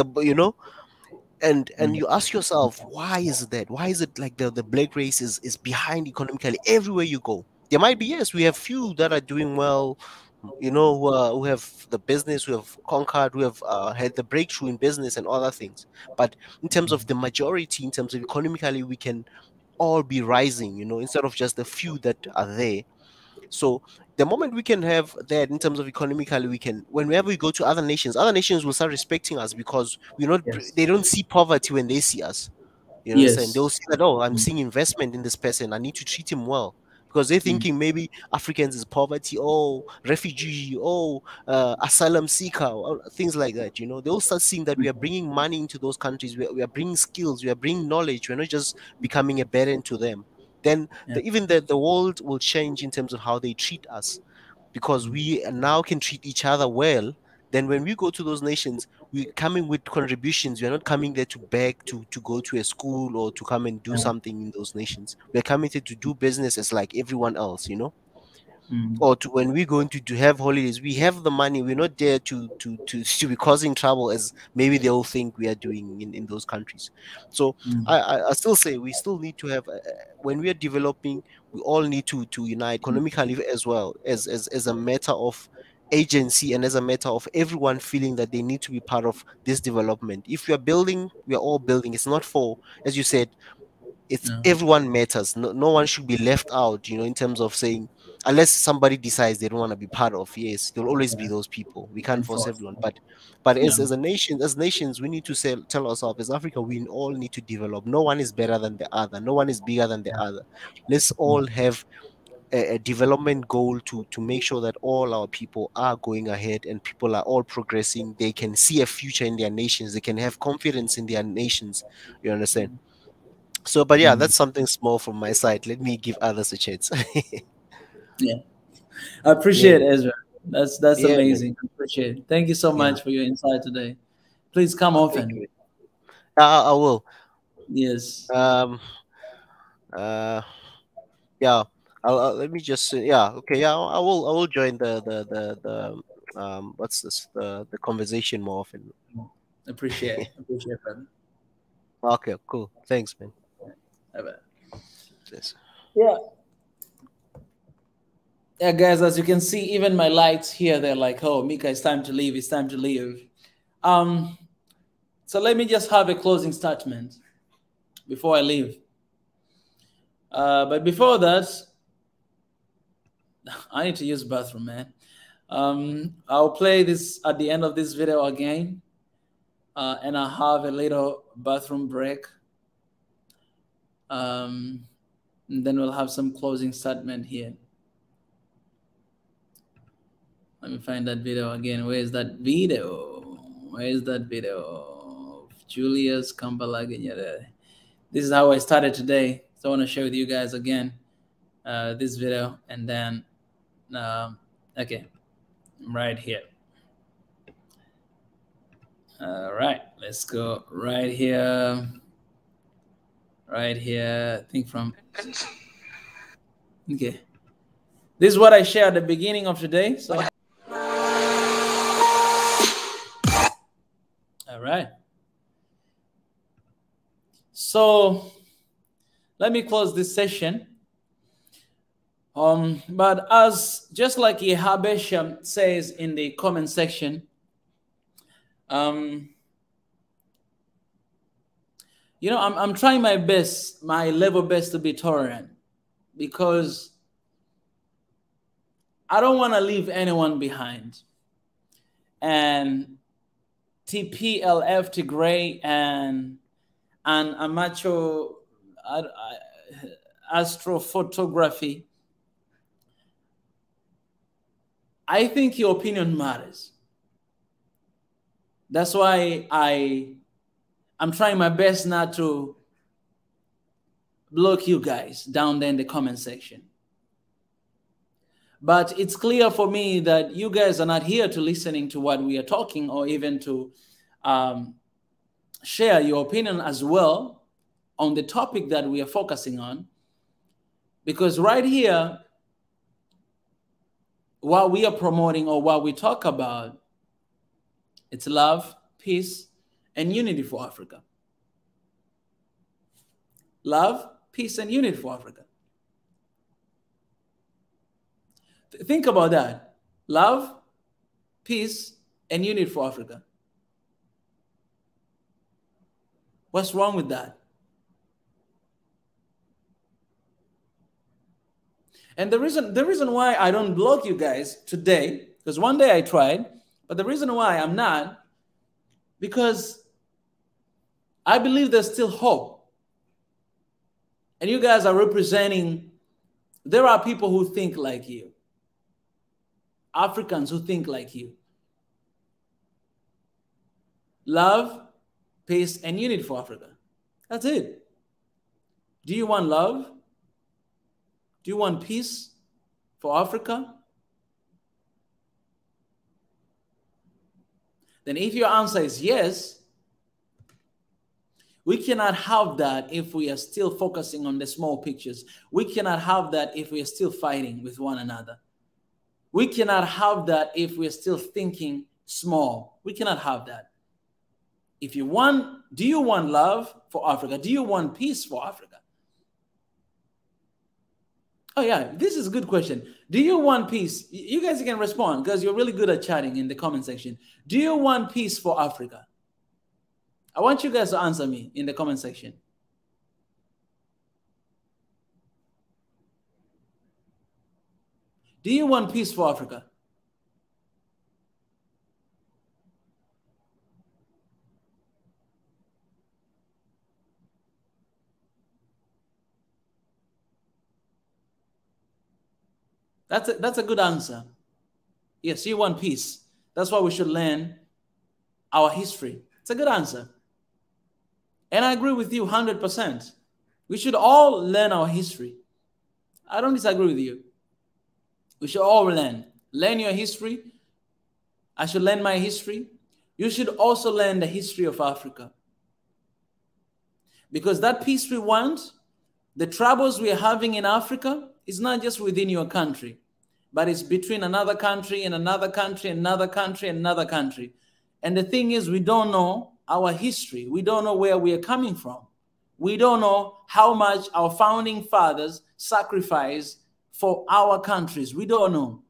Speaker 5: and you ask yourself, why is that? Why is it like the black race is behind economically everywhere you go? There might be, yes, we have few that are doing well, who have the business, who have conquered, who have had the breakthrough in business and other things. But in terms of the majority, in terms of economically, we can all be rising, instead of just the few that are there. So the moment we can have that in terms of economically, we can, whenever we go to other nations will start respecting us, because
Speaker 1: Yes.
Speaker 5: they don't see poverty when they see us. You understand?
Speaker 1: Yes.
Speaker 5: They'll see that, oh, I'm seeing investment in this person. I need to treat him well. Because they're thinking maybe Africans is poverty, oh, refugee, oh, asylum seeker, or things like that. They'll start seeing that we are bringing money into those countries. We are bringing skills. We are bringing knowledge. We're not just becoming a burden to them. Then
Speaker 1: Yeah.
Speaker 5: even the world will change in terms of how they treat us, because we now can treat each other well. Then when we go to those nations, we're coming with contributions. We're not coming there to beg to go to a school or to come and do something in those nations. We're coming there to do business as like everyone else. Or to, when we're going to have holidays, we have the money. We're not there to be causing trouble, as maybe they all think we are doing in those countries. So I still say we still need to have, when we are developing, we all need to unite economically, as well as a matter of agency, and as a matter of everyone feeling that they need to be part of this development. If we are building, we are all building. It's not for, as you said, it's
Speaker 1: Yeah.
Speaker 5: everyone matters. No one should be left out, in terms of saying, unless somebody decides they don't want to be part of. Yes, there'll always be those people. We can't force
Speaker 1: Enforce.
Speaker 5: everyone. But
Speaker 1: Yeah.
Speaker 5: as a nation, as nations, we need to tell ourselves, as Africa, we all need to develop. No one is better than the other. No one is bigger than the other. Let's all have a development goal to make sure that all our people are going ahead and people are all progressing. They can see a future in their nations. They can have confidence in their nations. You understand? So, but yeah, that's something small from my side. Let me give others a chance.
Speaker 1: Yeah. I appreciate it, Ezra. That's
Speaker 5: Yeah, man.
Speaker 1: amazing. I appreciate it. Thank you so
Speaker 5: Yeah.
Speaker 1: much for your insight today. Please come
Speaker 5: Thank
Speaker 1: often.
Speaker 5: you. I will.
Speaker 1: Yes.
Speaker 5: Uh, yeah. Let me just yeah. Okay. Yeah. I will join what's this, the conversation more often.
Speaker 1: Appreciate brother.
Speaker 5: Okay. Cool. Thanks, man.
Speaker 1: Bye-bye.
Speaker 5: Yes.
Speaker 1: Yeah. Yeah, guys, as you can see, even my lights here, they're like, oh, Mika, it's time to leave. It's time to leave. So let me just have a closing statement before I leave. But before that, I need to use bathroom, man. I'll play this at the end of this video again, and I'll have a little bathroom break. And then we'll have some closing statement here. Let me find that video again. Where is that video? Where is that video? Julius Kambalaganyere. This is how I started today. So I want to share with you guys again this video, and then okay, right here. All right, let's go right here. Right here. I think from okay. This is what I shared at the beginning of today. So all right. So let me close this session. But as just like Yehabesha says in the comment section, you know, I'm trying my best, my level best to be tolerant, because I don't want to leave anyone behind. And TPLF Tigray and Amacho Astrophotography, I think your opinion matters. That's why I'm trying my best not to block you guys down there in the comment section. But it's clear for me that you guys are not here to listening to what we are talking, or even to share your opinion as well on the topic that we are focusing on. Because right here, what we are promoting, or what we talk about, it's love, peace, and unity for Africa. Love, peace, and unity for Africa. Think about that. Love, peace, and unity for Africa. What's wrong with that? And the reason why I don't block you guys today, because one day I tried, but the reason why I'm not, because I believe there's still hope. And you guys are representing, there are people who think like you. Africans who think like you. Love, peace, and unity for Africa. That's it. Do you want love? Do you want peace for Africa? Then if your answer is yes, we cannot have that if we are still focusing on the small pictures. We cannot have that if we are still fighting with one another. We cannot have that if we are still thinking small. We cannot have that. If you want, do you want love for Africa? Do you want peace for Africa? Oh yeah, this is a good question. Do you want peace? You guys can respond because you're really good at chatting in the comment section. Do you want peace for Africa? I want you guys to answer me in the comment section. Do you want peace for Africa? That's a good answer. Yes, you want peace. That's why we should learn our history. It's a good answer. And I agree with you 100%. We should all learn our history. I don't disagree with you. We should all learn. Learn your history. I should learn my history. You should also learn the history of Africa. Because that peace we want, the troubles we are having in Africa, is not just within your country, but it's between another country and another country, another country, and another country. And the thing is, we don't know our history. We don't know where we are coming from. We don't know how much our founding fathers sacrificed for our countries. We don't know.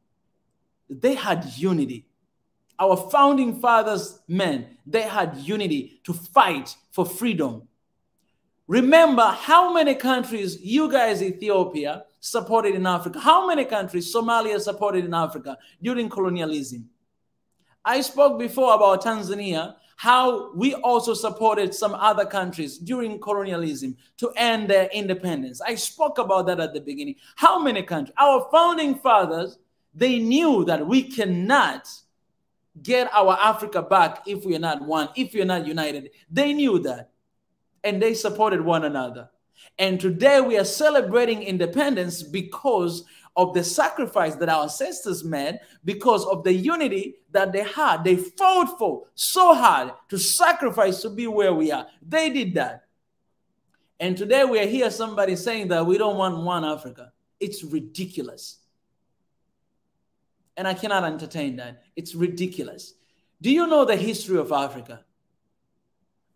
Speaker 1: They had unity. Our founding fathers, men, they had unity to fight for freedom. Remember how many countries you guys, Ethiopia, supported in Africa. How many countries Somalia supported in Africa during colonialism? I spoke before about Tanzania, how we also supported some other countries during colonialism to end their independence. I spoke about that at the beginning. How many countries? Our founding fathers, they knew that we cannot get our Africa back if we are not one, if we are not united. They knew that. And they supported one another. And today we are celebrating independence because of the sacrifice that our ancestors made, because of the unity that they had. They fought for so hard to sacrifice to be where we are. They did that. And today we are here, somebody saying that we don't want one Africa. It's ridiculous. And I cannot entertain that. It's ridiculous. Do you know the history of Africa?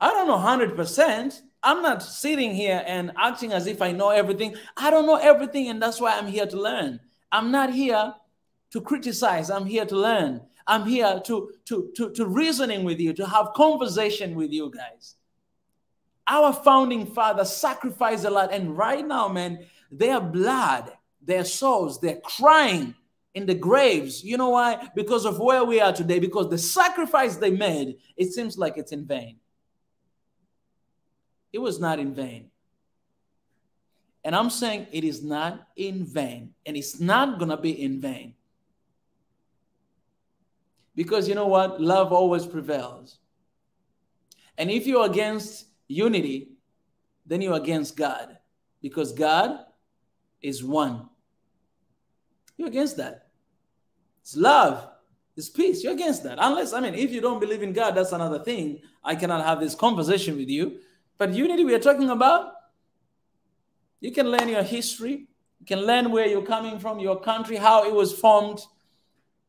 Speaker 1: I don't know 100%, I'm not sitting here and acting as if I know everything. I don't know everything, and that's why I'm here to learn. I'm not here to criticize. I'm here to learn. I'm here to reasoning with you, to have conversation with you guys. Our founding fathers sacrificed a lot, and right now, man, their blood, their souls, they're crying in the graves. You know why? Because of where we are today, because the sacrifice they made, it seems like it's in vain. It was not in vain. And I'm saying it is not in vain, and it's not going to be in vain. Because you know what? Love always prevails. And if you're against unity, then you're against God, because God is one. You're against that. It's love. It's peace. You're against that. Unless, I mean, if you don't believe in God, that's another thing. I cannot have this conversation with you. But unity we are talking about, you can learn your history. You can learn where you're coming from, your country, how it was formed.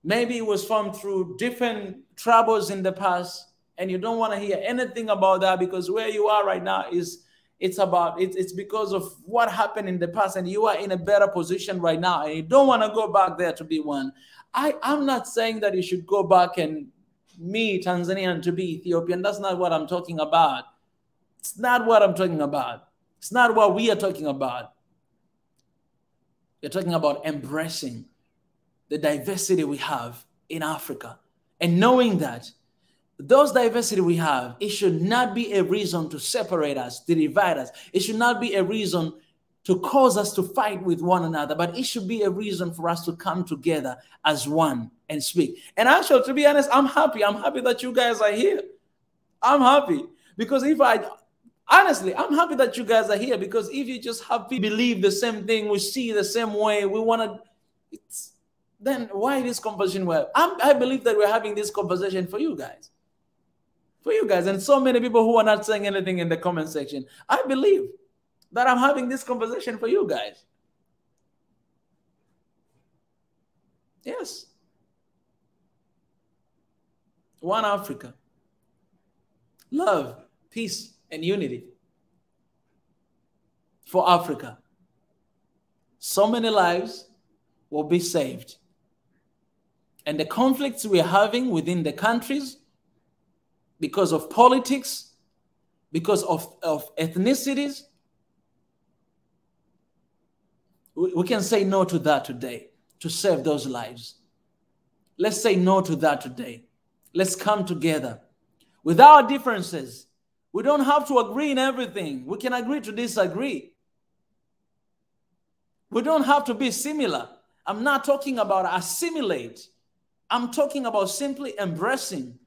Speaker 1: Maybe it was formed through different troubles in the past, and you don't want to hear anything about that, because where you are right now it's because of what happened in the past, and you are in a better position right now, and you don't want to go back there to be one. I'm not saying that you should go back and me, Tanzanian, to be Ethiopian. That's not what I'm talking about. It's not what I'm talking about. It's not what we are talking about. We're talking about embracing the diversity we have in Africa, and knowing that those diversity we have, it should not be a reason to separate us, to divide us. It should not be a reason to cause us to fight with one another, but it should be a reason for us to come together as one and speak. And actually, to be honest, I'm happy. I'm happy that you guys are here. I'm happy because honestly, I'm happy that you guys are here, because if you just have people believe the same thing, we see the same way, we want to, then why this conversation? Well, I believe that we're having this conversation for you guys. For you guys, and so many people who are not saying anything in the comment section. I believe that I'm having this conversation for you guys. Yes. One Africa. Love, peace, and unity for Africa. So many lives will be saved. And the conflicts we're having within the countries, because of politics, because of ethnicities, we can say no to that today to save those lives. Let's say no to that today. Let's come together with our differences. We don't have to agree in everything. We can agree to disagree. We don't have to be similar. I'm not talking about assimilate. I'm talking about simply embracing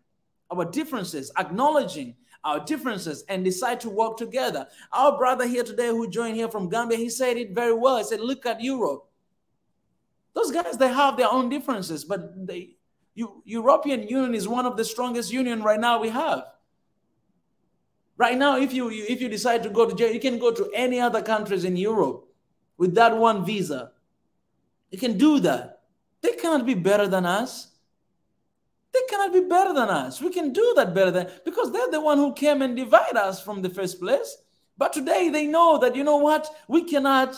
Speaker 1: our differences, acknowledging our differences, and decide to work together. Our brother here today who joined here from Gambia, he said it very well. He said, look at Europe. Those guys, they have their own differences, but European Union is one of the strongest union right now we have. Right now, if you decide to go to jail, you can go to any other countries in Europe with that one visa. You can do that. They cannot be better than us. They cannot be better than us. We can do that better than, because they're the one who came and divided us from the first place. But today they know that, you know what, we cannot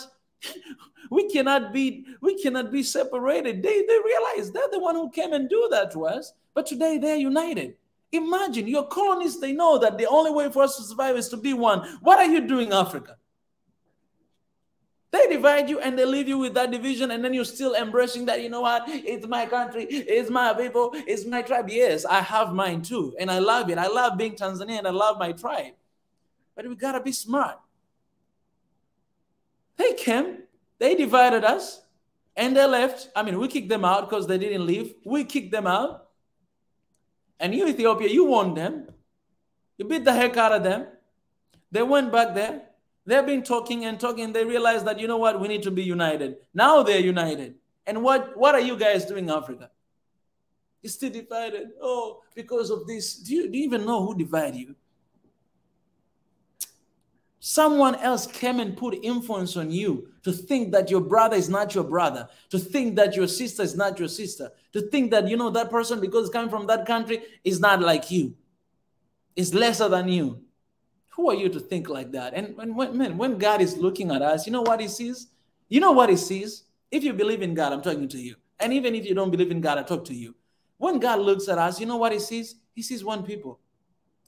Speaker 1: be separated. They realize they're the one who came and do that to us. But today they're united. Imagine your colonists, they know that the only way for us to survive is to be one. What are you doing, Africa? They divide you and they leave you with that division, and then you're still embracing that, you know what, it's my country, it's my people, it's my tribe. Yes, I have mine too, and I love it. I love being Tanzanian, I love my tribe. But we gotta be smart. They came, they divided us, and they left. I mean, we kicked them out because they didn't leave. We kicked them out. And you, Ethiopia, you won them. You beat the heck out of them. They went back there. They've been talking and talking. They realized that, you know what, we need to be united. Now they're united. And what are you guys doing, Africa? You're still divided. Oh, because of this. Do you even know who divided you? Someone else came and put influence on you to think that your brother is not your brother, to think that your sister is not your sister, to think that, you know, that person, because it's coming from that country, is not like you, is lesser than you. Who are you to think like that? And when God is looking at us, you know what he sees? You know what he sees? If you believe in God, I'm talking to you. And even if you don't believe in God, I talk to you. When God looks at us, you know what he sees? He sees one people.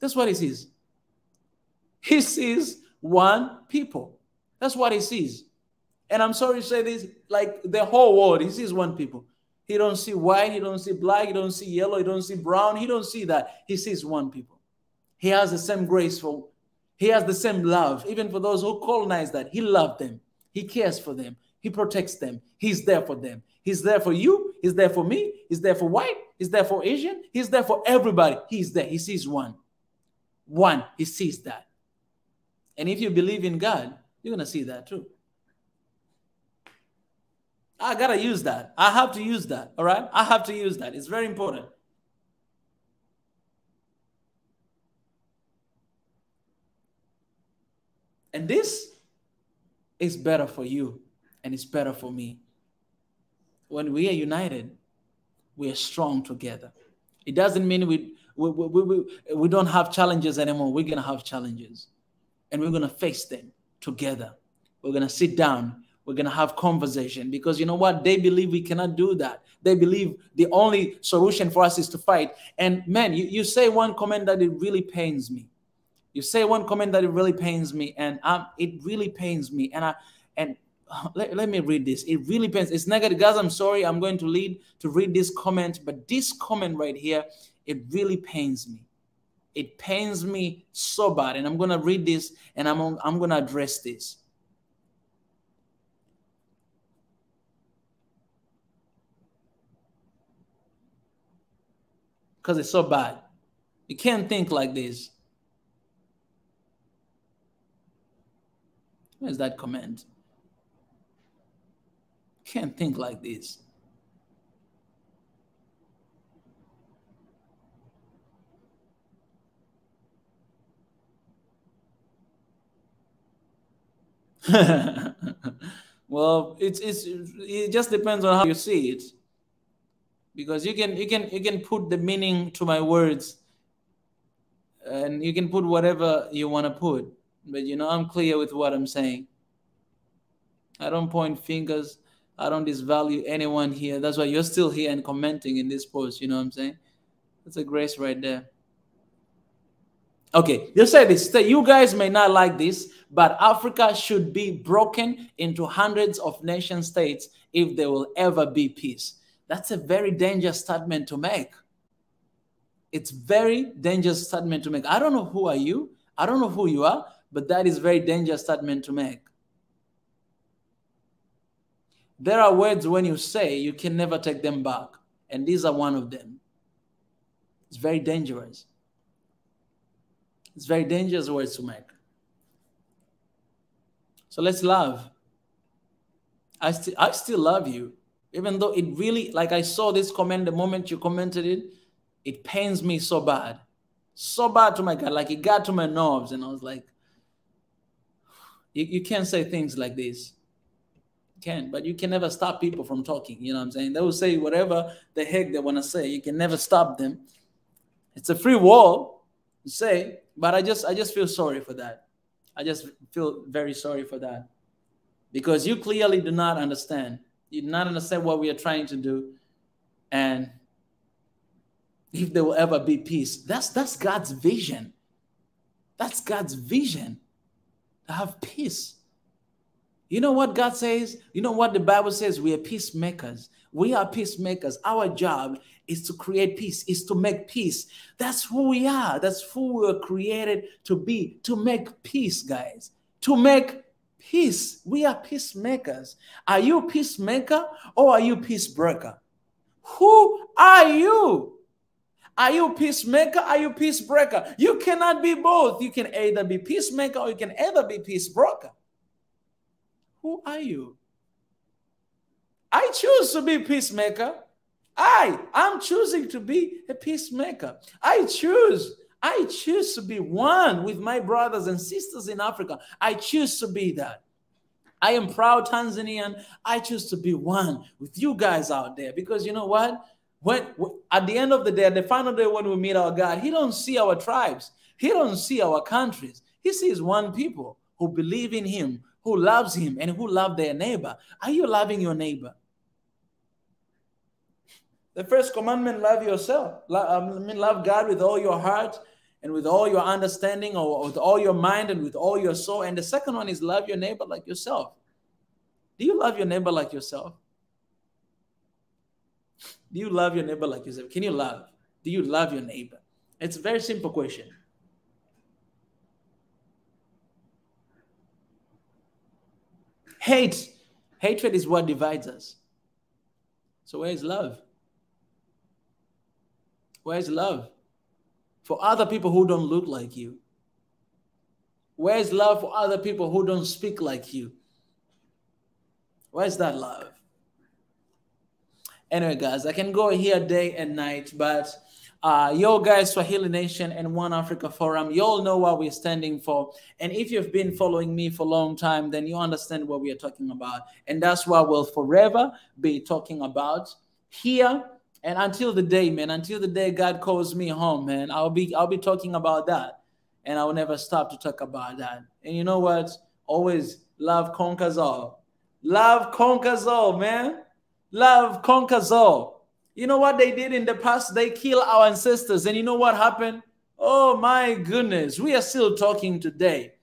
Speaker 1: That's what he sees. He sees one people. That's what he sees. And I'm sorry to say this, like the whole world, he sees one people. He don't see white, he don't see black, he don't see yellow, he don't see brown, he don't see that. He sees one people. He has the same grace for, he has the same love, even for those who colonize that. He loved them. He cares for them. He protects them. He's there for them. He's there for you. He's there for me. He's there for white. He's there for Asian. He's there for everybody. He's there. He sees one. One, he sees that. And if you believe in God, you're going to see that too. I got to use that. I have to use that. All right? I have to use that. It's very important. And this is better for you, and it's better for me. When we are united, we are strong together. It doesn't mean we don't have challenges anymore. We're going to have challenges, and we're going to face them together. We're going to sit down. We're going to have conversation, because you know what? They believe we cannot do that. They believe the only solution for us is to fight. And man, you say one comment that it really pains me. You say one comment that it really pains me, and it really pains me. And let me read this. It really pains. It's negative, guys. I'm sorry. I'm going to read this comment, but this comment right here, it really pains me. It pains me so bad, and I'm going to read this, and I'm going to address this. Because it's so bad. You can't think like this. Where's that comment? Can't think like this. Well, it just depends on how you see it, because you can put the meaning to my words, and you can put whatever you want to put. But you know, I'm clear with what I'm saying. I don't point fingers. I don't disvalue anyone here. That's why you're still here and commenting in this post. You know what I'm saying? That's a grace right there. Okay, you say this. You guys may not like this, but Africa should be broken into hundreds of nation states if there will ever be peace. That's a very dangerous statement to make. It's very dangerous statement to make. I don't know who are you. I don't know who you are. But that is a very dangerous statement to make. There are words when you say you can never take them back. And these are one of them. It's very dangerous. It's very dangerous words to make. So let's love. I still love you. Even though it really, like I saw this comment the moment you commented it, it pains me so bad. So bad to my God. Like it got to my nerves. And I was like, you can't say things like this. You can, but you can never stop people from talking. You know what I'm saying? They will say whatever the heck they want to say. You can never stop them. It's a free world to say, but I just feel sorry for that. I just feel very sorry for that, because you clearly do not understand. You do not understand what we are trying to do. And if there will ever be peace, that's God's vision. That's God's vision. Have peace. You know what God says? You know what the Bible says? We are peacemakers. We are peacemakers. Our job is to create peace, is to make peace. That's who we are. That's who we were created to be, to make peace, guys. To make peace. We are peacemakers. Are you a peacemaker or are you a peace breaker? Who are you? Are you a peacemaker? Are you a peace breaker? You cannot be both. You can either be peacemaker or you can either be peace broker. Who are you? I choose to be a peacemaker. I'm choosing to be a peacemaker. I choose to be one with my brothers and sisters in Africa. I choose to be that. I am proud Tanzanian. I choose to be one with you guys out there, because you know what? When at the end of the day, at the final day when we meet our God, he don't see our tribes. He don't see our countries. He sees one people who believe in him, who loves him, and who love their neighbor. Are you loving your neighbor? The first commandment, love yourself. Love God with all your heart and with all your understanding, or with all your mind and with all your soul. And the second one is love your neighbor like yourself. Do you love your neighbor like yourself? Do you love your neighbor like yourself? Can you love? Do you love your neighbor? It's a very simple question. Hatred is what divides us. So where is love? Where is love for other people who don't look like you? Where is love for other people who don't speak like you? Where is that love? Anyway, guys, I can go here day and night, but yo guys, Swahili Nation and One Africa Forum, you all know what we're standing for. And if you've been following me for a long time, then you understand what we are talking about. And that's what we'll forever be talking about here. And until the day, man, until the day God calls me home, man, I'll be talking about that. And I'll never stop to talk about that. And you know what? Always love conquers all. Love conquers all, man. Love conquers all. You know what they did in the past? They killed our ancestors. And you know what happened? Oh my goodness. We are still talking today.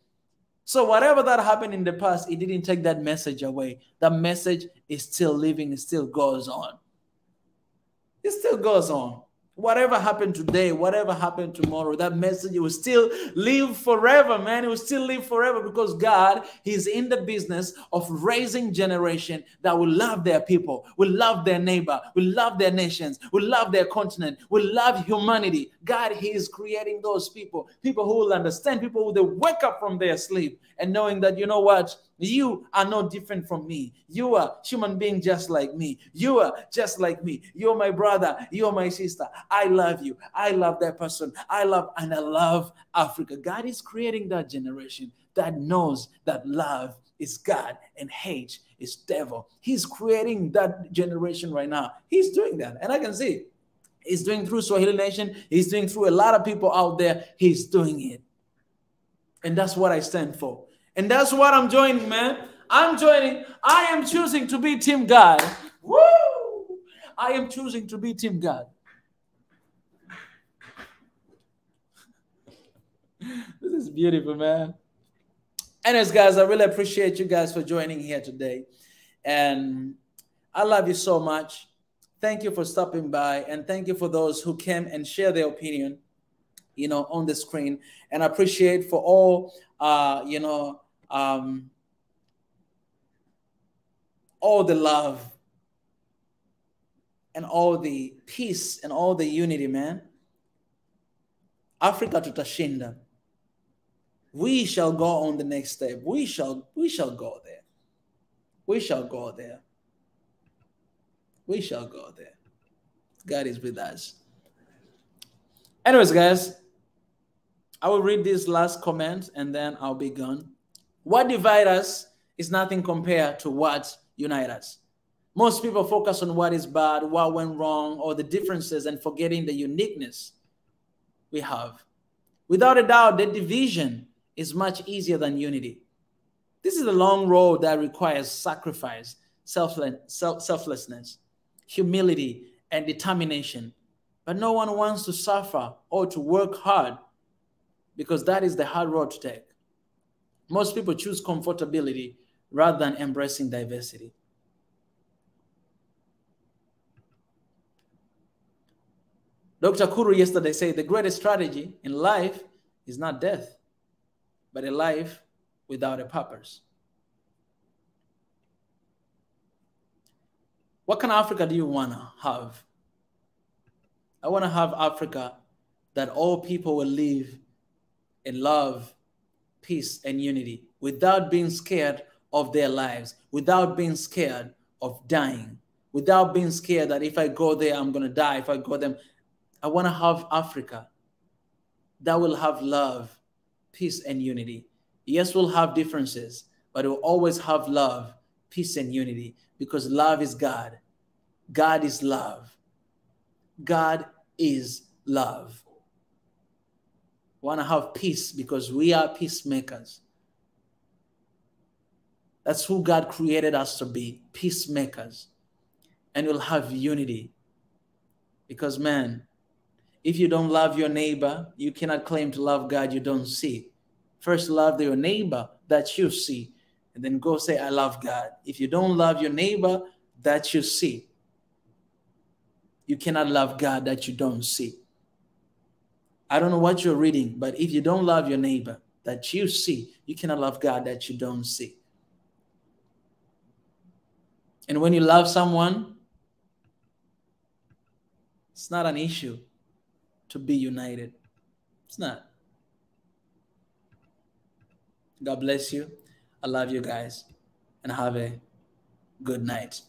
Speaker 1: So whatever that happened in the past, it didn't take that message away. That message is still living. It still goes on. It still goes on. Whatever happened today, whatever happened tomorrow, that message will still live forever, man. It will still live forever because God, He's in the business of raising generation that will love their people, will love their neighbor, will love their nations, will love their continent, will love humanity. God, He is creating those people, people who will understand, people who will wake up from their sleep and knowing that, you know what? You are no different from me. You are human being just like me. You are just like me. You're my brother. You're my sister. I love you. I love that person. I love Africa. God is creating that generation that knows that love is God and hate is devil. He's creating that generation right now. He's doing that. And I can see He's doing through Swahili Nation. He's doing through a lot of people out there. He's doing it. And that's what I stand for. And that's what I'm joining, man. I'm joining. I am choosing to be Team God. Woo! I am choosing to be Team God. This is beautiful, man. Anyways, guys, I really appreciate you guys for joining here today. And I love you so much. Thank you for stopping by. And thank you for those who came and share their opinion, you know, on the screen. And I appreciate for all, all the love and all the peace and all the unity, man. Africa tutashinda. We shall go on the next step. We shall go there. We shall go there. We shall go there. God is with us. Anyways, guys, I will read this last comment and then I'll be gone. What divides us is nothing compared to what unites us. Most people focus on what is bad, what went wrong, or the differences and forgetting the uniqueness we have. Without a doubt, the division is much easier than unity. This is a long road that requires sacrifice, selflessness, humility, and determination. But no one wants to suffer or to work hard because that is the hard road to take. Most people choose comfortability rather than embracing diversity. Dr. Kuru yesterday said the greatest strategy in life is not death, but a life without a purpose. What kind of Africa do you want to have? I want to have Africa that all people will live in love, peace, and unity without being scared of their lives, without being scared of dying, without being scared that if I go there, I'm going to die. If I go there, I want to have Africa that will have love, peace, and unity. Yes, we'll have differences, but we'll always have love, peace, and unity because love is God. God is love. God is love. We want to have peace because we are peacemakers. That's who God created us to be, peacemakers. And we'll have unity. Because, man, if you don't love your neighbor, you cannot claim to love God you don't see. First, love your neighbor that you see, and then go say, I love God. If you don't love your neighbor that you see, you cannot love God that you don't see. I don't know what you're reading, but if you don't love your neighbor that you see, you cannot love God that you don't see. And when you love someone, it's not an issue to be united. It's not. God bless you. I love you guys. And have a good night.